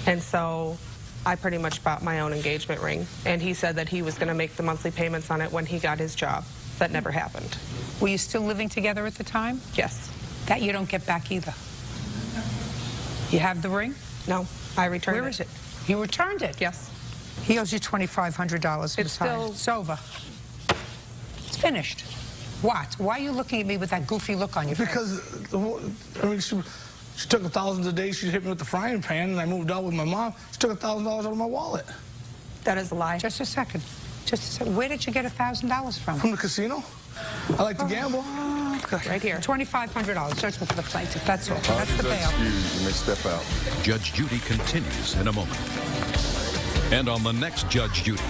and so I pretty much bought my own engagement ring, and he said that he was going to make the monthly payments on it when he got his job. That never happened. Were you still living together at the time? Yes. That you don't get back either. You have the ring? No, I returned it. Where is it? You returned it? Yes. He owes you $2,500. It's still... It's over. It's finished. What? Why are you looking at me with that goofy look on your face? Because, I mean, she took $1,000 a day. She hit me with the frying pan, and I moved out with my mom. She took $1,000 out of my wallet. That is a lie. Just a second. Just a second. Where did you get $1,000 from? From the casino. I like to gamble. Right here. $2,500. Judgment for the plaintiff. That's all. That's the bail. You may step out. Judge Judy continues in a moment. And on the next Judge Judy.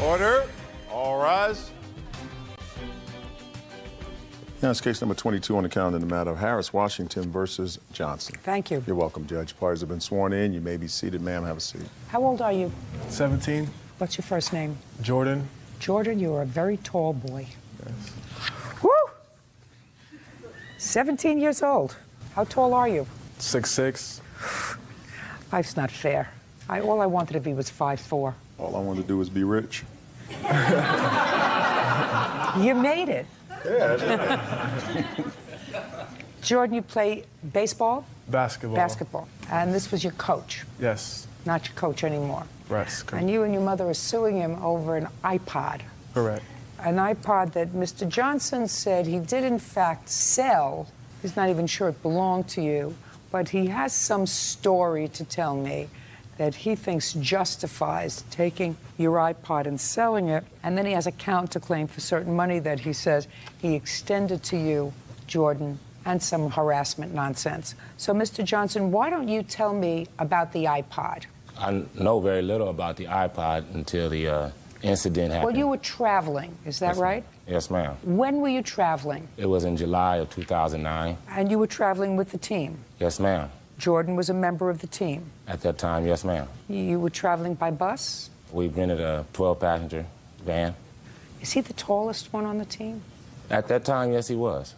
Order. All rise. Now it's case number 22 on the calendar in the matter of Harris, Washington versus Johnson. Thank you. You're welcome, Judge. Parties have been sworn in. You may be seated. Ma'am, have a seat. How old are you? 17. What's your first name? Jordan. Jordan, you're a very tall boy. Yes. Woo! 17 years old. How tall are you? 6'6". Life's not fair. All I wanted to be was 5'4". All I wanted to do was be rich. You made it. Yeah. Jordan, you play baseball? Basketball. Basketball. And this was your coach? Yes. Not your coach anymore? Right. And you and your mother are suing him over an iPod? Correct. An iPod that Mr. Johnson said he did in fact sell. He's not even sure it belonged to you, but he has some story to tell me that he thinks justifies taking your iPod and selling it, and then he has a counterclaim for certain money that he says he extended to you, Jordan, and some harassment nonsense. So, Mr. Johnson, why don't you tell me about the iPod? I know very little about the iPod until the incident happened. Well, you were traveling, is that right? Yes, ma'am. When were you traveling? It was in July of 2009. And you were traveling with the team? Yes, ma'am. Jordan was a member of the team? At that time, yes, ma'am. You were traveling by bus? We rented a 12-passenger van. Is he the tallest one on the team? At that time, yes, he was.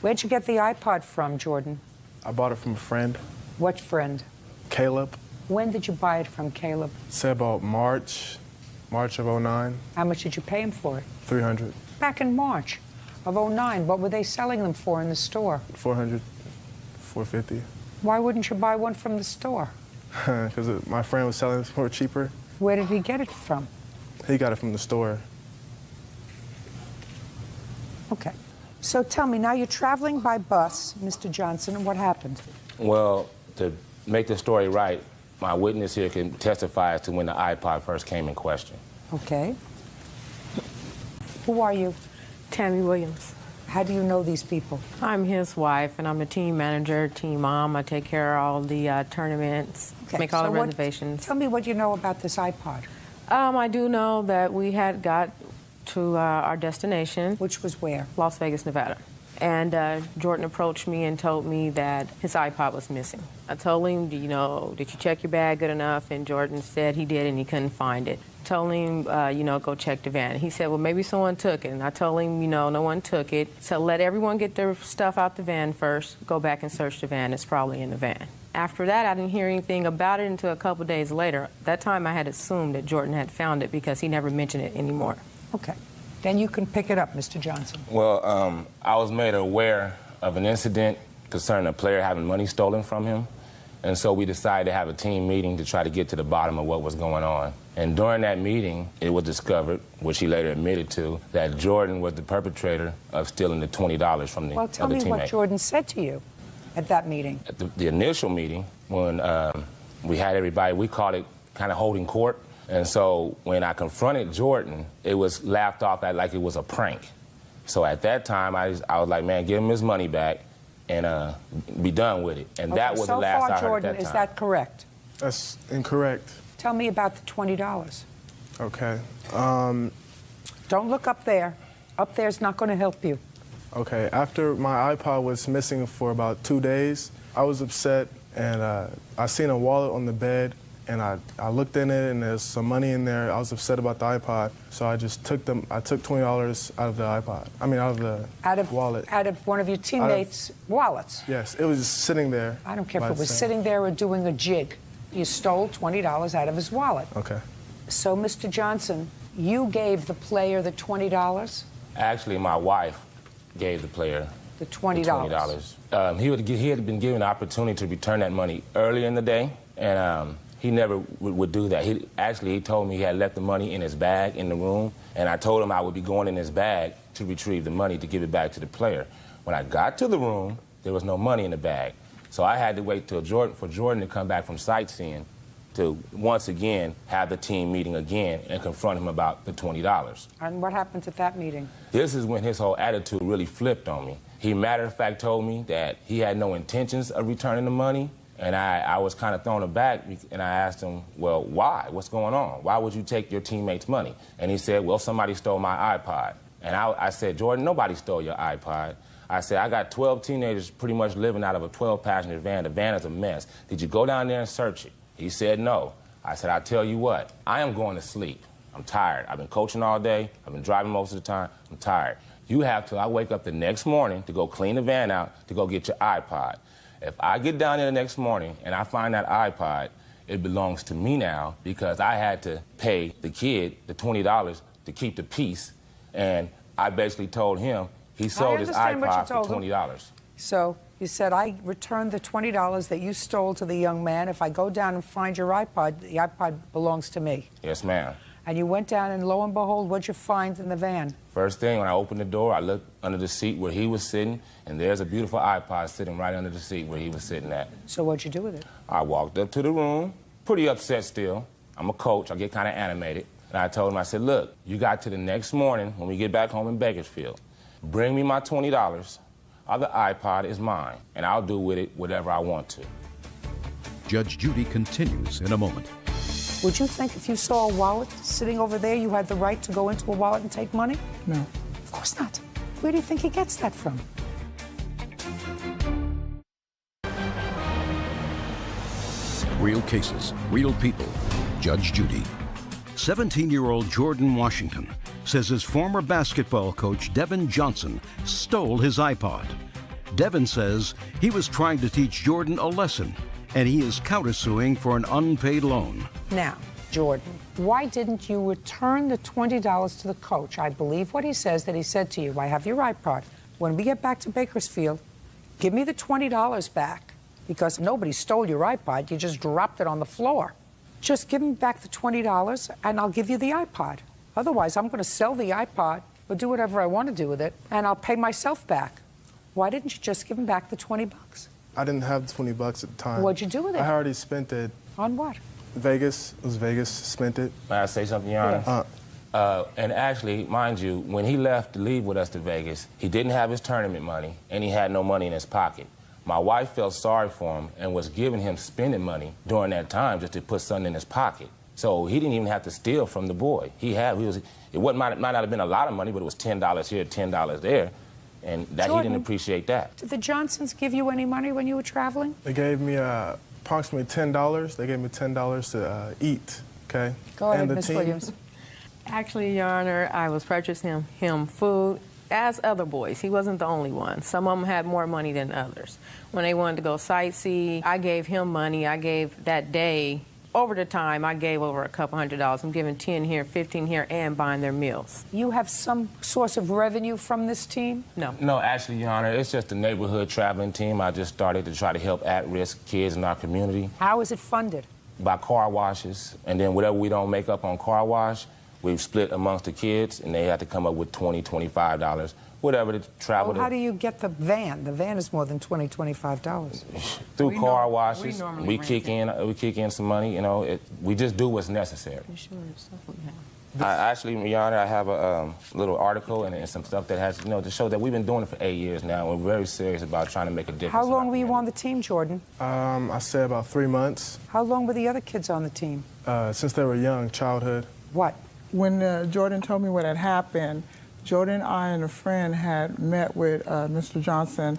Where'd you get the iPod from, Jordan? I bought it from a friend. What friend? Caleb. When did you buy it from Caleb? Say about March of 09. How much did you pay him for it? $300. Back in March of 09, what were they selling them for in the store? $400, $450. Why wouldn't you buy one from the store? Because my friend was selling it for cheaper. Where did he get it from? He got it from the store. Okay. So tell me, now you're traveling by bus, Mr. Johnson, and what happened? Well, to make the story right, my witness here can testify as to when the iPod first came in question. Okay. Who are you? Tammy Williams. How do you know these people? I'm his wife, and I'm a team manager, team mom. I take care of all the tournaments, make all the reservations. Tell me what you know about this iPod. I do know that we had got to our destination. Which was where? Las Vegas, Nevada. And Jordan approached me and told me that his iPod was missing. I told him, did you check your bag good enough? And Jordan said he did and he couldn't find it. Told him, go check the van. He said, well, maybe someone took it. And I told him, no one took it. So let everyone get their stuff out the van first, go back and search the van. It's probably in the van. After that, I didn't hear anything about it until a couple days later. That time I had assumed that Jordan had found it because he never mentioned it anymore. Okay. Then you can pick it up, Mr. Johnson. Well, I was made aware of an incident concerning a player having money stolen from him. And so we decided to have a team meeting to try to get to the bottom of what was going on. And during that meeting, it was discovered, which he later admitted to, that Jordan was the perpetrator of stealing the $20 from the other teammate. Well, tell me what Jordan said to you at that meeting. At the initial meeting, when we had everybody, we called it kind of holding court. And so when I confronted Jordan, it was laughed off at like it was a prank. So at that time, I was like, man, give him his money back and be done with it. And that was the last I heard Jordan, at that time. is that correct? That's incorrect. Tell me about the $20. Okay. Don't look up there. Up there's not going to help you. Okay. After my iPod was missing for about 2 days, I was upset, and I seen a wallet on the bed, and I looked in it, and there's some money in there. I was upset about the iPod, so I just took I took $20 out of the iPod. I mean, out of the wallet. Out of one of your teammates' wallets? Yes, it was just sitting there. I don't care if it was sitting there or doing a jig. You stole $20 out of his wallet. Okay. So, Mr. Johnson, you gave the player the $20? Actually, my wife gave the player the $20. He had been given the opportunity to return that money earlier in the day, and he never would do that. He told me he had left the money in his bag in the room, and I told him I would be going in his bag to retrieve the money to give it back to the player. When I got to the room, there was no money in the bag. So I had to wait till for Jordan to come back from sightseeing to once again have the team meeting again and confront him about the $20. And what happened at that meeting? This is when his whole attitude really flipped on me. He, matter of fact, told me that he had no intentions of returning the money. And I was kind of thrown aback, and I asked him, well, why? What's going on? Why would you take your teammate's money? And he said, well, somebody stole my iPod. And I said, Jordan, nobody stole your iPod. I said, I got 12 teenagers pretty much living out of a 12-passenger van. The van is a mess. Did you go down there and search it? He said, no. I said, I'll tell you what, I am going to sleep. I'm tired. I've been coaching all day. I've been driving most of the time. I'm tired. You have till I wake up the next morning to go clean the van out to go get your iPod. If I get down there the next morning and I find that iPod, it belongs to me now because I had to pay the kid the $20 to keep the peace. And I basically told him he sold his iPod for $20. So you said, I returned the $20 that you stole to the young man. If I go down and find your iPod, the iPod belongs to me. Yes, ma'am. And you went down, and lo and behold, what'd you find in the van? First thing, when I opened the door, I looked under the seat where he was sitting, and there's a beautiful iPod sitting right under the seat where he was sitting at. So what'd you do with it? I walked up to the room, pretty upset still. I'm a coach. I get kind of animated. And I told him, I said, look, you got to the next morning when we get back home in Bakersfield. Bring me my $20. Other iPod is mine, and I'll do with it whatever I want to. Judge Judy continues in a moment. Would you think if you saw a wallet sitting over there, you had the right to go into a wallet and take money? No. Of course not. Where do you think he gets that from? Real cases, real people. Judge Judy. 17-year-old Jordan Washington says his former basketball coach, Devin Johnson, stole his iPod. Devin says he was trying to teach Jordan a lesson, and he is countersuing for an unpaid loan. Now, Jordan, why didn't you return the $20 to the coach? I believe what he says, that he said to you, I have your iPod. When we get back to Bakersfield, give me the $20 back, because nobody stole your iPod. You just dropped it on the floor. Just give me back the $20, and I'll give you the iPod. Otherwise, I'm going to sell the iPod or do whatever I want to do with it, and I'll pay myself back. Why didn't you just give him back the 20 bucks? I didn't have the 20 bucks at the time. What'd you do with it? I already spent it. On what? Vegas. It was Vegas. Spent it. May I say something, Your Honor? Yes. And actually, mind you, when he left to leave with us to Vegas, he didn't have his tournament money, and he had no money in his pocket. My wife felt sorry for him and was giving him spending money during that time just to put something in his pocket. So he didn't even have to steal from the boy. It might not have been a lot of money, but it was $10 here, $10 there, and that Jordan, he didn't appreciate that. Did the Johnsons give you any money when you were traveling? They gave me approximately $10. They gave me $10 to eat, okay? Go ahead, and the Ms. team, Williams. Actually, Your Honor, I was purchasing him food, as other boys. He wasn't the only one. Some of them had more money than others. When they wanted to go sightsee, I gave him money. I gave that day, over the time, I gave over a couple $100s. I'm giving 10 here, 15 here, and buying their meals. You have some source of revenue from this team? No. No, actually, Your Honor, it's just a neighborhood traveling team. I just started to try to help at-risk kids in our community. How is it funded? By car washes, and then whatever we don't make up on car wash, we've split amongst the kids, and they have to come up with $20, $25, whatever to travel. Well, how do you get the van? The van is more than $20, $25. Through car washes, we kick in some money. You know, we just do what's necessary. Actually, Your Honor, I have a little article and some stuff that has, to show that we've been doing it for 8 years now. We're very serious about trying to make a difference. How long were you on the team, Jordan? I say about 3 months. How long were the other kids on the team? Since they were young, childhood. What? When Jordan told me what had happened, Jordan, I, and a friend had met with Mr. Johnson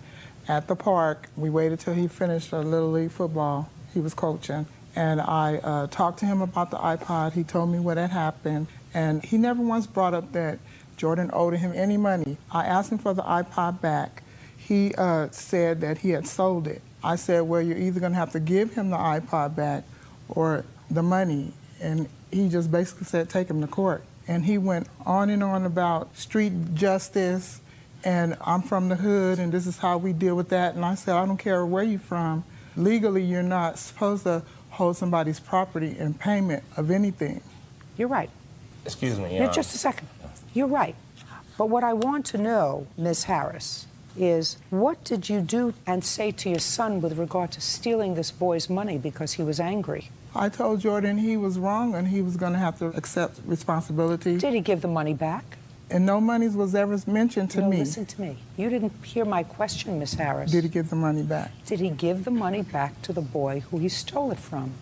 at the park. We waited till he finished Little League football. He was coaching. And I talked to him about the iPod. He told me what had happened. And he never once brought up that Jordan owed him any money. I asked him for the iPod back. He said that he had sold it. I said, well, you're either going to have to give him the iPod back or the money. And he just basically said, take him to court. And he went on and on about street justice, and I'm from the hood, and this is how we deal with that. And I said, I don't care where you're from. Legally, you're not supposed to hold somebody's property in payment of anything. You're right. Excuse me, Now, just a second. You're right. But what I want to know, Ms. Harris, is what did you do and say to your son with regard to stealing this boy's money because he was angry? I told Jordan he was wrong and he was going to have to accept responsibility. Did he give the money back? And no money was ever mentioned to me. Listen to me. You didn't hear my question, Miss Harris. Did he give the money back? Did he give the money back to the boy who he stole it from?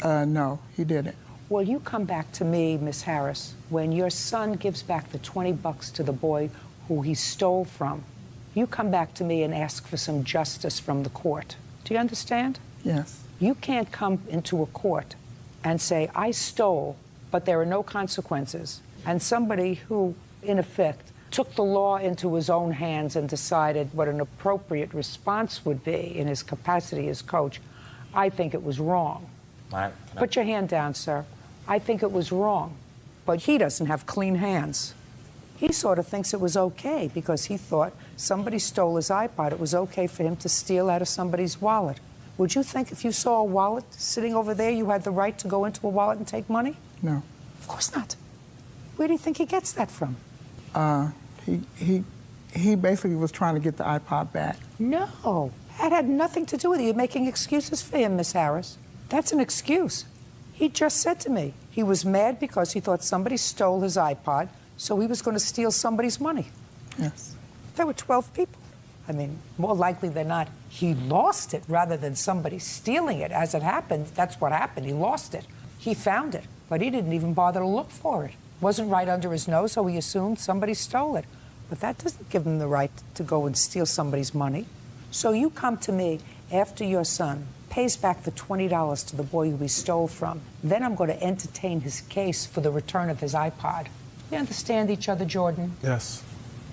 No, he didn't. Well, you come back to me, Miss Harris, when your son gives back the 20 bucks to the boy who he stole from. You come back to me and ask for some justice from the court. Do you understand? Yes. You can't come into a court and say, I stole, but there are no consequences. And somebody who, in effect, took the law into his own hands and decided what an appropriate response would be in his capacity as coach, I think it was wrong. Put your hand down, sir. I think it was wrong. But he doesn't have clean hands. He sort of thinks it was okay because he thought somebody stole his iPod. It was okay for him to steal out of somebody's wallet. Would you think if you saw a wallet sitting over there, you had the right to go into a wallet and take money? No. Of course not. Where do you think he gets that from? He basically was trying to get the iPod back. No. That had nothing to do with it. You're making excuses for him, Miss Harris. That's an excuse. He just said to me he was mad because he thought somebody stole his iPod, so he was going to steal somebody's money. Yes. There were 12 people. I mean, more likely than not, he lost it rather than somebody stealing it. As it happened, that's what happened. He lost it. He found it, but he didn't even bother to look for it. Wasn't right under his nose, so he assumed somebody stole it. But that doesn't give him the right to go and steal somebody's money. So you come to me after your son pays back the $20 to the boy who he stole from. Then I'm going to entertain his case for the return of his iPod. You understand each other, Jordan? Yes.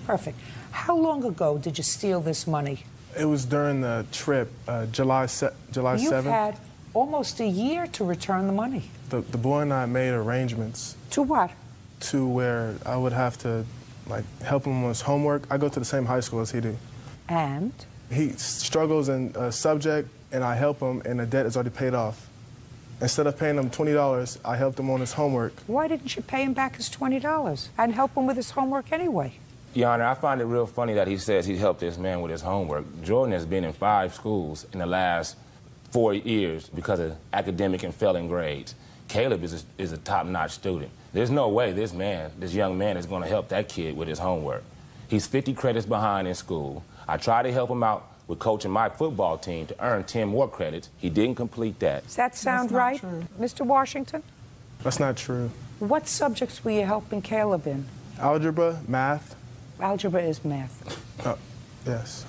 Perfect. How long ago did you steal this money? It was during the trip, July 7th. You've had almost a year to return the money. The boy and I made arrangements. To what? To where I would have to, help him with his homework. I go to the same high school as he do. And? He struggles in a subject, and I help him, and the debt is already paid off. Instead of paying him $20, I helped him on his homework. Why didn't you pay him back his $20 and help him with his homework anyway? Your Honor, I find it real funny that he says he helped this man with his homework. Jordan has been in 5 schools in the last 4 years because of academic and failing grades. Caleb is a top-notch student. There's no way this young man is going to help that kid with his homework. He's 50 credits behind in school. I tried to help him out with coaching my football team to earn 10 more credits. He didn't complete that. Does that sound right, Mr. Washington? That's not true. What subjects were you helping Caleb in? Algebra, math. Algebra is math. Yes.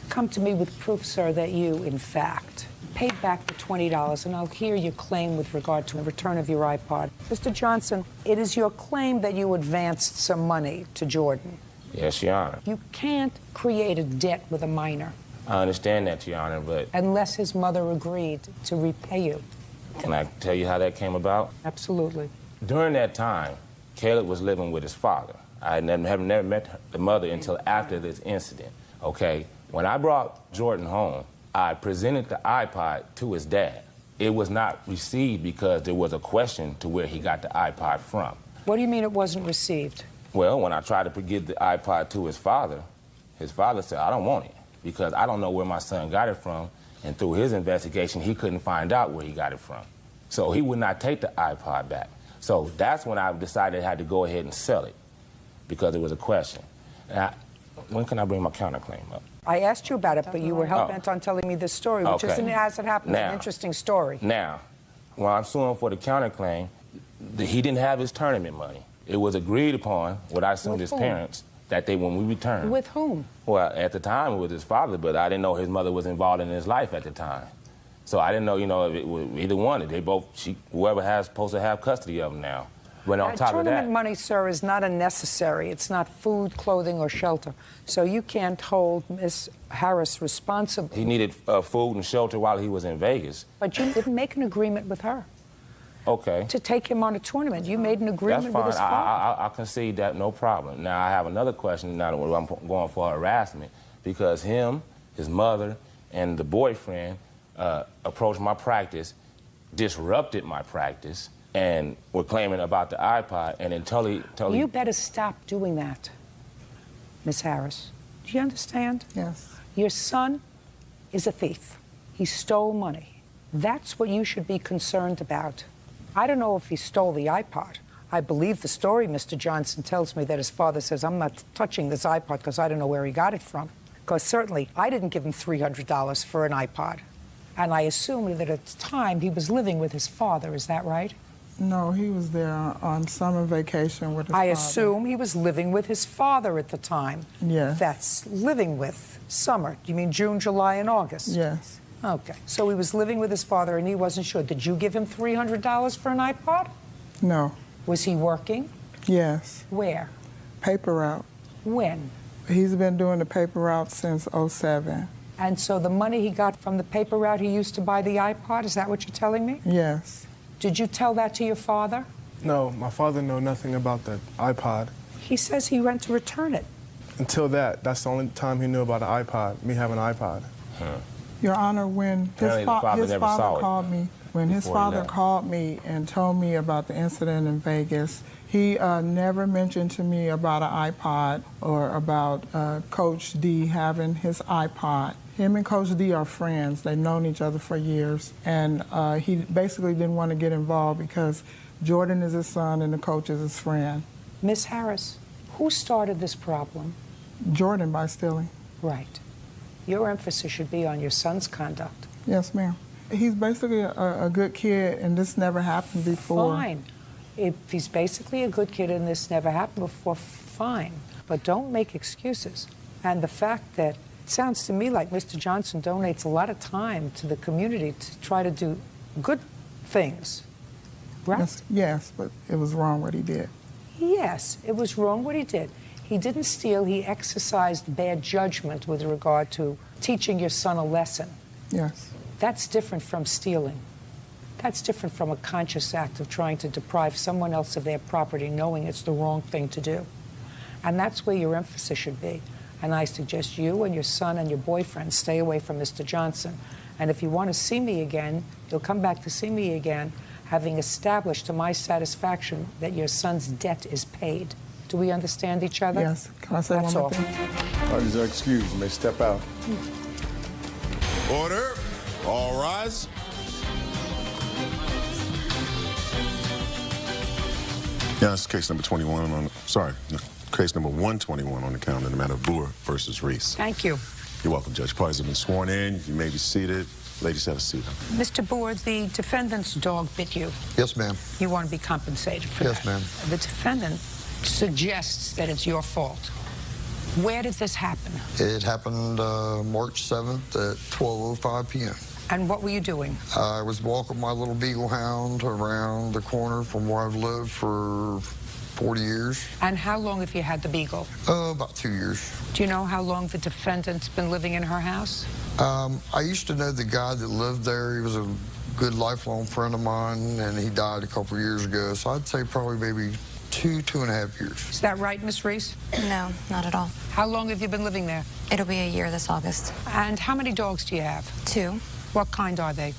Come to me with proof, sir, that you, in fact, paid back the $20, and I'll hear your claim with regard to the return of your iPod. Mr. Johnson, it is your claim that you advanced some money to Jordan. Yes, Your Honor. You can't create a debt with a minor. I understand that, Your Honor, but... Unless his mother agreed to repay you. Can I tell you how that came about? Absolutely. During that time, Caleb was living with his father. I had never met the mother until after this incident, okay? When I brought Jordan home, I presented the iPod to his dad. It was not received because there was a question to where he got the iPod from. What do you mean it wasn't received? Well, when I tried to give the iPod to his father said, I don't want it because I don't know where my son got it from, and through his investigation, he couldn't find out where he got it from. So he would not take the iPod back. So that's when I decided I had to go ahead and sell it because it was a question. When can I bring my counterclaim up? I asked you about it, but you were hell-bent on telling me this story, which isn't, as it happens, an interesting story. Now, when I'm suing for the counterclaim, he didn't have his tournament money. It was agreed upon, what I sued his parents, that when we returned. With whom? Well, at the time, it was his father, but I didn't know his mother was involved in his life at the time. So I didn't know, if it was either one. They both, whoever has supposed to have custody of them now. But on top of that... Tournament money, sir, is not unnecessary. It's not food, clothing, or shelter. So you can't hold Miss Harris responsible. He needed food and shelter while he was in Vegas. But you didn't make an agreement with her. Okay. To take him on a tournament. You made an agreement with his father. I concede that, no problem. Now, I have another question now that I'm going for harassment, because him, his mother, and the boyfriend approached my practice, disrupted my practice, and were claiming about the iPod, and then totally... You better stop doing that, Miss Harris. Do you understand? Yes. Your son is a thief. He stole money. That's what you should be concerned about. I don't know if he stole the iPod. I believe the story Mr. Johnson tells me that his father says, I'm not touching this iPod because I don't know where he got it from. Because certainly I didn't give him $300 for an iPod. And I assume that at the time he was living with his father. Is that right? No, he was there on summer vacation with his father. I assume he was living with his father at the time. Yes. That's living with. Summer. You mean June, July, and August? Yes. Okay. So he was living with his father and he wasn't sure. Did you give him $300 for an iPod? No. Was he working? Yes. Where? Paper route. When? He's been doing the paper route since '07. And so the money he got from the paper route he used to buy the iPod, is that what you're telling me? Yes. Did you tell that to your father? No, my father knew nothing about the iPod. He says he went to return it. Until that's the only time he knew about an iPod, me having an iPod. Your Honor, when his father called me, called me and told me about the incident in Vegas, he never mentioned to me about an iPod or about Coach D having his iPod. Him and Coach D are friends. They've known each other for years. And he basically didn't want to get involved because Jordan is his son and the coach is his friend. Miss Harris, who started this problem? Jordan, by stealing. Right. Your emphasis should be on your son's conduct. Yes, ma'am. He's basically a good kid, and this never happened before. Fine. If he's basically a good kid and this never happened before, fine. But don't make excuses. And the fact that it sounds to me like Mr. Johnson donates a lot of time to the community to try to do good things, right? Yes, but it was wrong what he did. Yes, it was wrong what he did. He didn't steal. He exercised bad judgment with regard to teaching your son a lesson. Yes. That's different from stealing. That's different from a conscious act of trying to deprive someone else of their property, knowing it's the wrong thing to do. And that's where your emphasis should be. And I suggest you and your son and your boyfriend stay away from Mr. Johnson And if you want to see me again, you'll come back to see me again, having established to my satisfaction that your son's debt is paid. Do we understand each other? Yes. Can I say That's one more all. thing? Parties are excused. You may step out. Order. All rise. Yeah, that's case number 21 on, case number 121 on the calendar in the matter of Boer versus Reese. Thank you. You're welcome, Judge. Parties have been sworn in. You may be seated. Ladies, have a seat. Mr. Boer, the defendant's dog bit you. Yes, ma'am. You want to be compensated for that. Yes, ma'am. The defendant suggests that it's your fault. Where did this happen? It happened March 7th at 12:05 p.m. And what were you doing? I was walking my little beagle hound around the corner from where I've lived for 40 years. And how long have you had the beagle? About 2 years. Do you know how long the defendant's been living in her house? I used to know the guy that lived there. He was a good lifelong friend of mine, and he died a couple years ago. So I'd say probably maybe 2.5 years. Is that right, Miss Reese? No, not at all. How long have you been living there? It'll be a year this August. And how many dogs do you have? 2. What kind are they?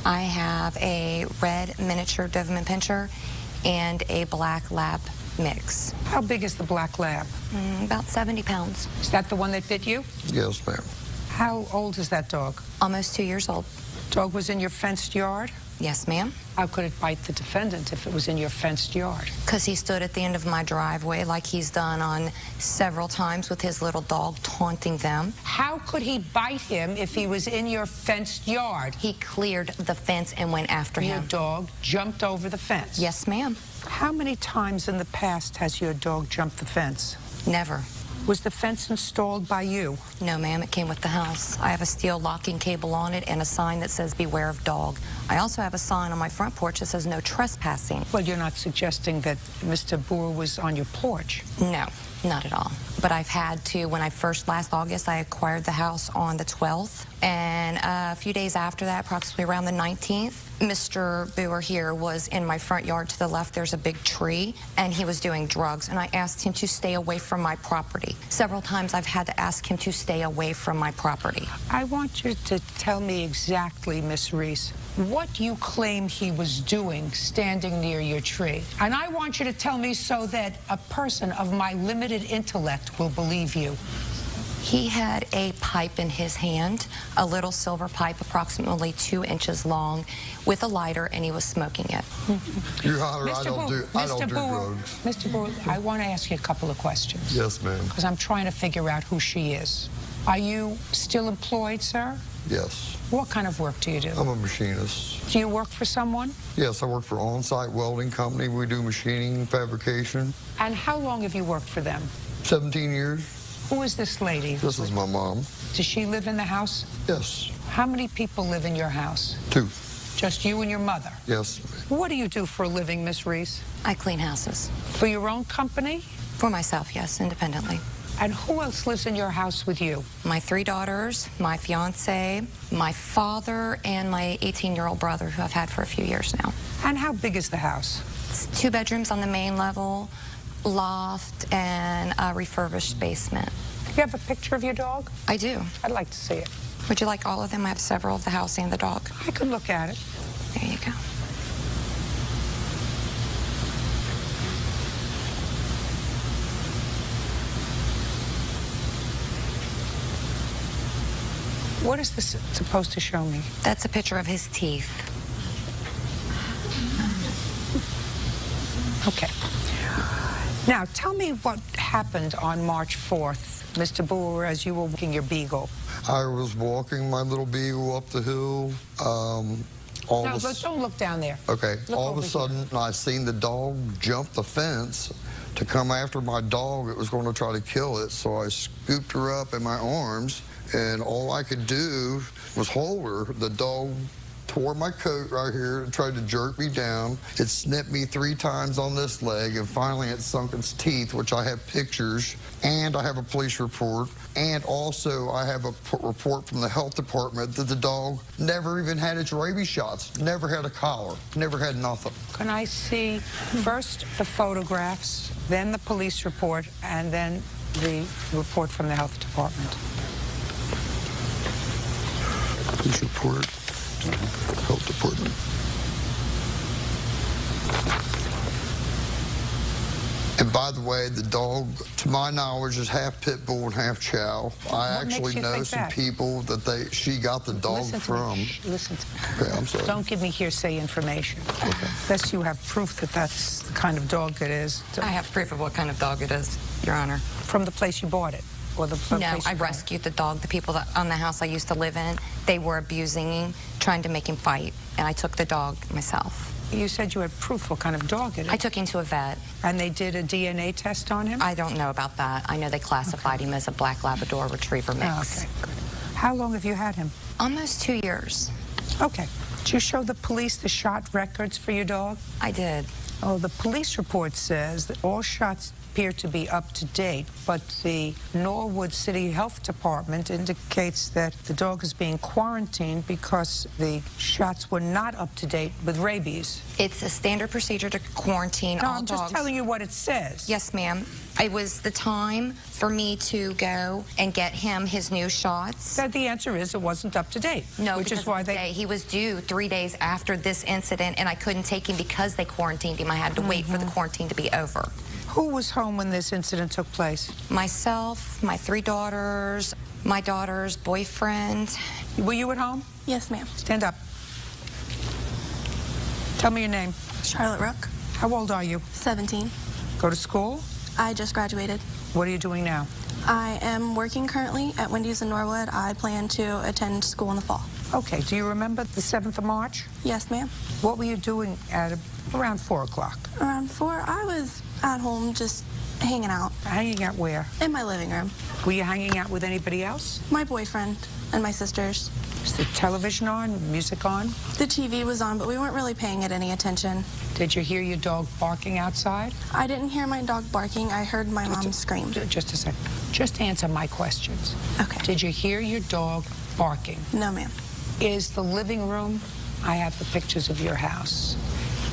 I have a red miniature Doberman Pinscher and a black lab mix. How big is the black lab? About 70 pounds. Is that the one that bit you? Yes, ma'am. How old is that dog? Almost 2 years old. Dog was in your fenced yard? Yes, ma'am. How could it bite the defendant if it was in your fenced yard? Because he stood at the end of my driveway like he's done on several times with his little dog, taunting them. How could he bite him if he was in your fenced yard? He cleared the fence and went after him. Your dog jumped over the fence? Yes, ma'am. How many times in the past has your dog jumped the fence? Never. Was the fence installed by you? No, ma'am. It came with the house. I have a steel locking cable on it and a sign that says beware of dog. I also have a sign on my front porch that says no trespassing. Well, you're not suggesting that Mr. Boer was on your porch? No, not at all. But I've had to, when I last August, I acquired the house on the 12th. And a few days after that, approximately around the 19th, Mr. Boer here was in my front yard to the left. There's a big tree, and he was doing drugs. And I asked him to stay away from my property. Several times I've had to ask him to stay away from my property. I want you to tell me exactly, Miss Reese, what you claim he was doing standing near your tree. And I want you to tell me so that a person of my limited intellect will believe you. He had a pipe in his hand, a little silver pipe approximately 2 inches long with a lighter, and he was smoking it. You're holler, I don't do drugs. Mr. Boer, I want to ask you a couple of questions. Yes, ma'am. Because I'm trying to figure out who she is. Are you still employed, sir? Yes. What kind of work do you do? I'm a machinist. Do you work for someone? Yes, I work for On-Site Welding Company. We do machining, fabrication. And how long have you worked for them? 17 years. Who is this lady? This is my mom. Does she live in the house? Yes. How many people live in your house? 2. Just you and your mother? Yes. What do you do for a living, Miss Reese? I clean houses. For your own company? For myself, yes, independently. And who else lives in your house with you? My 3 daughters, my fiance, my father, and my 18-year-old brother, who I've had for a few years now. And how big is the house? It's 2 bedrooms on the main level, loft, and a refurbished basement. Do you have a picture of your dog? I do. I'd like to see it. Would you like all of them? I have several of the house and the dog. I could look at it. There you go. What is this supposed to show me? That's a picture of his teeth. Okay. Now, tell me what happened on March 4th, Mr. Boer, as you were walking your beagle. I was walking my little beagle up the hill. Don't look down there. Okay. Look all of a over sudden, I seen the dog jump the fence to come after my dog. It was going to try to kill it, so I scooped her up in my arms, and all I could do was hold her. The dog tore my coat right here and tried to jerk me down. It snipped me 3 times on this leg, and finally it sunk its teeth, which I have pictures, and I have a police report, and also I have a report from the health department that the dog never even had its rabies shots, never had a collar, never had nothing. Can I see first the photographs, then the police report, and then the report from the health department? Police report, health department. And by the way, the dog, to my knowledge, is half pit bull and half chow. I actually know some people that she got the dog from. Listen to me. Okay, I'm sorry. Don't give me hearsay information. Okay. Unless you have proof that that's the kind of dog it is. I have proof of what kind of dog it is, Your Honor. From the place you bought it? Or the place No, I rescued the dog. The people that on the house I used to live in, they were abusing him, trying to make him fight, and I took the dog myself. You said you had proof what kind of dog it is. I took him to a vet. And they did a DNA test on him? I don't know about that. I know they classified him as a black Labrador Retriever mix. Oh, okay, good. How long have you had him? Almost 2 years. Okay. Did you show the police the shot records for your dog? I did. Oh, the police report says that all shots appear to be up to date, but the Norwood City Health Department indicates that the dog is being quarantined because the shots were not up to date with rabies. It's a standard procedure to quarantine all I'm dogs. just telling you what it says. Yes, ma'am. It was the time for me to go and get him his new shots. So the answer is it wasn't up to date. No, which is why he was due 3 days after this incident, and I couldn't take him because they quarantined him. I had to wait for the quarantine to be over. Who was home when this incident took place? Myself, my 3 daughters, my daughter's boyfriend. Were you at home? Yes, ma'am. Stand up. Tell me your name. Charlotte Rook. How old are you? 17. Go to school? I just graduated. What are you doing now? I am working currently at Wendy's in Norwood. I plan to attend school in the fall. Okay. Do you remember the 7th of March? Yes, ma'am. What were you doing at around 4 o'clock? Around 4, I was at home just hanging out. Hanging out where? In my living room. Were you hanging out with anybody else? My boyfriend and my sisters. Was the television on? Music on? The TV was on, but we weren't really paying it any attention. Did you hear your dog barking outside? I didn't hear my dog barking. I heard my mom scream. Just a second. Just answer my questions. Okay. Did you hear your dog barking? No, ma'am. Is the living room, I have the pictures of your house,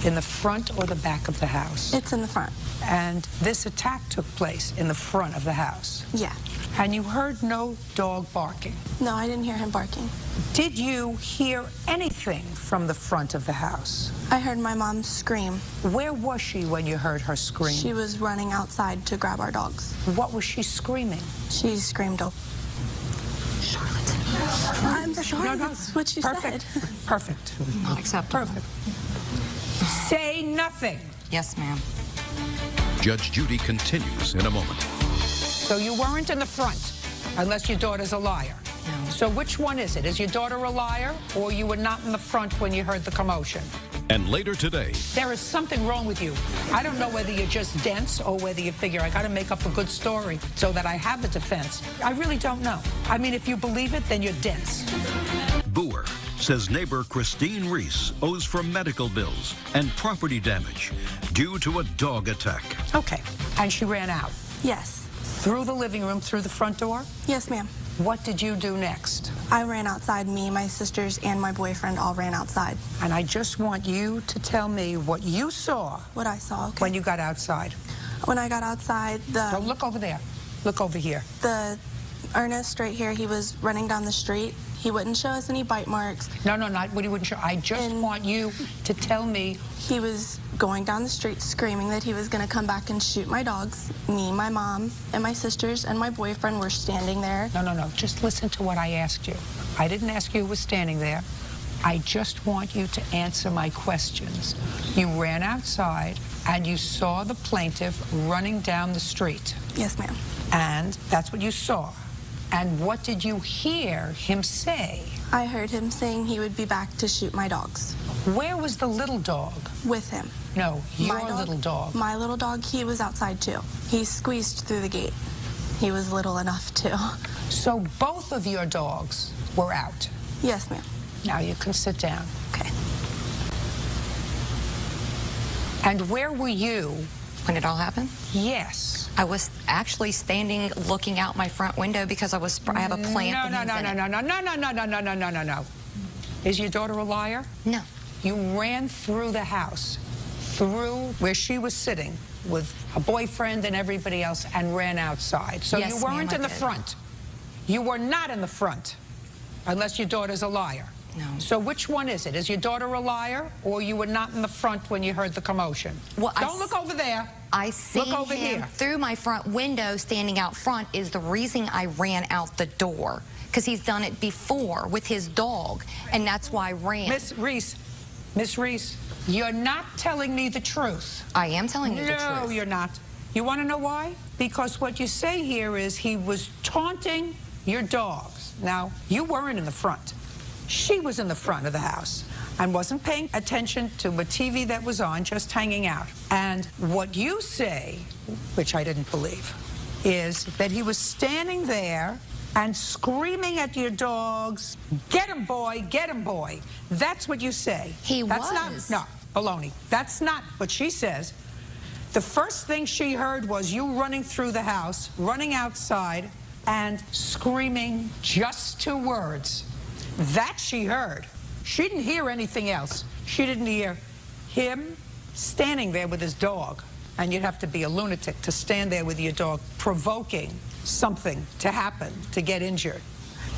in the front or the back of the house? It's in the front. And this attack took place in the front of the house? Yeah. And you heard no dog barking? No, I didn't hear him barking. Did you hear anything from the front of the house? I heard my mom scream. Where was she when you heard her scream? She was running outside to grab our dogs. What was she screaming? She screamed, "Oh, Charlotte." I'm sorry, No, that's what she perfect. said. Perfect. Not acceptable. Perfect. Say nothing. Yes, ma'am. Judge Judy continues in a moment. So you weren't in the front, unless your daughter's a liar. No. So which one is it? Is your daughter a liar, or you were not in the front when you heard the commotion? And later today, There is something wrong with you. I don't know whether you're just dense or whether you figure I got to make up a good story so that I have a defense. I really don't know. I mean, if you believe it, then you're dense. Boer says neighbor Christine Reese owes for medical bills and property damage due to a dog attack. Okay. And she ran out. Yes. Through the living room, through the front door? Yes, ma'am. What did you do next? I ran outside. Me, my sisters, and my boyfriend all ran outside. And I just want you to tell me what you saw. What I saw, okay. When you got outside. When I got outside, Don't look over there. Look over here. the Ernest right here, he was running down the street. He wouldn't show us any bite marks. No, not what he wouldn't show. I just want you to tell me. He was going down the street screaming that he was going to come back and shoot my dogs. Me, my mom, and my sisters and my boyfriend were standing there. No. Just listen to what I asked you. I didn't ask you who was standing there. I just want you to answer my questions. You ran outside and you saw the plaintiff running down the street. Yes, ma'am. And that's what you saw. And what did you hear him say? I heard him saying he would be back to shoot my dogs. Where was the little dog? With him. No, your My dog? little dog. My little dog, he was outside too. He squeezed through the gate. He was little enough too. So both of your dogs were out? Yes, ma'am. Now you can sit down. Okay. And where were you? When it all happened? Yes. I was actually standing looking out my front window because I have a plant. No. Is your daughter a liar? No. You ran through the house, through where she was sitting with a boyfriend and everybody else, and ran outside. So Yes, you weren't ma'am, in the I did. front. You were not in the front. unless your daughter's a liar. No. So which one is it? Is your daughter a liar, or you were not in the front when you heard the commotion? Well, Don't look over there. I seen Look over him here. through my front window standing out front is the reason I ran out the door. Because he's done it before with his dog, and that's why I ran. Miss Reese, you're not telling me the truth. I am telling you the truth. No, you're not. You want to know why? Because what you say here is he was taunting your dogs. Now, you weren't in the front. She was in the front of the house and wasn't paying attention to a TV that was on, just hanging out. And what you say, which I didn't believe, is that he was standing there and screaming at your dogs, "Get him, boy, get him, boy." That's what you say. That's was. not, no, baloney. That's not what she says. The first thing she heard was you running through the house, running outside, and screaming just 2 words. That she heard. She didn't hear anything else. She didn't hear him standing there with his dog. And you'd have to be a lunatic to stand there with your dog, provoking something to happen, to get injured.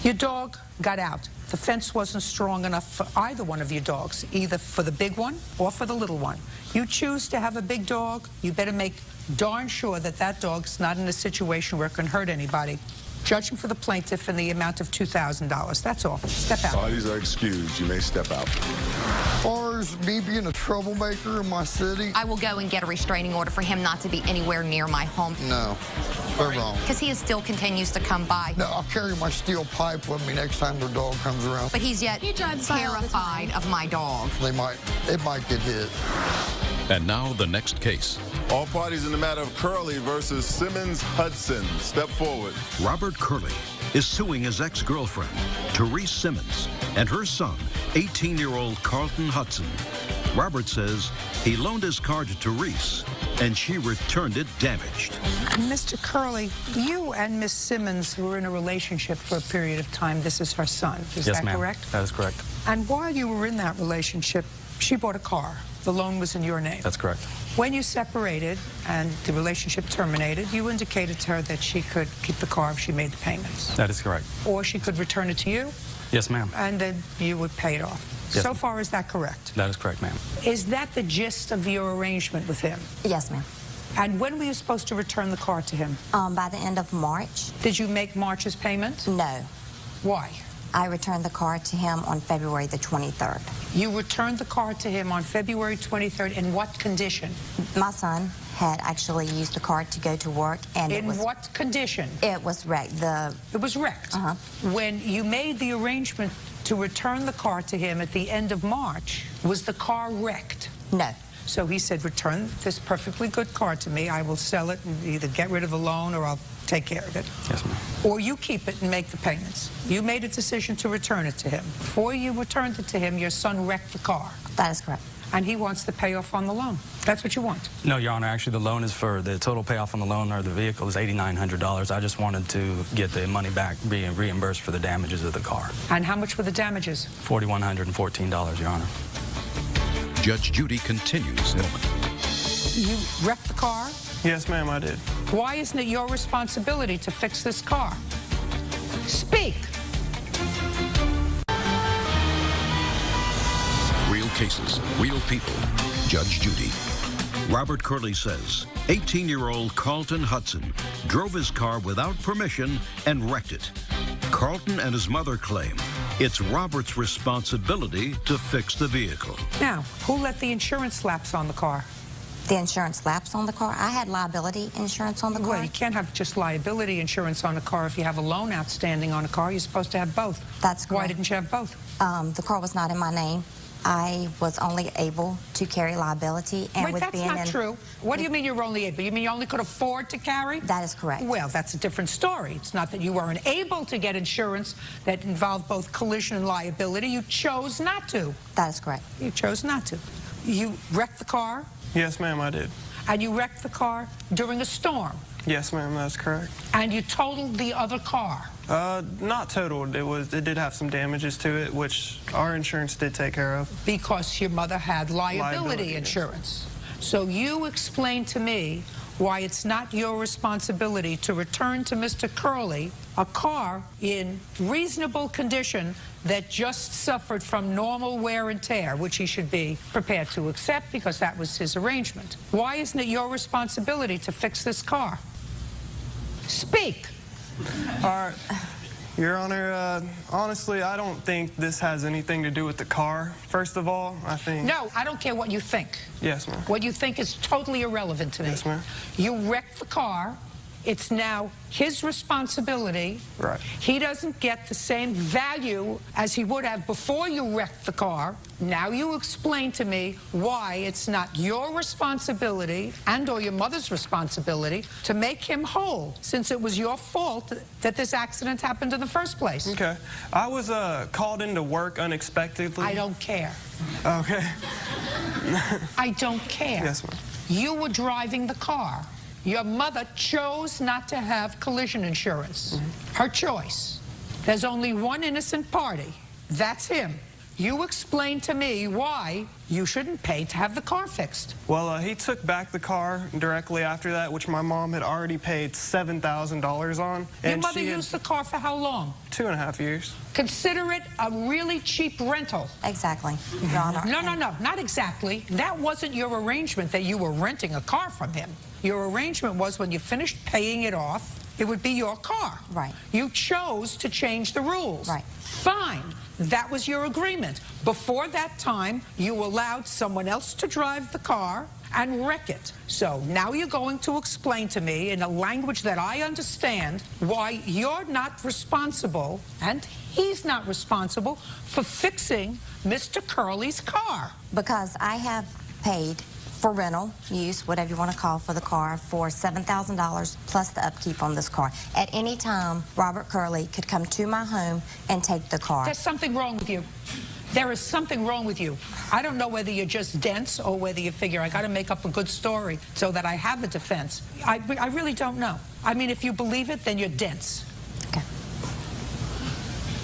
Your dog got out. The fence wasn't strong enough for either one of your dogs, either for the big one or for the little one. You choose to have a big dog, you better make darn sure that that dog's not in a situation where it can hurt anybody. Judging for the plaintiff in the amount of $2,000. That's all. Step out. Parties are excused. You may step out. As far as me being a troublemaker in my city, I will go and get a restraining order for him not to be anywhere near my home. no, they're wrong. Because he still continues to come by. No, I'll carry my steel pipe with me next time their dog comes around. But he's yet terrified of my dog. It might get hit. And now the next case. All parties in the matter of Curley versus Simmons-Hudson. Step forward. Robert Curley is suing his ex-girlfriend, Therese Simmons, and her son, 18-year-old Carlton Hudson. Robert says he loaned his car to Therese, and she returned it damaged. Mr. Curley, you and Miss Simmons were in a relationship for a period of time. This is her son. Is Yes, that ma'am. correct? That is correct. And while you were in that relationship, she bought a car. The loan was in your name. That's correct. When you separated and the relationship terminated, you indicated to her that she could keep the car if she made the payments. That is correct. Or she could return it to you, Yes, ma'am. and then you would pay it off. Yes, So ma'am. far, is that correct? That is correct, ma'am. Is that the gist of your arrangement with him? Yes, ma'am. And when were you supposed to return the car to him? By the end of March. Did you make March's payment? No. Why? I returned the car to him on February the 23rd. You returned the car to him on February 23rd. In what condition? My son had actually used the car to go to work, and In what condition? It was wrecked. It was wrecked. When you made the arrangement to return the car to him at the end of March, was the car wrecked? No. So he said, return this perfectly good car to me. I will sell it and either get rid of the loan or I'll take care of it. Yes, ma'am. Or you keep it and make the payments. You made a decision to return it to him. Before you returned it to him, your son wrecked the car. That is correct. And he wants the payoff on the loan. That's what you want. No, Your Honor, actually the loan is for the total payoff on the loan or the vehicle is $8,900. I just wanted to get the money back, being reimbursed for the damages of the car. And how much were the damages? $4,114, Your Honor. Judge Judy continues. You wrecked the car? Yes, ma'am, I did. Why isn't it your responsibility to fix this car? Speak. Real cases, real people. Judge Judy. Robert Curley says 18-year-old Carlton Hudson drove his car without permission and wrecked it. Carlton and his mother claim it's Robert's responsibility to fix the vehicle. Now, who let the insurance lapse on the car? The insurance lapsed on the car. I had liability insurance on the car. Well, you can't have just liability insurance on a car if you have a loan outstanding on a car. You're supposed to have both. That's correct. Why didn't you have both? The car was not in my name. I was only able to carry liability. And Wait, with that's being not true. What do you mean you're only able? You mean you only could afford to carry? That is correct. Well, that's a different story. It's not that you weren't able to get insurance that involved both collision and liability. You chose not to. That is correct. You chose not to. You wrecked the car? Yes, ma'am, I did. And you wrecked the car during a storm? Yes, ma'am, that's correct. And you totaled the other car? Not totaled. It did have some damages to it, which our insurance did take care of. Because your mother had liability insurance. So you explain to me why it's not your responsibility to return to Mr. Curley a car in reasonable condition that just suffered from normal wear and tear, which he should be prepared to accept because that was his arrangement. Why isn't it your responsibility to fix this car? Speak. Your Honor, honestly, I don't think this has anything to do with the car. First of all, I think... No, I don't care what you think. Yes, ma'am. What you think is totally irrelevant to me. Yes, ma'am. You wrecked the car. It's now his responsibility. Right. He doesn't get the same value as he would have before you wrecked the car. Now you explain to me why it's not your responsibility and or your mother's responsibility to make him whole, since it was your fault that this accident happened in the first place. Okay. I was called into work unexpectedly. I don't care. Okay. I don't care. Yes, ma'am. You were driving the car. Your mother chose not to have collision insurance. Her choice. There's only one innocent party. That's him. You explain to me why you shouldn't pay to have the car fixed. Well, he took back the car directly after that, which my mom had already paid $7,000 on. Your mother used the car for how long? 2.5 years. Consider it a really cheap rental. Exactly, Your Honor. No, not exactly. That wasn't your arrangement that you were renting a car from him. Your arrangement was when you finished paying it off, it would be your car. Right. You chose to change the rules. Right. Fine. That was your agreement. Before that time, you allowed someone else to drive the car and wreck it. So now you're going to explain to me in a language that I understand why you're not responsible and he's not responsible for fixing Mr. Curley's car. Because I have paid for rental, use, whatever you want to call for the car, for $7,000 plus the upkeep on this car. At any time, Robert Curley could come to my home and take the car. There's something wrong with you. There is something wrong with you. I don't know whether you're just dense or whether you figure I got to make up a good story so that I have a defense. I really don't know. I mean, if you believe it, then you're dense. Okay.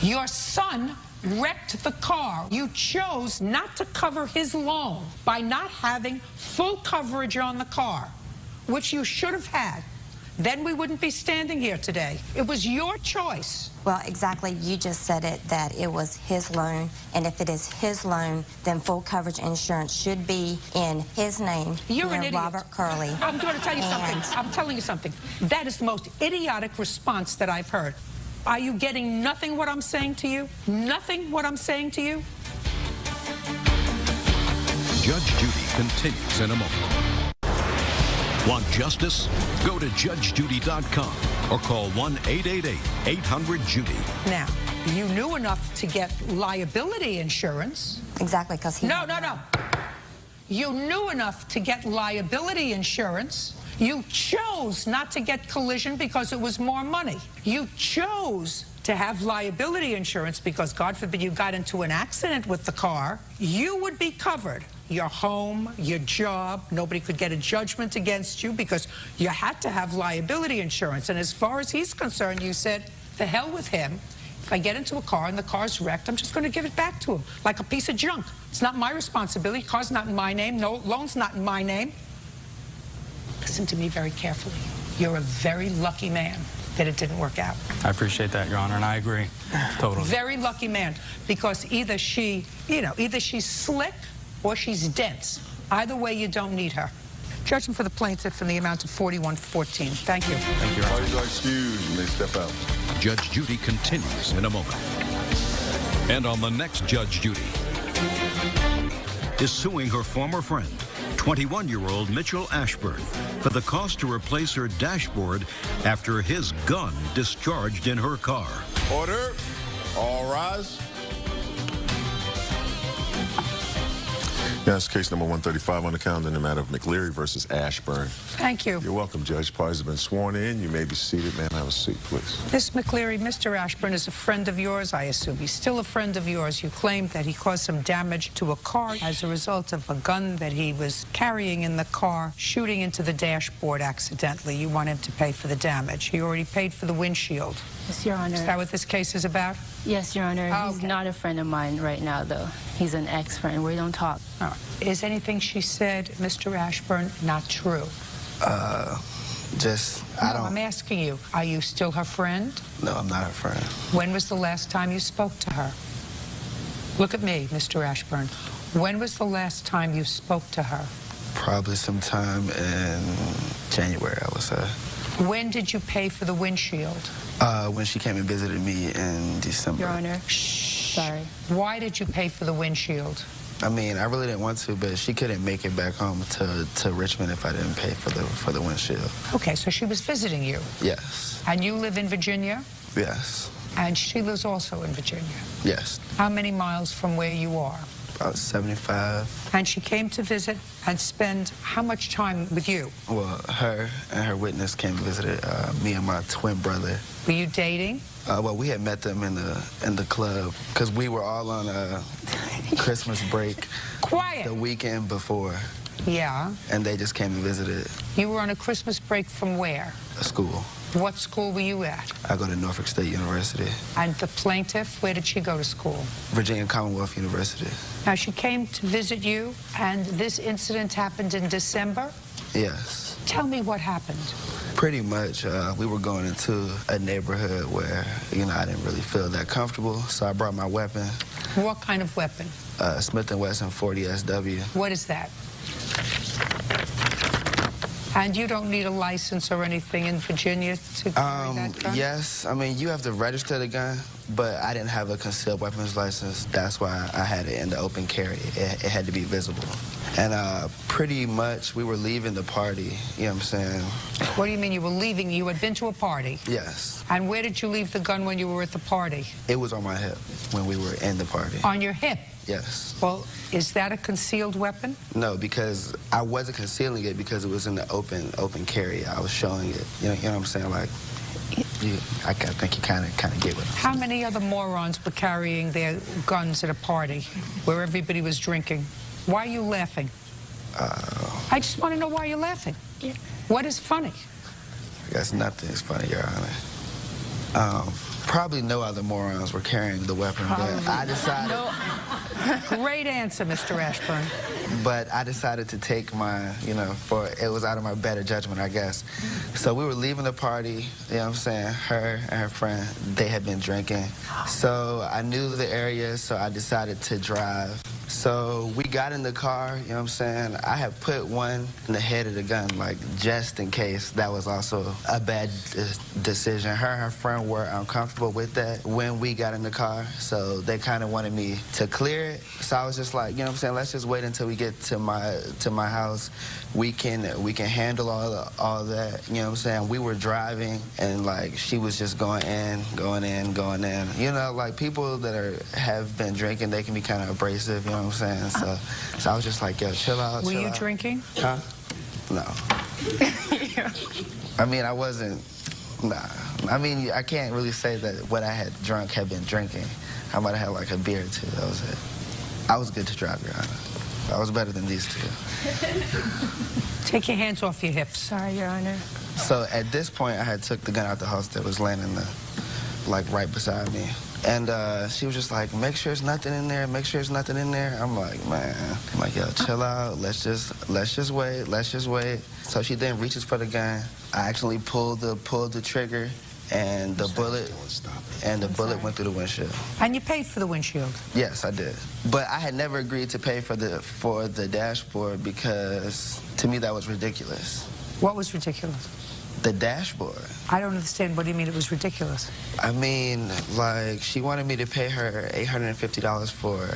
Your son wrecked the car. You chose not to cover his loan by not having full coverage on the car, which you should have had. Then we wouldn't be standing here today. It was your choice. Well, exactly. You just said it, that it was his loan, and if it is his loan, then full coverage insurance should be in his name. You're an idiot. Robert Curley. I'm going to tell you something. I'm telling you something. That is the most idiotic response that I've heard. Are you getting nothing what I'm saying to you? Nothing what I'm saying to you? Judge Judy continues in a moment. Want justice? Go to judgejudy.com or call 1-888-800-JUDY. Now, you knew enough to get liability insurance. Exactly, because he... No. You knew enough to get liability insurance. You chose not to get collision because it was more money. You chose to have liability insurance because, God forbid, you got into an accident with the car. You would be covered. Your home, your job, nobody could get a judgment against you because you had to have liability insurance. And as far as he's concerned, you said, the hell with him. If I get into a car and the car's wrecked, I'm just going to give it back to him like a piece of junk. It's not my responsibility. The car's not in my name. No, loan's not in my name. Listen to me very carefully. You're a very lucky man that it didn't work out. I appreciate that, Your Honor, and I agree. Totally. Very lucky man, because either she, either she's slick or she's dense. Either way, you don't need her. Judgment for the plaintiff in the amount of $41.14. Thank you. Thank you, Your Honor. Parties are excused. You may step out. Judge Judy continues in a moment. And on the next Judge Judy is suing her former friend, 21-year-old Mitchell Ashburn, for the cost to replace her dashboard after his gun discharged in her car. Order. All rise. Yes, case number 135 on the calendar in the matter of McLeary versus Ashburn. Thank you. You're welcome, Judge. Parties have been sworn in. You may be seated. Ma'am, have a seat, please. Miss McLeary, Mr. Ashburn is a friend of yours, I assume. He's still a friend of yours. You claimed that he caused some damage to a car as a result of a gun that he was carrying in the car, shooting into the dashboard accidentally. You want him to pay for the damage. He already paid for the windshield. Yes, Your Honor. Is that what this case is about? Yes, Your Honor. Oh, He's okay. not a friend of mine right now, though. He's an ex-friend. We don't talk. Is anything she said, Mr. Ashburn, not true? I'm asking you, are you still her friend? No, I'm not her friend. When was the last time you spoke to her? Look at me, Mr. Ashburn. When was the last time you spoke to her? Probably sometime in January, I would say. When did you pay for the windshield? When she came and visited me in December. Your Honor. Sorry. Why did you pay for the windshield? I mean, I really didn't want to, but she couldn't make it back home to Richmond if I didn't pay for the windshield. Okay, so she was visiting you. Yes. And you live in Virginia? Yes. And she lives also in Virginia? Yes. How many miles from where you are? About 75. And she came to visit and spend how much time with you? Well, her and her witness came and visited me and my twin brother. Were you dating? Well, we had met them in the club because we were all on Christmas break. Quiet. The weekend before. Yeah. And they just came and visited. You were on a Christmas break from where? A school. What school were you at? I go to Norfolk State University. And the plaintiff, where did she go to school? Virginia Commonwealth University. Now, she came to visit you, and this incident happened in December? Yes. Tell me what happened. Pretty much, we were going into a neighborhood where, I didn't really feel that comfortable, so I brought my weapon. What kind of weapon? Smith & Wesson 40 SW. What is that? And you don't need a license or anything in Virginia to carry that gun? Yes. I mean, you have to register the gun, but I didn't have a concealed weapons license. That's why I had it in the open carry. It had to be visible. And pretty much, we were leaving the party, you know what I'm saying? What do you mean you were leaving? You had been to a party? Yes. And where did you leave the gun when you were at the party? It was on my hip when we were in the party. On your hip? Yes. Well, is that a concealed weapon? No, because I wasn't concealing it because it was in the open carry. I was showing it. You know what I'm saying? Like, I think you kind of get what I'm saying. How many other morons were carrying their guns at a party where everybody was drinking? Why are you laughing? I just want to know why you're laughing. Yeah. What is funny? I guess nothing is funny, Your Honor. Probably no other morons were carrying the weapon, but I decided... Great answer, Mr. Ashburn. But I decided to take my, it was out of my better judgment, I guess. So we were leaving the party, you know what I'm saying? Her and her friend, they had been drinking. So I knew the area, so I decided to drive. So we got in the car, you know what I'm saying? I had put one in the head of the gun, like, just in case. That was also a bad decision. Her and her friend were uncomfortable with that when we got in the car, so they kind of wanted me to clear it. So I was just like, you know what I'm saying, let's just wait until we get to my house. We can handle all that, you know what I'm saying? We were driving, and, like, she was just going in. You know, like, people that have been drinking, they can be kind of abrasive, you know what I'm saying? So I was just like, yo, chill out, Were you drinking? Huh? No. I mean, I wasn't, nah. I mean, I can't really say that what I had drunk had been drinking. I might have had like a beer or two, that was it. I was good to drive, Your Honor. I was better than these two. Take your hands off your hips. Sorry, Your Honor. So at this point, I had took the gun out the house that was laying like right beside me. And she was just like, make sure there's nothing in there, make sure there's nothing in there. I'm like, man, yo, chill out, let's just wait. So she then reaches for the gun. I actually pulled the trigger, and the bullet went through the windshield. And you paid for the windshield? Yes, I did. But I had never agreed to pay for the dashboard because to me that was ridiculous. What was ridiculous? The dashboard. I don't understand. What do you mean it was ridiculous? I mean, like, she wanted me to pay her $850 for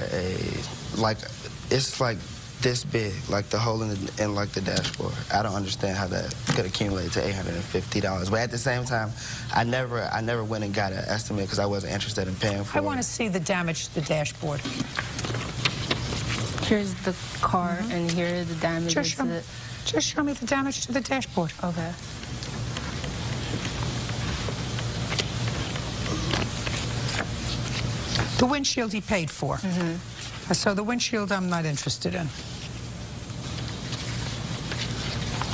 it's like this big, like the hole in like the dashboard. I don't understand how that could accumulate to $850. But at the same time, I never went and got an estimate because I wasn't interested in paying for it. I want to see the damage to the dashboard. Here's the car, and here are the damages. Just show me the damage to the dashboard. Okay. The windshield he paid for. So the windshield I'm not interested in.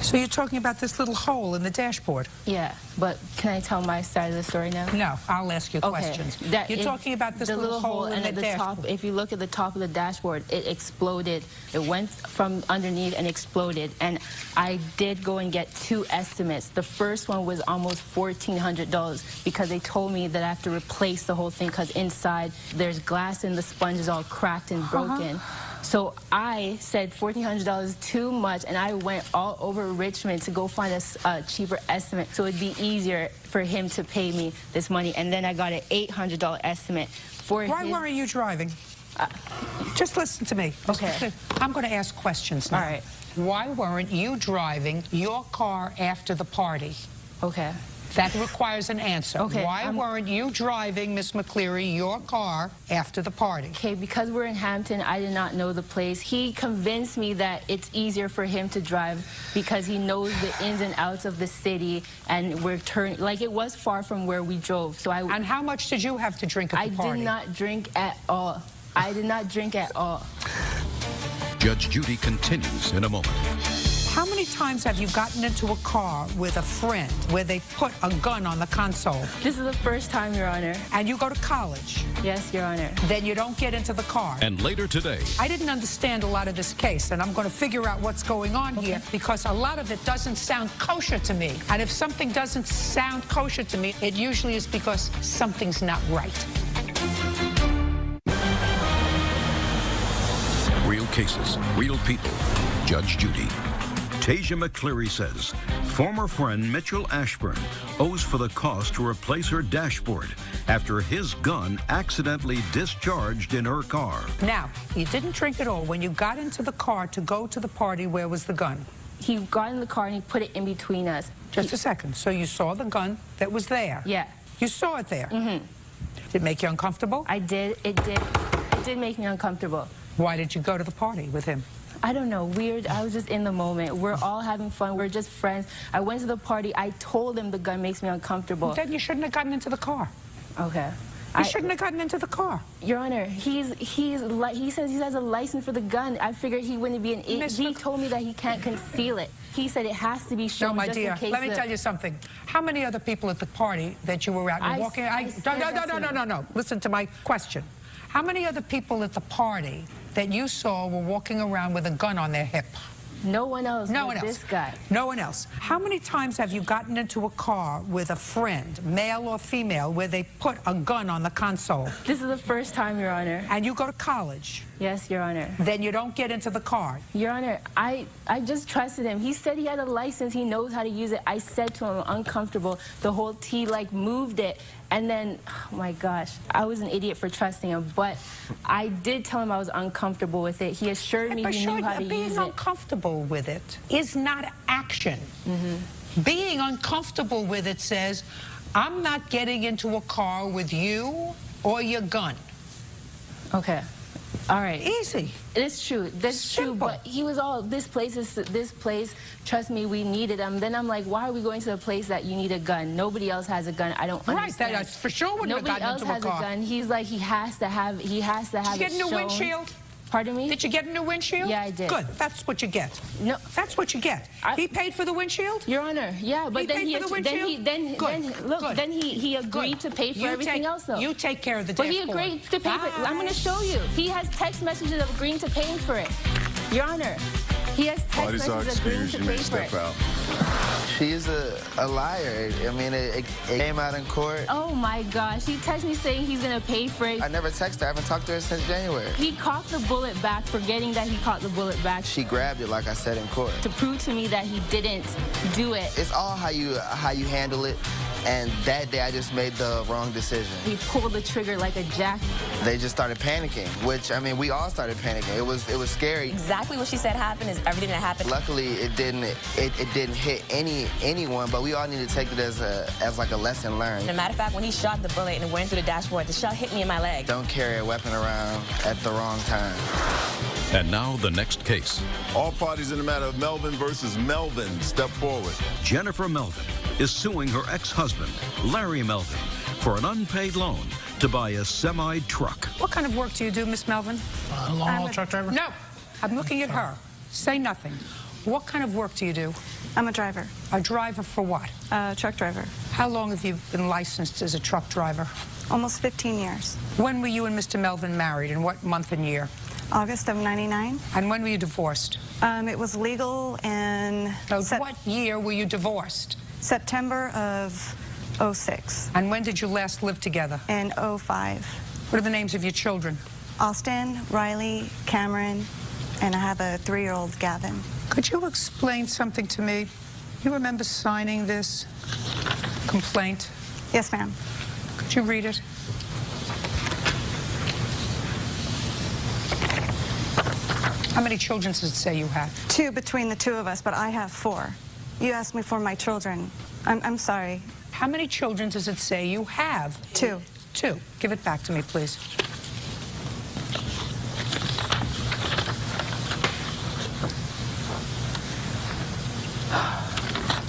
So you're talking about this little hole in the dashboard? Yeah, but can I tell my side of the story now? No, I'll ask you questions. You're talking about this little hole in the dashboard. Top, if you look at the top of the dashboard, it exploded. It went from underneath and exploded. And I did go and get 2 estimates. The first one was almost $1,400 because they told me that I have to replace the whole thing because inside there's glass and the sponge is all cracked and broken. So I said $1,400 too much, and I went all over Richmond to go find a cheaper estimate so it'd be easier for him to pay me this money. And then I got an $800 estimate for Why weren't you driving? Just listen to me. Okay. I'm going to ask questions now. All right. Why weren't you driving your car after the party? Okay. That requires an answer. Okay, Why weren't you driving, Miss McCleary, your car after the party? Okay, because we're in Hampton, I did not know the place. He convinced me that it's easier for him to drive because he knows the ins and outs of the city, and we're turning, like it was far from where we drove. So And how much did you have to drink at the party? I did not drink at all. I did not drink at all. Judge Judy continues in a moment. How many times have you gotten into a car with a friend where they put a gun on the console? This is the first time, Your Honor. And you go to college? Yes, Your Honor. Then you don't get into the car. And later today. I didn't understand a lot of this case, and I'm going to figure out what's going on here because a lot of it doesn't sound kosher to me. And if something doesn't sound kosher to me, it usually is because something's not right. Real cases, real people. Judge Judy. Tasia McCleary says former friend Mitchell Ashburn owes for the cost to replace her dashboard after his gun accidentally discharged in her car. Now, you didn't drink at all. When you got into the car to go to the party, where was the gun? He got in the car and he put it in between us. Just a second. So you saw the gun that was there? Yeah. You saw it there? Mm-hmm. Did it make you uncomfortable? I did. It did make me uncomfortable. Why did you go to the party with him? I don't know, weird. I was just in the moment. We're all having fun. We're just friends. I went to the party. I told him the gun makes me uncomfortable. Then you shouldn't have gotten into the car. Okay. You shouldn't have gotten into the car. Your Honor, he says he has a license for the gun. I figured he wouldn't be an idiot. He told me that he can't conceal it. He said it has to be shown. No, my just dear, in case let me tell you something. How many other people at the party that you were out and walking? No. Listen to my question. How many other people at the party that you saw were walking around with a gun on their hip? No one else. No one else. This guy. No one else. How many times have you gotten into a car with a friend, male or female, where they put a gun on the console? This is the first time, Your Honor. And you go to college? Yes, Your Honor. Then you don't get into the car? Your Honor, I just trusted him. He said he had a license. He knows how to use it. I said to him, I'm uncomfortable. The whole T, like, moved it. And then, oh my gosh, I was an idiot for trusting him. But I did tell him I was uncomfortable with it. He assured me he knew how to use it. Being uncomfortable with it is not action. Mm-hmm. Being uncomfortable with it says, I'm not getting into a car with you or your gun. Okay. All right. Easy. It's true. That's true. But he was all, this place, trust me, we needed him. Then I'm like, why are we going to a place that you need a gun? Nobody else has a gun. I don't understand. Right, that for sure wouldn't have gotten into a car. Nobody else has a gun. He's like, he has to have Did you get a new windshield? Pardon me? Did you get a new windshield? Yeah, I did. Good. That's what you get. No, that's what you get. He paid for the windshield? Your Honor, yeah, but then he agreed to pay for everything else, though. You take care of the dashboard. dashboard. But he agreed to pay for it. I'm going to show you. He has text messages of agreeing to paying for it. Your Honor, he has text messages agreeing to pay for it. She's a liar. I mean, it came out in court. Oh, my gosh. He texted me saying he's going to pay for it. I never texted her. I haven't talked to her since January. He caught the bullet back, forgetting that he caught the bullet back. She grabbed it, like I said, in court. To prove to me that he didn't do it. It's all how you handle it. And that day, I just made the wrong decision. He pulled the trigger like a jack. They just started panicking, which, I mean, we all started panicking. It was scary. Exactly what she said happened is everything that happened. Luckily, it didn't hit anyone, but we all need to take it as like a lesson learned. As a matter of fact, when he shot the bullet and it went through the dashboard, the shot hit me in my leg. Don't carry a weapon around at the wrong time. And now the next case. All parties in the matter of Melvin versus Melvin step forward. Jennifer Melvin is suing her ex-husband, Larry Melvin, for an unpaid loan to buy a semi-truck. What kind of work do you do, Miss Melvin? Long-haul truck driver? No, I'm looking at her. Say nothing. What kind of work do you do? I'm a driver. A driver for what? Truck driver. How long have you been licensed as a truck driver? Almost 15 years. When were you and Mr. Melvin married, and what month and year? August of '99. And when were you divorced? It was legal in... what year were you divorced? September of '06. And when did you last live together? In '05. What are the names of your children? Austin, Riley, Cameron, and I have a 3-year-old, Gavin. Could you explain something to me? You remember signing this complaint? Yes, ma'am. Could you read it? How many children does it say you had? 2 between the 2 of us, but I have 4. You asked me for my children. I'm sorry. How many children does it say you have? 2. 2. Give it back to me, please.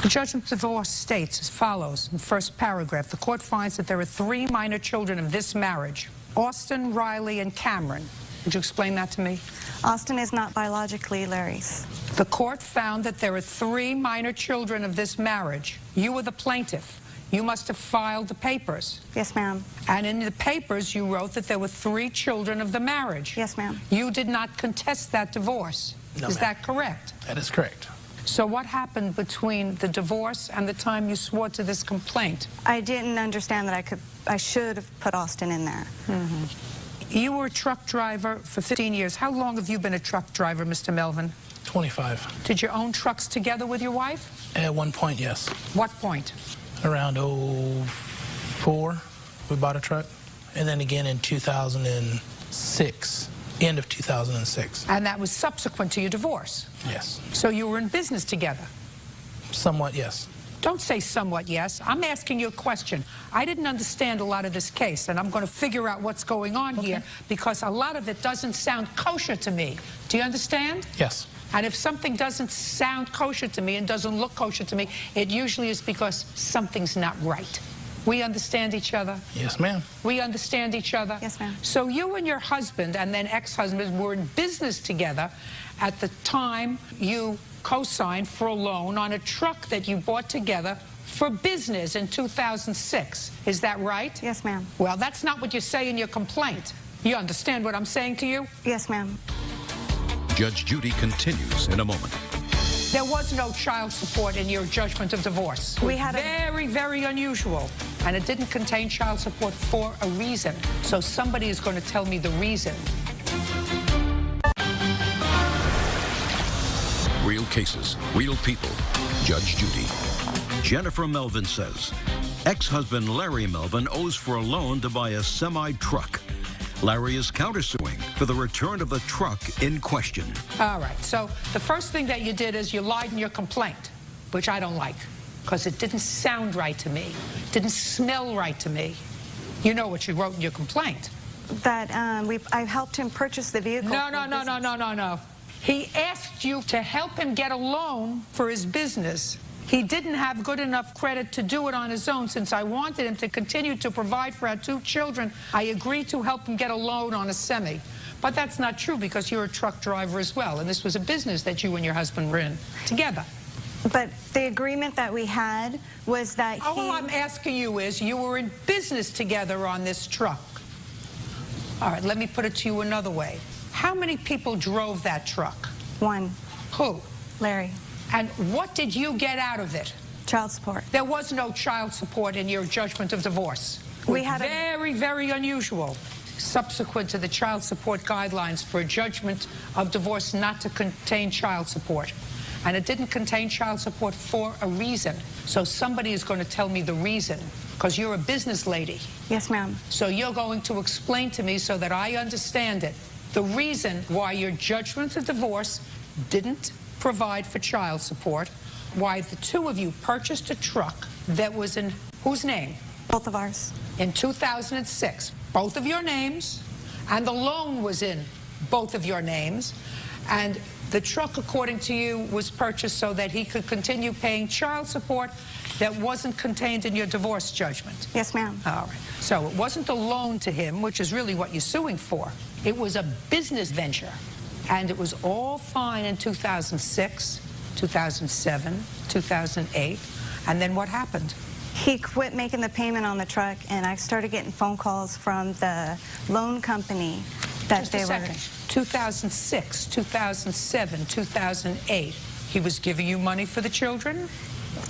The judgment of divorce states as follows in the first paragraph. The court finds that there are 3 minor children of this marriage, Austin, Riley, and Cameron. Would you explain that to me? Austin is not biologically Larry's. The court found that there are 3 minor children of this marriage. You were the plaintiff. You must have filed the papers. Yes, ma'am. And in the papers, you wrote that there were 3 children of the marriage. Yes, ma'am. You did not contest that divorce. No, is ma'am. that correct? That is correct. So what happened between the divorce and the time you swore to this complaint? I didn't understand that I should have put Austin in there. You were a truck driver for 15 years. How long have you been a truck driver, Mr. Melvin? 25. Did you own trucks together with your wife? At one point, yes. What point? Around 04, we bought a truck. And then again in 2006, end of 2006. And that was subsequent to your divorce? Yes. So you were in business together? Somewhat, yes. Don't say somewhat yes. I'm asking you a question. I didn't understand a lot of this case, and I'm going to figure out what's going on here because a lot of it doesn't sound kosher to me. Do you understand? Yes. And if something doesn't sound kosher to me and doesn't look kosher to me, it usually is because something's not right. We understand each other? Yes, ma'am. We understand each other? Yes, ma'am. So you and your husband and then ex-husband were in business together at the time you co-signed for a loan on a truck that you bought together for business in 2006. Is that right? Yes, ma'am. Well, that's not what you say in your complaint. You understand what I'm saying to you? Yes, ma'am. Judge Judy continues in a moment. There was no child support in your judgment of divorce. We had very, very unusual. And it didn't contain child support for a reason. So somebody is going to tell me the reason. Real cases, real people. Judge Judy. Jennifer Melvin says, ex-husband Larry Melvin owes for a loan to buy a semi-truck. Larry is countersuing for the return of the truck in question. All right, so the first thing that you did is you lied in your complaint, which I don't like, because it didn't sound right to me, didn't smell right to me. You know what you wrote in your complaint. That I helped him purchase the vehicle. No. He asked you to help him get a loan for his business. He didn't have good enough credit to do it on his own. Since I wanted him to continue to provide for our 2 children, I agreed to help him get a loan on a semi. But that's not true because you're a truck driver as well, and this was a business that you and your husband were in together. But the agreement that we had was that All I'm asking you is you were in business together on this truck. All right, let me put it to you another way. How many people drove that truck? 1. Who? Larry. And what did you get out of it? Child support. There was no child support in your judgment of divorce. We had very, very unusual. Subsequent to the child support guidelines for a judgment of divorce not to contain child support. And it didn't contain child support for a reason. So somebody is going to tell me the reason, because you're a business lady. Yes, ma'am. So you're going to explain to me so that I understand it, the reason why your judgment of divorce didn't provide for child support, why the 2 of you purchased a truck that was in whose name? Both of ours. In 2006. Both of your names, and the loan was in both of your names, and the truck, according to you, was purchased so that he could continue paying child support that wasn't contained in your divorce judgment. Yes, ma'am. All right. So it wasn't a loan to him, which is really what you're suing for. It was a business venture. And it was all fine in 2006, 2007, 2008, and then what happened? He quit making the payment on the truck, and I started getting phone calls from the loan company that Just they a second. 2006, 2007, 2008, he was giving you money for the children?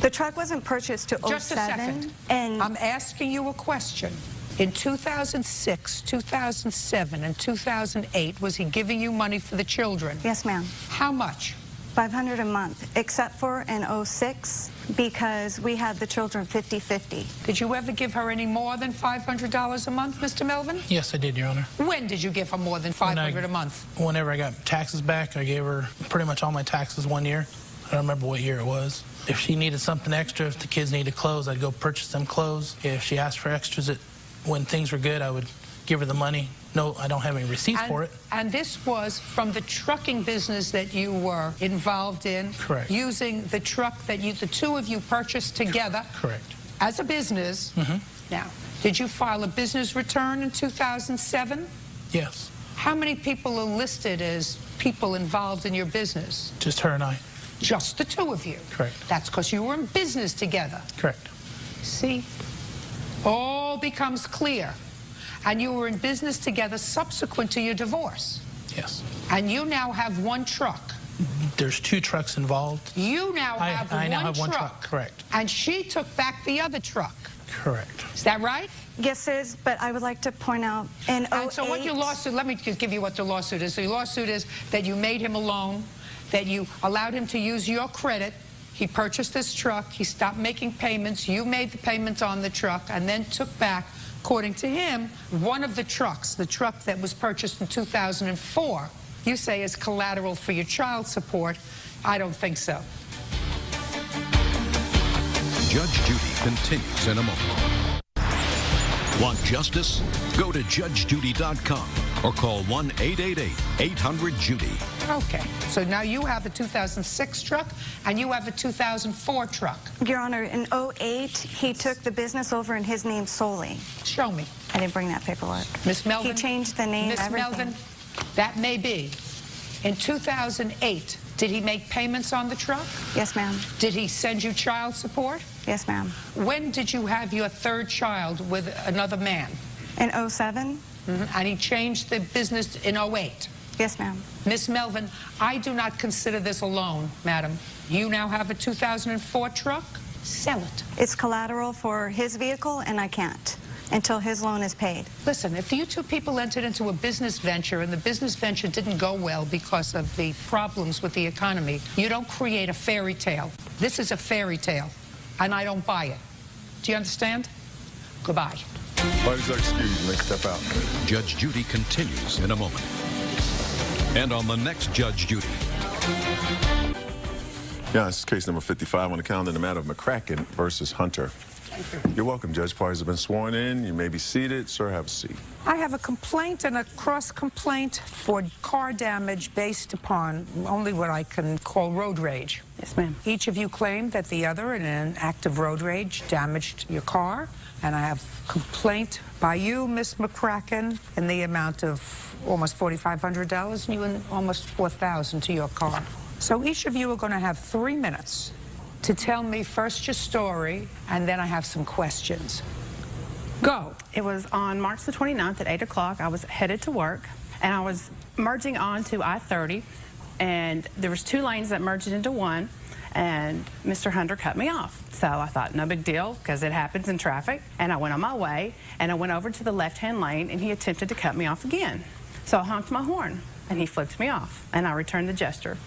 The truck wasn't purchased till 07. Just a second. And I'm asking you a question. In 2006, 2007, and 2008, was he giving you money for the children? Yes, ma'am. How much? $500 a month, except for in 06, because we had the children 50-50. Did you ever give her any more than $500 a month, Mr. Melvin? Yes, I did, Your Honor. When did you give her more than $500 a month? Whenever I got taxes back, I gave her pretty much all my taxes one year. I don't remember what year it was. If she needed something extra, if the kids needed clothes, I'd go purchase them clothes. If she asked for extras when things were good, I would give her the money. No, I don't have any receipts for it. And this was from the trucking business that you were involved in? Correct. Using the truck that the two of you purchased together? Correct. As a business? Mm-hmm. Now, did you file a business return in 2007? Yes. How many people are listed as people involved in your business? Just her and I. Just the two of you? Correct. That's because you were in business together? Correct. See? All becomes clear. And you were in business together subsequent to your divorce? Yes. And you now have one truck? There's two trucks involved. You now have I now have one truck. Correct. And she took back the other truck? Correct. Is that right? Yes, it is, but I would like to point out in 08... And so what your lawsuit, let me just give you what the lawsuit is. The lawsuit is that you made him a loan, that you allowed him to use your credit. He purchased this truck. He stopped making payments. You made the payments on the truck and then took back, according to him, one of the trucks, the truck that was purchased in 2004, you say is collateral for your child support. I don't think so. Judge Judy continues in a moment. Want justice? Go to JudgeJudy.com or call 1-888-800-JUDY. Okay, so now you have a 2006 truck and you have a 2004 truck. Your Honor, in 08, he took the business over in his name solely. Show me. I didn't bring that paperwork. Miss Melvin? He changed the name, Miss everything. Melvin, that may be. In 2008, did he make payments on the truck? Yes, ma'am. Did he send you child support? Yes, ma'am. When did you have your third child with another man? In 07. And he changed the business in 08? Yes, ma'am. Miss Melvin, I do not consider this a loan, madam. You now have a 2004 truck? Sell it. It's collateral for his vehicle, and I can't until his loan is paid. Listen, if you two people entered into a business venture and the business venture didn't go well because of the problems with the economy, you don't create a fairy tale. This is a fairy tale, and I don't buy it. Do you understand? Goodbye. Parties are excused. Next step out. Judge Judy continues in a moment. And on the next Judge Judy. Yeah, this is case number 55 on the calendar in the matter of McCracken versus Hunter. You're welcome, Judge. Parties have been sworn in. You may be seated. Sir, have a seat. I have a complaint and a cross-complaint for car damage based upon only what I can call road rage. Yes, ma'am. Each of you claimed that the other, in an act of road rage, damaged your car. And I have complaint by you, Miss McCracken, in the amount of almost $4,500, and you in almost $4,000 to your car. So each of you are going to have 3 minutes to tell me first your story, and then I have some questions. Go. It was on March the 29th at 8 o'clock. I was headed to work, and I was merging onto I-30, and there was 2 lanes that merged into one, and Mr. Hunter cut me off. So I thought, no big deal, because it happens in traffic, and I went on my way, and I went over to the left-hand lane, and he attempted to cut me off again. So I honked my horn, and he flipped me off, and I returned the gesture.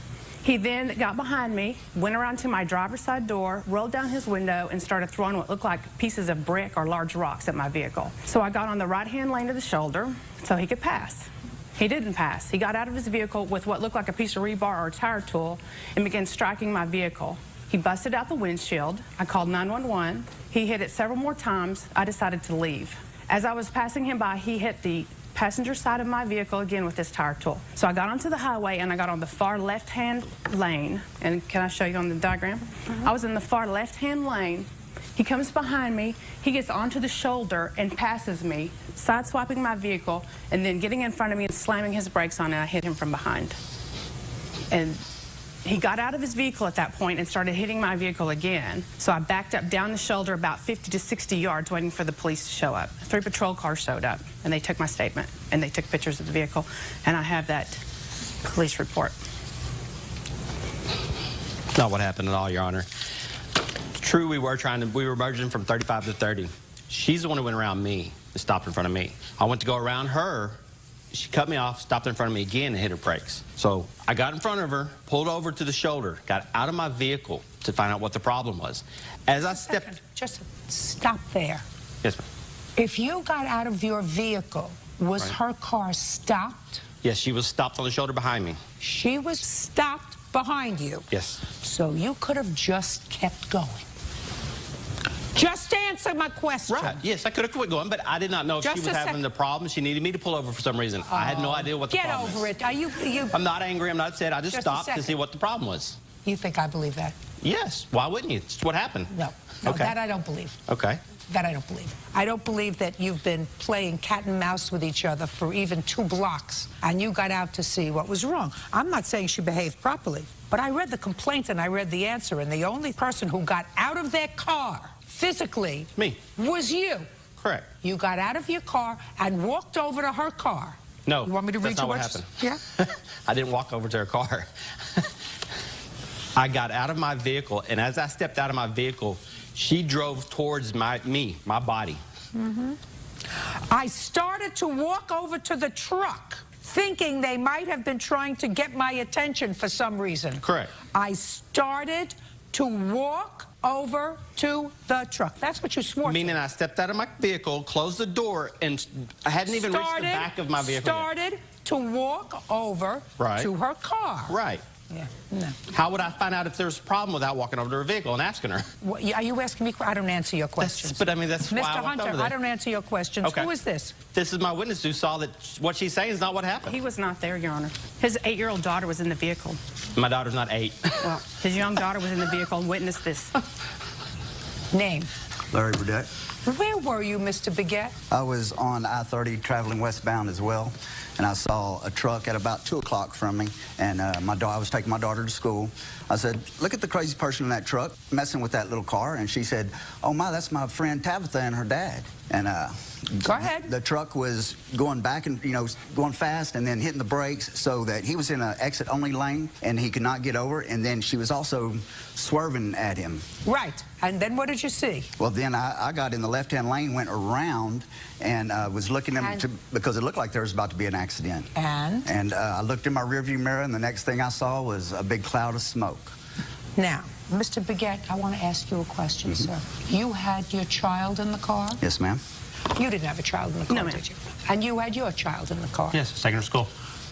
He then got behind me, went around to my driver's side door, rolled down his window, and started throwing what looked like pieces of brick or large rocks at my vehicle. So I got on the right-hand lane of the shoulder so he could pass. He didn't pass. He got out of his vehicle with what looked like a piece of rebar or a tire tool and began striking my vehicle. He busted out the windshield. I called 911. He hit it several more times. I decided to leave. As I was passing him by, he hit the passenger side of my vehicle again with this tire tool. So I got onto the highway and I got on the far left-hand lane. And can I show you on the diagram? I was in the far left-hand lane. He comes behind me, he gets onto the shoulder and passes me, sideswiping my vehicle, and then getting in front of me and slamming his brakes on, and I hit him from behind. And He got out of his vehicle at that point and started hitting my vehicle again. So I backed up down the shoulder about 50 to 60 yards waiting for the police to show up. 3 patrol cars showed up and they took my statement and they took pictures of the vehicle, and I have that police report. Not what happened at all, Your Honor. True, we were merging from 35 to 30. She's the one who went around me and stopped in front of me. I went to go around her. She cut me off, stopped in front of me again, and hit her brakes. So I got in front of her, pulled over to the shoulder, got out of my vehicle to find out what the problem was. As I stepped... Just stop there. Yes, ma'am. If you got out of your vehicle, was her car stopped? Yes, she was stopped on the shoulder behind me. She was stopped behind you. Yes. So you could have just kept going. Just answer my question. Right. Yes, I could have quit going, but I did not know if she was having the problem. She needed me to pull over for some reason. I had no idea what the problem was. Get over it. Are you... I'm not angry. I'm not upset. I just stopped to see what the problem was. You think I believe that? Yes. Why wouldn't you? It's what happened. No. Okay. That I don't believe. Okay. That I don't believe. I don't believe that you've been playing cat and mouse with each other for even 2 blocks and you got out to see what was wrong. I'm not saying she behaved properly, but I read the complaint and I read the answer, and the only person who got out of their car physically was you. Correct. You got out of your car and walked over to her car. No, you want me to read that's not what happened. Yeah? I didn't walk over to her car. I got out of my vehicle, and as I stepped out of my vehicle, she drove towards my body. Mm-hmm. I started to walk over to the truck, thinking they might have been trying to get my attention for some reason. Correct. I started to walk over to the truck. That's what you swore to. Meaning I stepped out of my vehicle, closed the door, and I hadn't even reached the back of my vehicle Started to walk over to her car. Right. Yeah, no. How would I find out if there's a problem without walking over to her vehicle and asking her? What, are you asking me? I don't answer your questions. But I mean, that's why I Mr. walked over Hunter, there. I don't answer your questions. Okay. Who is this? This is my witness who saw that what she's saying is not what happened. He was not there, Your Honor. His 8-year-old daughter was in the vehicle. My daughter's not 8. Well, his young daughter was in the vehicle and witnessed this. Name? Larry Burdette. Where were you, Mr. Baguette? I was on I-30 traveling westbound as well, and I saw a truck at about 2 o'clock from me, and I was taking my daughter to school. I said, look at the crazy person in that truck messing with that little car, and she said, oh my, that's my friend Tabitha and her dad. And go ahead. The truck was going back and, going fast and then hitting the brakes so that he was in an exit-only lane and he could not get over, and then she was also swerving at him. Right. And then what did you see? Well, then I got in the left-hand lane, went around, and was looking because it looked like there was about to be an accident. And? And I looked in my rearview mirror, and the next thing I saw was a big cloud of smoke. Now, Mr. Baguette, I want to ask you a question, sir. You had your child in the car? Yes, ma'am. You didn't have a child in the car, did you? And you had your child in the car? Yes, taking her to school.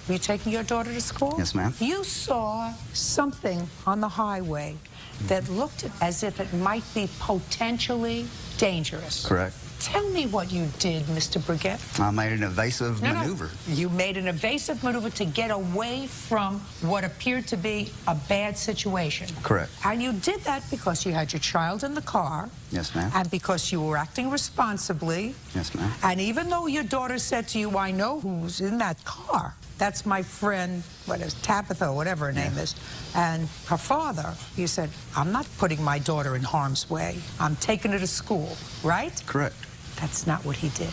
Were you taking your daughter to school? Yes, ma'am. You saw something on the highway that looked as if it might be potentially dangerous. Correct. Tell me what you did, Mr. Baguette. I made an evasive maneuver. No. You made an evasive maneuver to get away from what appeared to be a bad situation. Correct. And you did that because you had your child in the car. Yes, ma'am. And because you were acting responsibly. Yes, ma'am. And even though your daughter said to you, I know who's in that car. That's my friend, Tabitha, or whatever her name is. And her father, you said, I'm not putting my daughter in harm's way. I'm taking her to school, right? Correct. That's not what he did.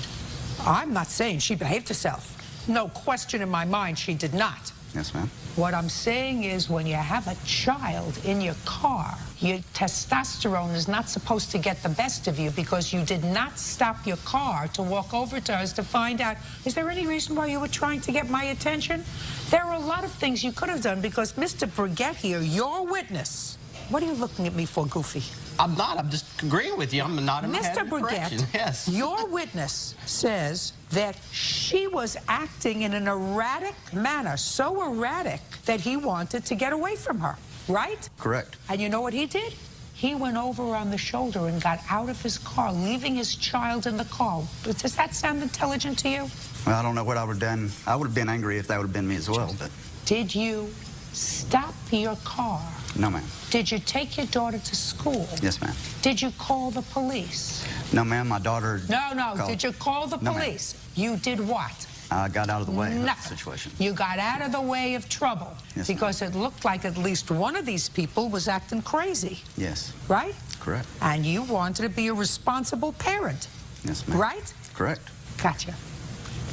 I'm not saying she behaved herself. No question in my mind she did not. Yes, ma'am. What I'm saying is when you have a child in your car, your testosterone is not supposed to get the best of you because you did not stop your car to walk over to us to find out, is there any reason why you were trying to get my attention? There are a lot of things you could have done because Mr. Baguette here, your witness, what are you looking at me for, Goofy? I'm not. I'm just agreeing with you. I'm not in Mr. Baguette, yes. Your witness says that she was acting in an erratic manner, so erratic that he wanted to get away from her, right? Correct. And you know what he did? He went over on the shoulder and got out of his car, leaving his child in the car. Does that sound intelligent to you? Well, I don't know what I would have done. I would have been angry if that would have been me as well. But did you stop your car? No, ma'am. Did you take your daughter to school? Yes, ma'am. Did you call the police? No, ma'am. My daughter... No. Called. Did you call the police? You did what? I got out of the way of the Nothing. situation. You got out of the way of trouble Yes, because it looked like at least one of these people was acting crazy, Yes, right? correct. And you wanted to be a responsible parent, Yes, ma'am. right? Correct. Gotcha.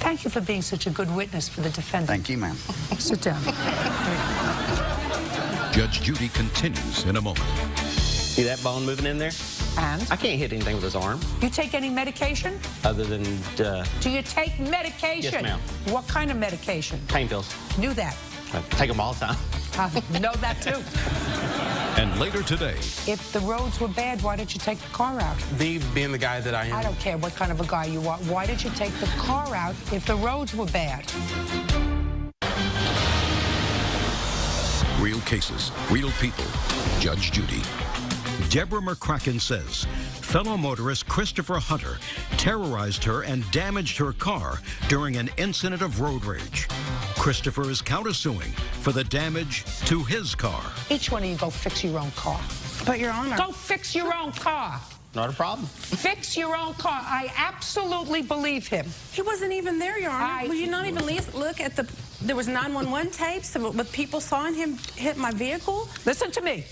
Thank you for being such a good witness for the defendant. Thank you, ma'am. Sit down. Judge Judy continues in a moment. See that bone moving in there? And? I can't hit anything with his arm You take any medication? other than Do you take medication? Yes, ma'am. What kind of medication? pain pills. Knew that. I take them all the time. Know that too. And later today, If the roads were bad, why did you take the car out? Being the guy that I am. I don't care what kind of a guy you are. Why did you take the car out if the roads were bad? real cases, real people. Judge Judy. Deborah McCracken says fellow motorist Christopher Hunter terrorized her and damaged her car during an incident of road rage. Christopher is countersuing for the damage to his car. Each one of you go fix your own car. But, Your Honor. Go fix your own car. Not a problem. Fix your own car. I absolutely believe him. He wasn't even there, Your Honor. Will you not even look at the... There was 911 tapes with people sawing him hit my vehicle? Listen to me.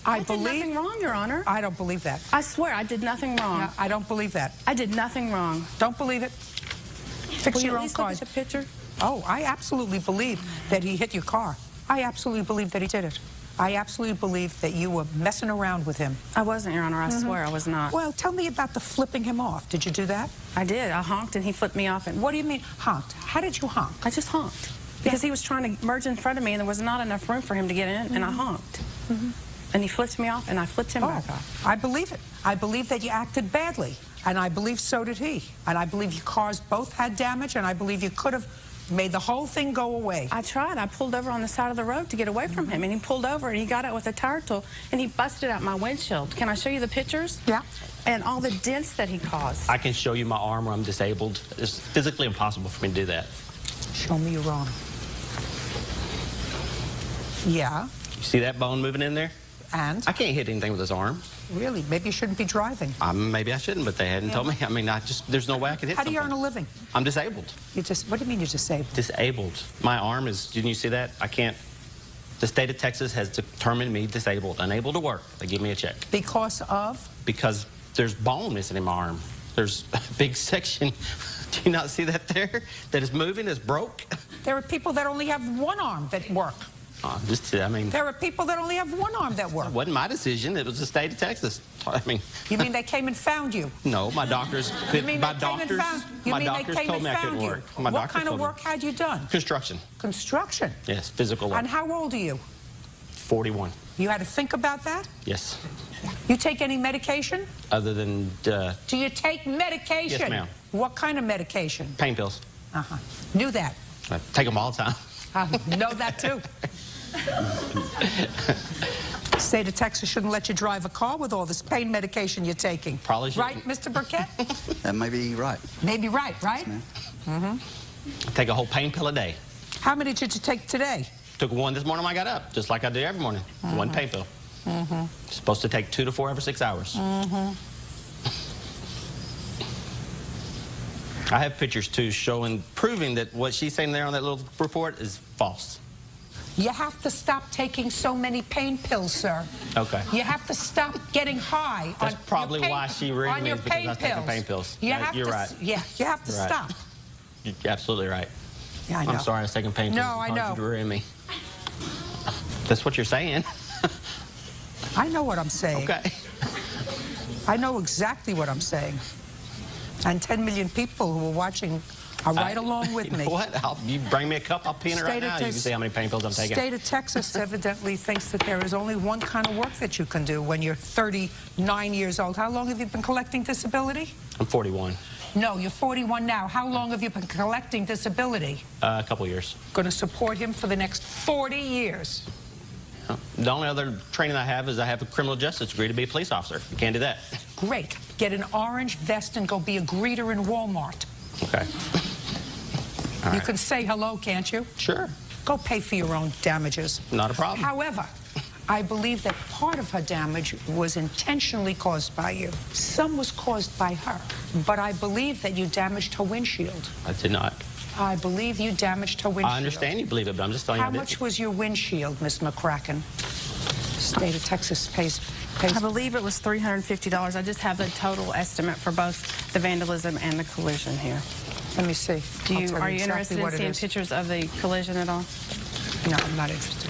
I did nothing wrong, Your Honor. I don't believe that. I swear, I did nothing wrong. No, I don't believe that. I did nothing wrong. Don't believe it. Fix Will you your at own least car. look at the picture? Oh, I absolutely believe that he hit your car. I absolutely believe that he did it. I absolutely believe that you were messing around with him. I wasn't, Your Honor. I swear I was not. Well, tell me about the flipping him off. Did you do that? I did. I honked and he flipped me off. And What do you mean honked? How did you honk? I just honked. Because he was trying to merge in front of me and there was not enough room for him to get in, and I honked. And he flipped me off and I flipped him back off. I believe it. I believe that you acted badly, and I believe so did he. And I believe your cars both had damage, and I believe you could have made the whole thing go away. I tried. I pulled over on the side of the road to get away from him, and he pulled over and he got out with a tire tool and he busted out my windshield. Can I show you the pictures? Yeah. And all the dents that he caused. I can show you my arm where I'm disabled. It's physically impossible for me to do that. Show me your arm. Yeah. You see that bone moving in there? And? I can't hit anything with his arm. Really? Maybe you shouldn't be driving. Maybe I shouldn't, but they hadn't told me. I mean, there's no way I could hit How do you something. earn a living? I'm disabled. What do you mean you're disabled? Disabled. My arm is, didn't you see that? I can't. The state of Texas has determined me disabled, unable to work. They give me a check. Because of? Because there's bone missing in my arm. There's a big section. Do you not see that there? That is moving, is broke? There are people that only have one arm that work. There are people that only have one arm that work. It wasn't my decision. It was the state of Texas. I mean. You mean they came and found you? No, my doctors. You mean my they came doctors. and found? You My mean they doctors came told and me I couldn't found you? work. My What doctors kind of told me. work had you done? Construction. Construction. Yes, physical work. And how old are you? 41. You had to think about that? Yes. You take any medication? Other than Do you take medication? Yes, ma'am. What kind of medication? pain pills. Knew that. I take them all the time. Know that too. State of Texas shouldn't let you drive a car with all this pain medication you're taking. Probably shouldn't. Right, Mr. Burkett? That may be right. Maybe right? Yes, ma'am. I take a whole pain pill a day. How many did you take today? Took one this morning when I got up, just like I do every morning. One pain pill. Supposed to take 2 to 4 every 6 hours. I have pictures too proving that what she's saying there on that little report is false. You have to stop taking so many pain pills, sir. Okay. You have to stop getting high. That's on probably your pain, why she read on me your is because pain I was taking pills. pain pills. You Yeah, have you're to, right. Yeah, you have to You're right. stop. You're absolutely right. Yeah, I know. I'm sorry I was taking pain pills. No, I know. You ruined me. That's what you're saying. I know what I'm saying. Okay. I know exactly what I'm saying. And 10 million people who are watching are right along with me. You know what? You bring me a cup, I'll pee in it right now. You can see how many pain pills I'm taking. State of Texas evidently thinks that there is only one kind of work that you can do when you're 39 years old. How long have you been collecting disability? I'm 41. No, you're 41 now. How long have you been collecting disability? A couple years. Going to support him for the next 40 years. The only other training I have is I have a criminal justice degree to be a police officer. You can't do that. Great. Get an orange vest and go be a greeter in Walmart. Okay. You can say hello, can't you? Sure. Go pay for your own damages. Not a problem. However, I believe that part of her damage was intentionally caused by you. Some was caused by her. But I believe that you damaged her windshield. I did not. I believe you damaged her windshield. I understand you believe it, but I'm just telling you. How much was your windshield, Miss McCracken? State of Texas pays. I believe it was $350. I just have the total estimate for both the vandalism and the collision here. Let me see. Are you interested in seeing pictures of the collision at all? No, I'm not interested.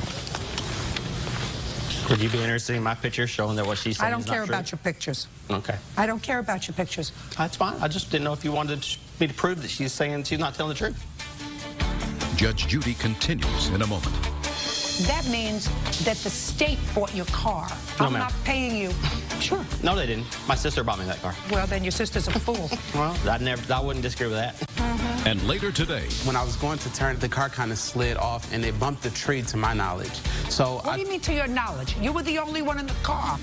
Would you be interested in my picture showing that what she's saying I don't is not care true? about your pictures. Okay. I don't care about your pictures. That's fine. I just didn't know if you wanted me to prove that she's saying she's not telling the truth. Judge Judy continues in a moment. That means that the state bought your car. No, I'm ma'am. not paying you. Sure. No, they didn't. My sister bought me that car. Well, then your sister's a fool. Well, I wouldn't disagree with that. And later today, when I was going to turn, the car kind of slid off and it bumped the tree to my knowledge. So what do you mean to your knowledge? You were the only one in the car.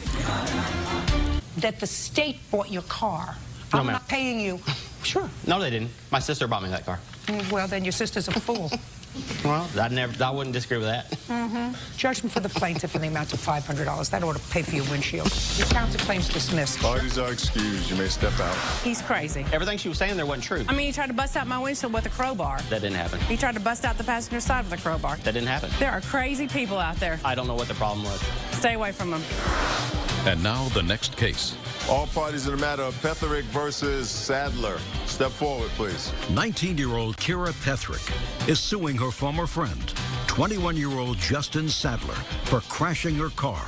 That the state bought your car. No, I'm ma'am. not paying you. Sure. No, they didn't. My sister bought me that car. Well, then your sister's a fool. Well, I wouldn't disagree with that. Judgment for the plaintiff in the amount of $500. That ought to pay for your windshield. Your counterclaim's dismissed. Parties are excused. You may step out. He's crazy. Everything she was saying there wasn't true. I mean, he tried to bust out my windshield with a crowbar. That didn't happen. He tried to bust out the passenger side with a crowbar. That didn't happen. There are crazy people out there. I don't know what the problem was. Stay away from them. and now the next case. All parties in the matter of Petherick versus Sadler. Step forward, please. 19-year-old Kira Petherick is suing her former friend, 21-year-old Justin Sadler, for crashing her car.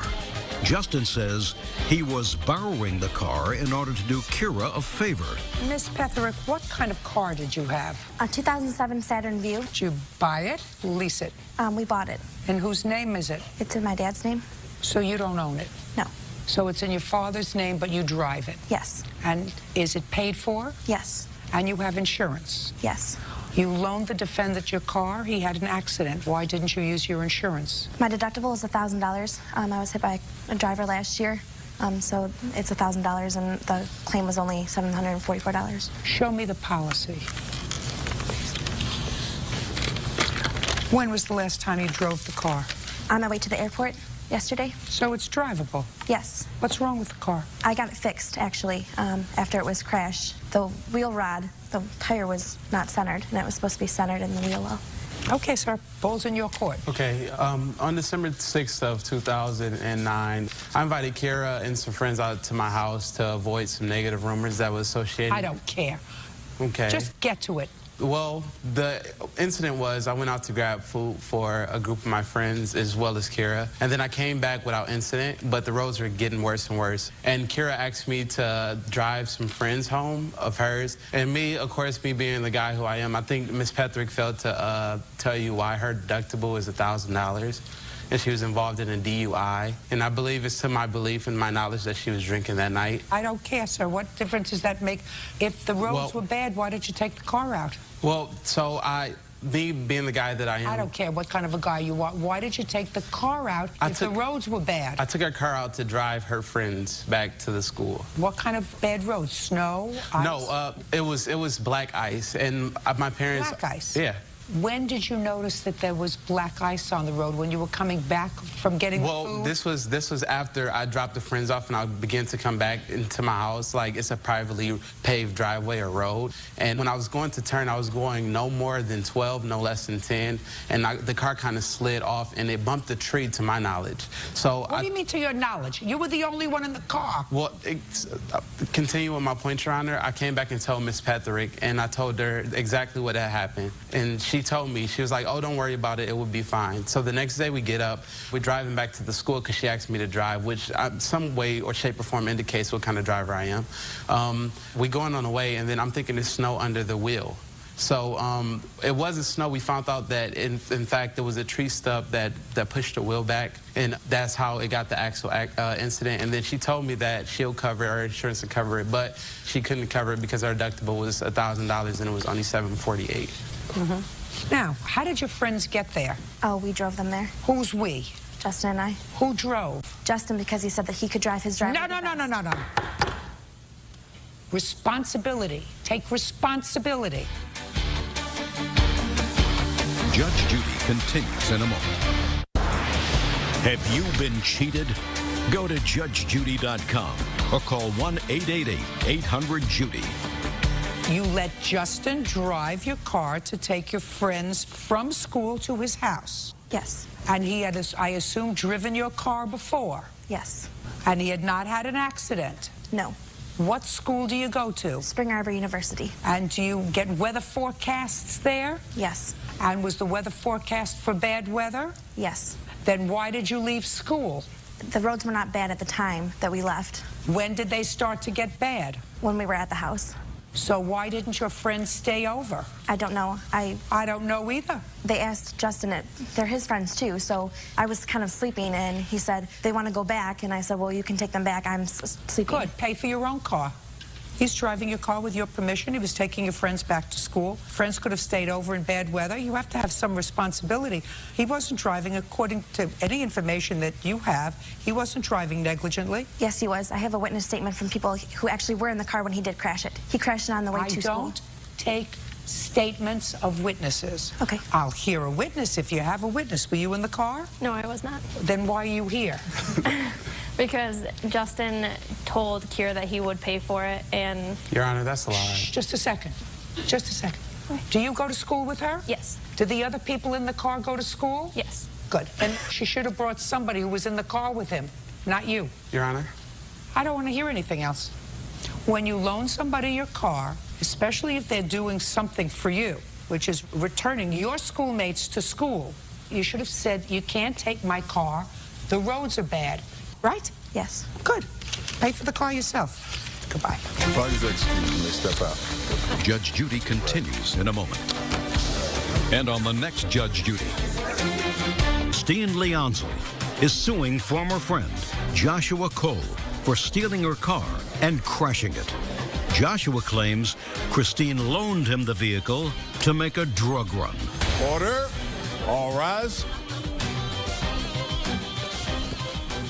Justin says he was borrowing the car in order to do Kira a favor. Miss Petherick, what kind of car did you have? A 2007 Saturn Vue. Did you buy it, lease it? We bought it. In whose name is it? It's in my dad's name. So you don't own it? No. So it's in your father's name, but you drive it? Yes. And is it paid for? Yes. And you have insurance? Yes. You loaned the defendant your car. He had an accident. Why didn't you use your insurance? My deductible is $1,000. I was hit by a driver last year, so it's $1,000, and the claim was only $744. Show me the policy. When was the last time you drove the car? On my way to the airport yesterday. So it's drivable? Yes. What's wrong with the car? I got it fixed, actually, after it was crashed. The wheel rod, the tire was not centered, and it was supposed to be centered in the wheel well. Okay, sir. Ball's in your court. Okay, on December 6th of 2009, I invited Kira and some friends out to my house to avoid some negative rumors that were associated. I don't care. Okay. Just get to it. Well, the incident was I went out to grab food for a group of my friends as well as Kira, and then I came back without incident, but the roads were getting worse and worse. And Kira asked me to drive some friends home of hers, and me, of course, me being the guy who I am, I think Ms. Petherick failed to tell you why her deductible is $1,000. And she was involved in a DUI. And I believe it's to my belief and my knowledge that she was drinking that night. I don't care, sir. What difference does that make? If the roads were bad, why did you take the car out? Well, so me being the guy that I am. I don't care what kind of a guy you are. Why did you take the car out if the roads were bad? I took her car out to drive her friends back to the school. What kind of bad roads? Snow? Ice? No, it was black ice. And my parents... Black ice? Yeah. When did you notice that there was black ice on the road? When you were coming back from getting the food? Well, this was after I dropped the friends off and I began to come back into my house. Like, it's a privately paved driveway or road. And when I was going to turn, I was going no more than 12, no less than 10. And the car kind of slid off and it bumped the tree to my knowledge. So what do you mean to your knowledge? You were the only one in the car. Well, continue with my point, Your Honor. I came back and told Ms. Petherick, and I told her exactly what had happened. And she told me, she was like, oh, don't worry about it, it will be fine. So the next day we get up, we're driving back to the school because she asked me to drive, which some way or shape or form indicates what kind of driver I am. We're going on the way, and then I'm thinking there's snow under the wheel. So it wasn't snow. We found out that, in fact, there was a tree stub that pushed the wheel back, and that's how it got the actual incident. And then she told me that she'll cover it, or insurance will cover it, but she couldn't cover it because our deductible was $1,000 and it was only $748. Now, how did your friends get there? Oh, we drove them there. Who's we? Justin and I. Who drove? Justin, because he said that he could drive his driver. No. Responsibility. Take responsibility. Judge Judy continues in a moment. Have you been cheated? Go to judgejudy.com or call 1-888-800-JUDY. You let Justin drive your car to take your friends from school to his house. Yes. And he had, I assume, driven your car before? Yes. And he had not had an accident? No. What school do you go to? Spring Arbor University. And do you get weather forecasts there? Yes. And was the weather forecast for bad weather? Yes. Then why did you leave school? The roads were not bad at the time that we left. When did they start to get bad? When we were at the house. So why didn't your friends stay over? I don't know. I don't know either. They asked Justin they're his friends too, so I was kind of sleeping and he said they want to go back, and I said, well, you can take them back, I'm sleeping. Good, pay for your own car. He's driving your car with your permission. He was taking your friends back to school. Friends could have stayed over in bad weather. You have to have some responsibility. He wasn't driving, according to any information that you have, he wasn't driving negligently. Yes, he was. I have a witness statement from people who actually were in the car when he did crash it. He crashed it on the way to school. I don't take statements of witnesses. Okay. I'll hear a witness if you have a witness. Were you in the car? No, I was not. Then why are you here? Because Justin told Kira that he would pay for it, and... Your Honor, that's a lie. Shh, just a second. Just a second. Do you go to school with her? Yes. Do the other people in the car go to school? Yes. Good. And she should have brought somebody who was in the car with him, not you. Your Honor? I don't want to hear anything else. When you loan somebody your car, especially if they're doing something for you, which is returning your schoolmates to school, you should have said, you can't take my car, the roads are bad. Right? Yes. Good. Pay for the car yourself. Goodbye. Parties are excused when they step out. Judge Judy continues in a moment. And on the next Judge Judy, Steen Leonzel is suing former friend Joshua Cole for stealing her car and crashing it. Joshua claims Christine loaned him the vehicle to make a drug run. Order. All rise.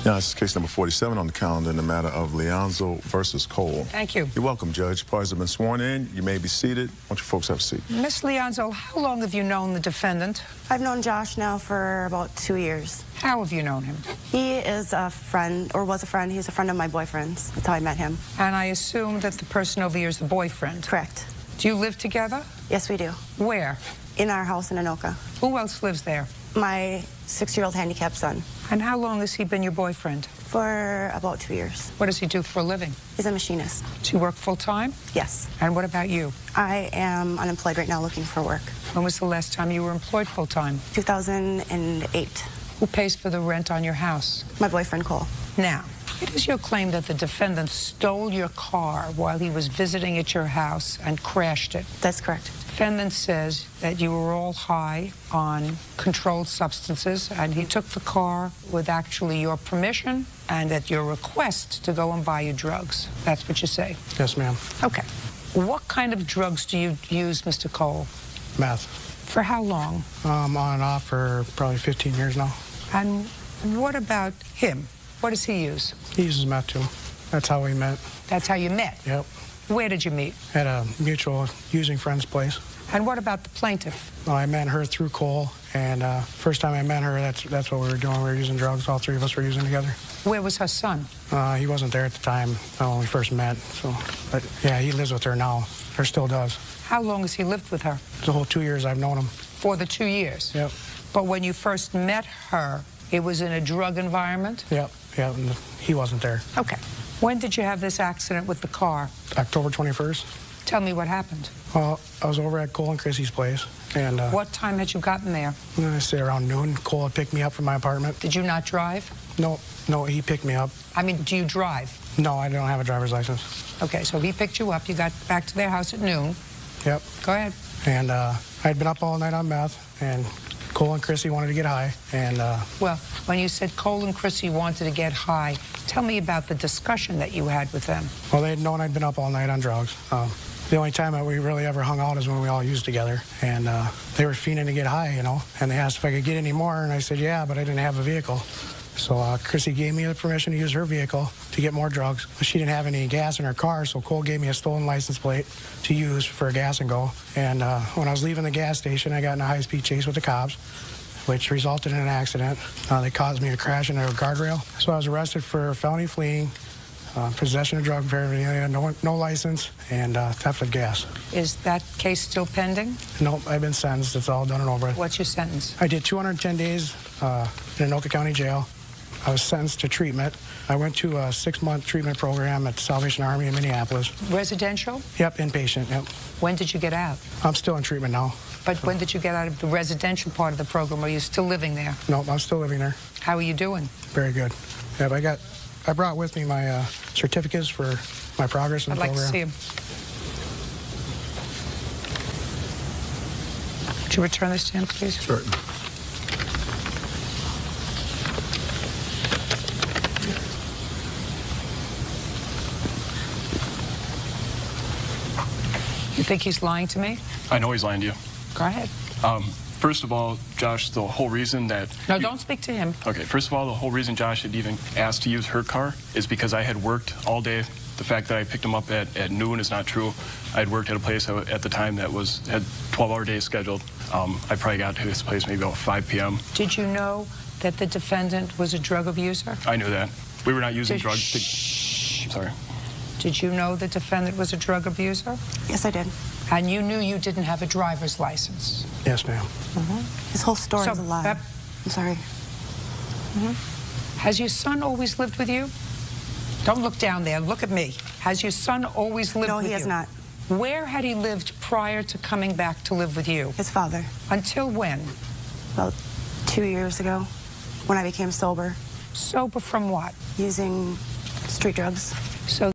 Now, this is case number 47 on the calendar in the matter of Leonzel versus Cole. Thank you. You're welcome, Judge. Parties have been sworn in. You may be seated. Why don't you folks have a seat? Miss Leonzel, how long have you known the defendant? I've known Josh now for about 2 years. How have you known him? He is a friend, or was a friend. He's a friend of my boyfriend's. That's how I met him. And I assume that the person over here is the boyfriend? Correct. Do you live together? Yes, we do. Where? In our house in Anoka. Who else lives there? My 6-year-old handicapped son. And how long has he been your boyfriend? For about 2 years. What does he do for a living? He's a machinist. Does he work full-time? Yes. And what about you? I am unemployed right now looking for work. When was the last time you were employed full-time? 2008. Who pays for the rent on your house? My boyfriend, Cole. Now, it is your claim that the defendant stole your car while he was visiting at your house and crashed it. That's correct. Defendant says that you were all high on controlled substances, and he took the car with actually your permission and at your request to go and buy you drugs. That's what you say? Yes, ma'am. Okay. What kind of drugs do you use, Mr. Cole? Meth. For how long? On and off for probably 15 years now. And what about him? What does he use? He uses meth too. That's how we met. That's how you met? Yep. Where did you meet? At a mutual using friend's place. And what about the plaintiff? Well, I met her through Cole, and first time I met her, that's what we were doing. We were using drugs. All three of us were using together. Where was her son? He wasn't there at the time when we first met. So, but yeah, he lives with her now, or still does. How long has he lived with her? The whole 2 years I've known him. For the 2 years? Yep. But when you first met her, it was in a drug environment? Yep, yeah, he wasn't there. Okay. When did you have this accident with the car? October 21st. Tell me what happened. Well, I was over at Cole and Chrissy's place, and... What time had you gotten there? I say around noon. Cole had picked me up from my apartment. Did you not drive? No, he picked me up. I mean, do you drive? No, I don't have a driver's license. Okay, so he picked you up. You got back to their house at noon. Yep. Go ahead. And I'd been up all night on meth, and Cole and Chrissy wanted to get high, and... Well, when you said Cole and Chrissy wanted to get high, tell me about the discussion that you had with them. Well, they had known I'd been up all night on drugs. The only time that we really ever hung out is when we all used together, and they were fiending to get high, you know, and they asked if I could get any more, and I said, yeah, but I didn't have a vehicle. So Chrissy gave me the permission to use her vehicle to get more drugs. She didn't have any gas in her car, so Cole gave me a stolen license plate to use for a gas and go. And when I was leaving the gas station, I got in a high-speed chase with the cops, which resulted in an accident. They caused me to crash into a guardrail. So I was arrested for felony fleeing, possession of drug paraphernalia, no license, and theft of gas. Is that case still pending? Nope, I've been sentenced. It's all done and over. What's your sentence? I did 210 days in Anoka County Jail. I was sentenced to treatment. I went to a 6-month treatment program at the Salvation Army in Minneapolis. Residential? Yep, inpatient, yep. When did you get out? I'm still in treatment now. But when did you get out of the residential part of the program? Are you still living there? Nope, I'm still living there. How are you doing? Very good. Yep, I brought with me my certificates for my progress in the program. I'd like to see them. Would you return this to him, please? Certainly. You think he's lying to me? I know he's lying to you. Go ahead. First of all, Josh, the whole reason that... No, don't speak to him. Okay, first of all, the whole reason Josh had even asked to use her car is because I had worked all day. The fact that I picked him up at noon is not true. I had worked at a place at the time that had 12-hour days scheduled. I probably got to his place maybe about 5 p.m. Did you know that the defendant was a drug abuser? I knew that. We were not using drugs to... Sorry. Did you know the defendant was a drug abuser? Yes, I did. And you knew you didn't have a driver's license? Yes, ma'am. His whole story is a lie. I'm sorry. Has your son always lived with you? Don't look down there. Look at me. Has your son always lived with you? No, he has not. Where had he lived prior to coming back to live with you? His father. Until when? About 2 years ago, when I became sober. Sober from what? Using street drugs. So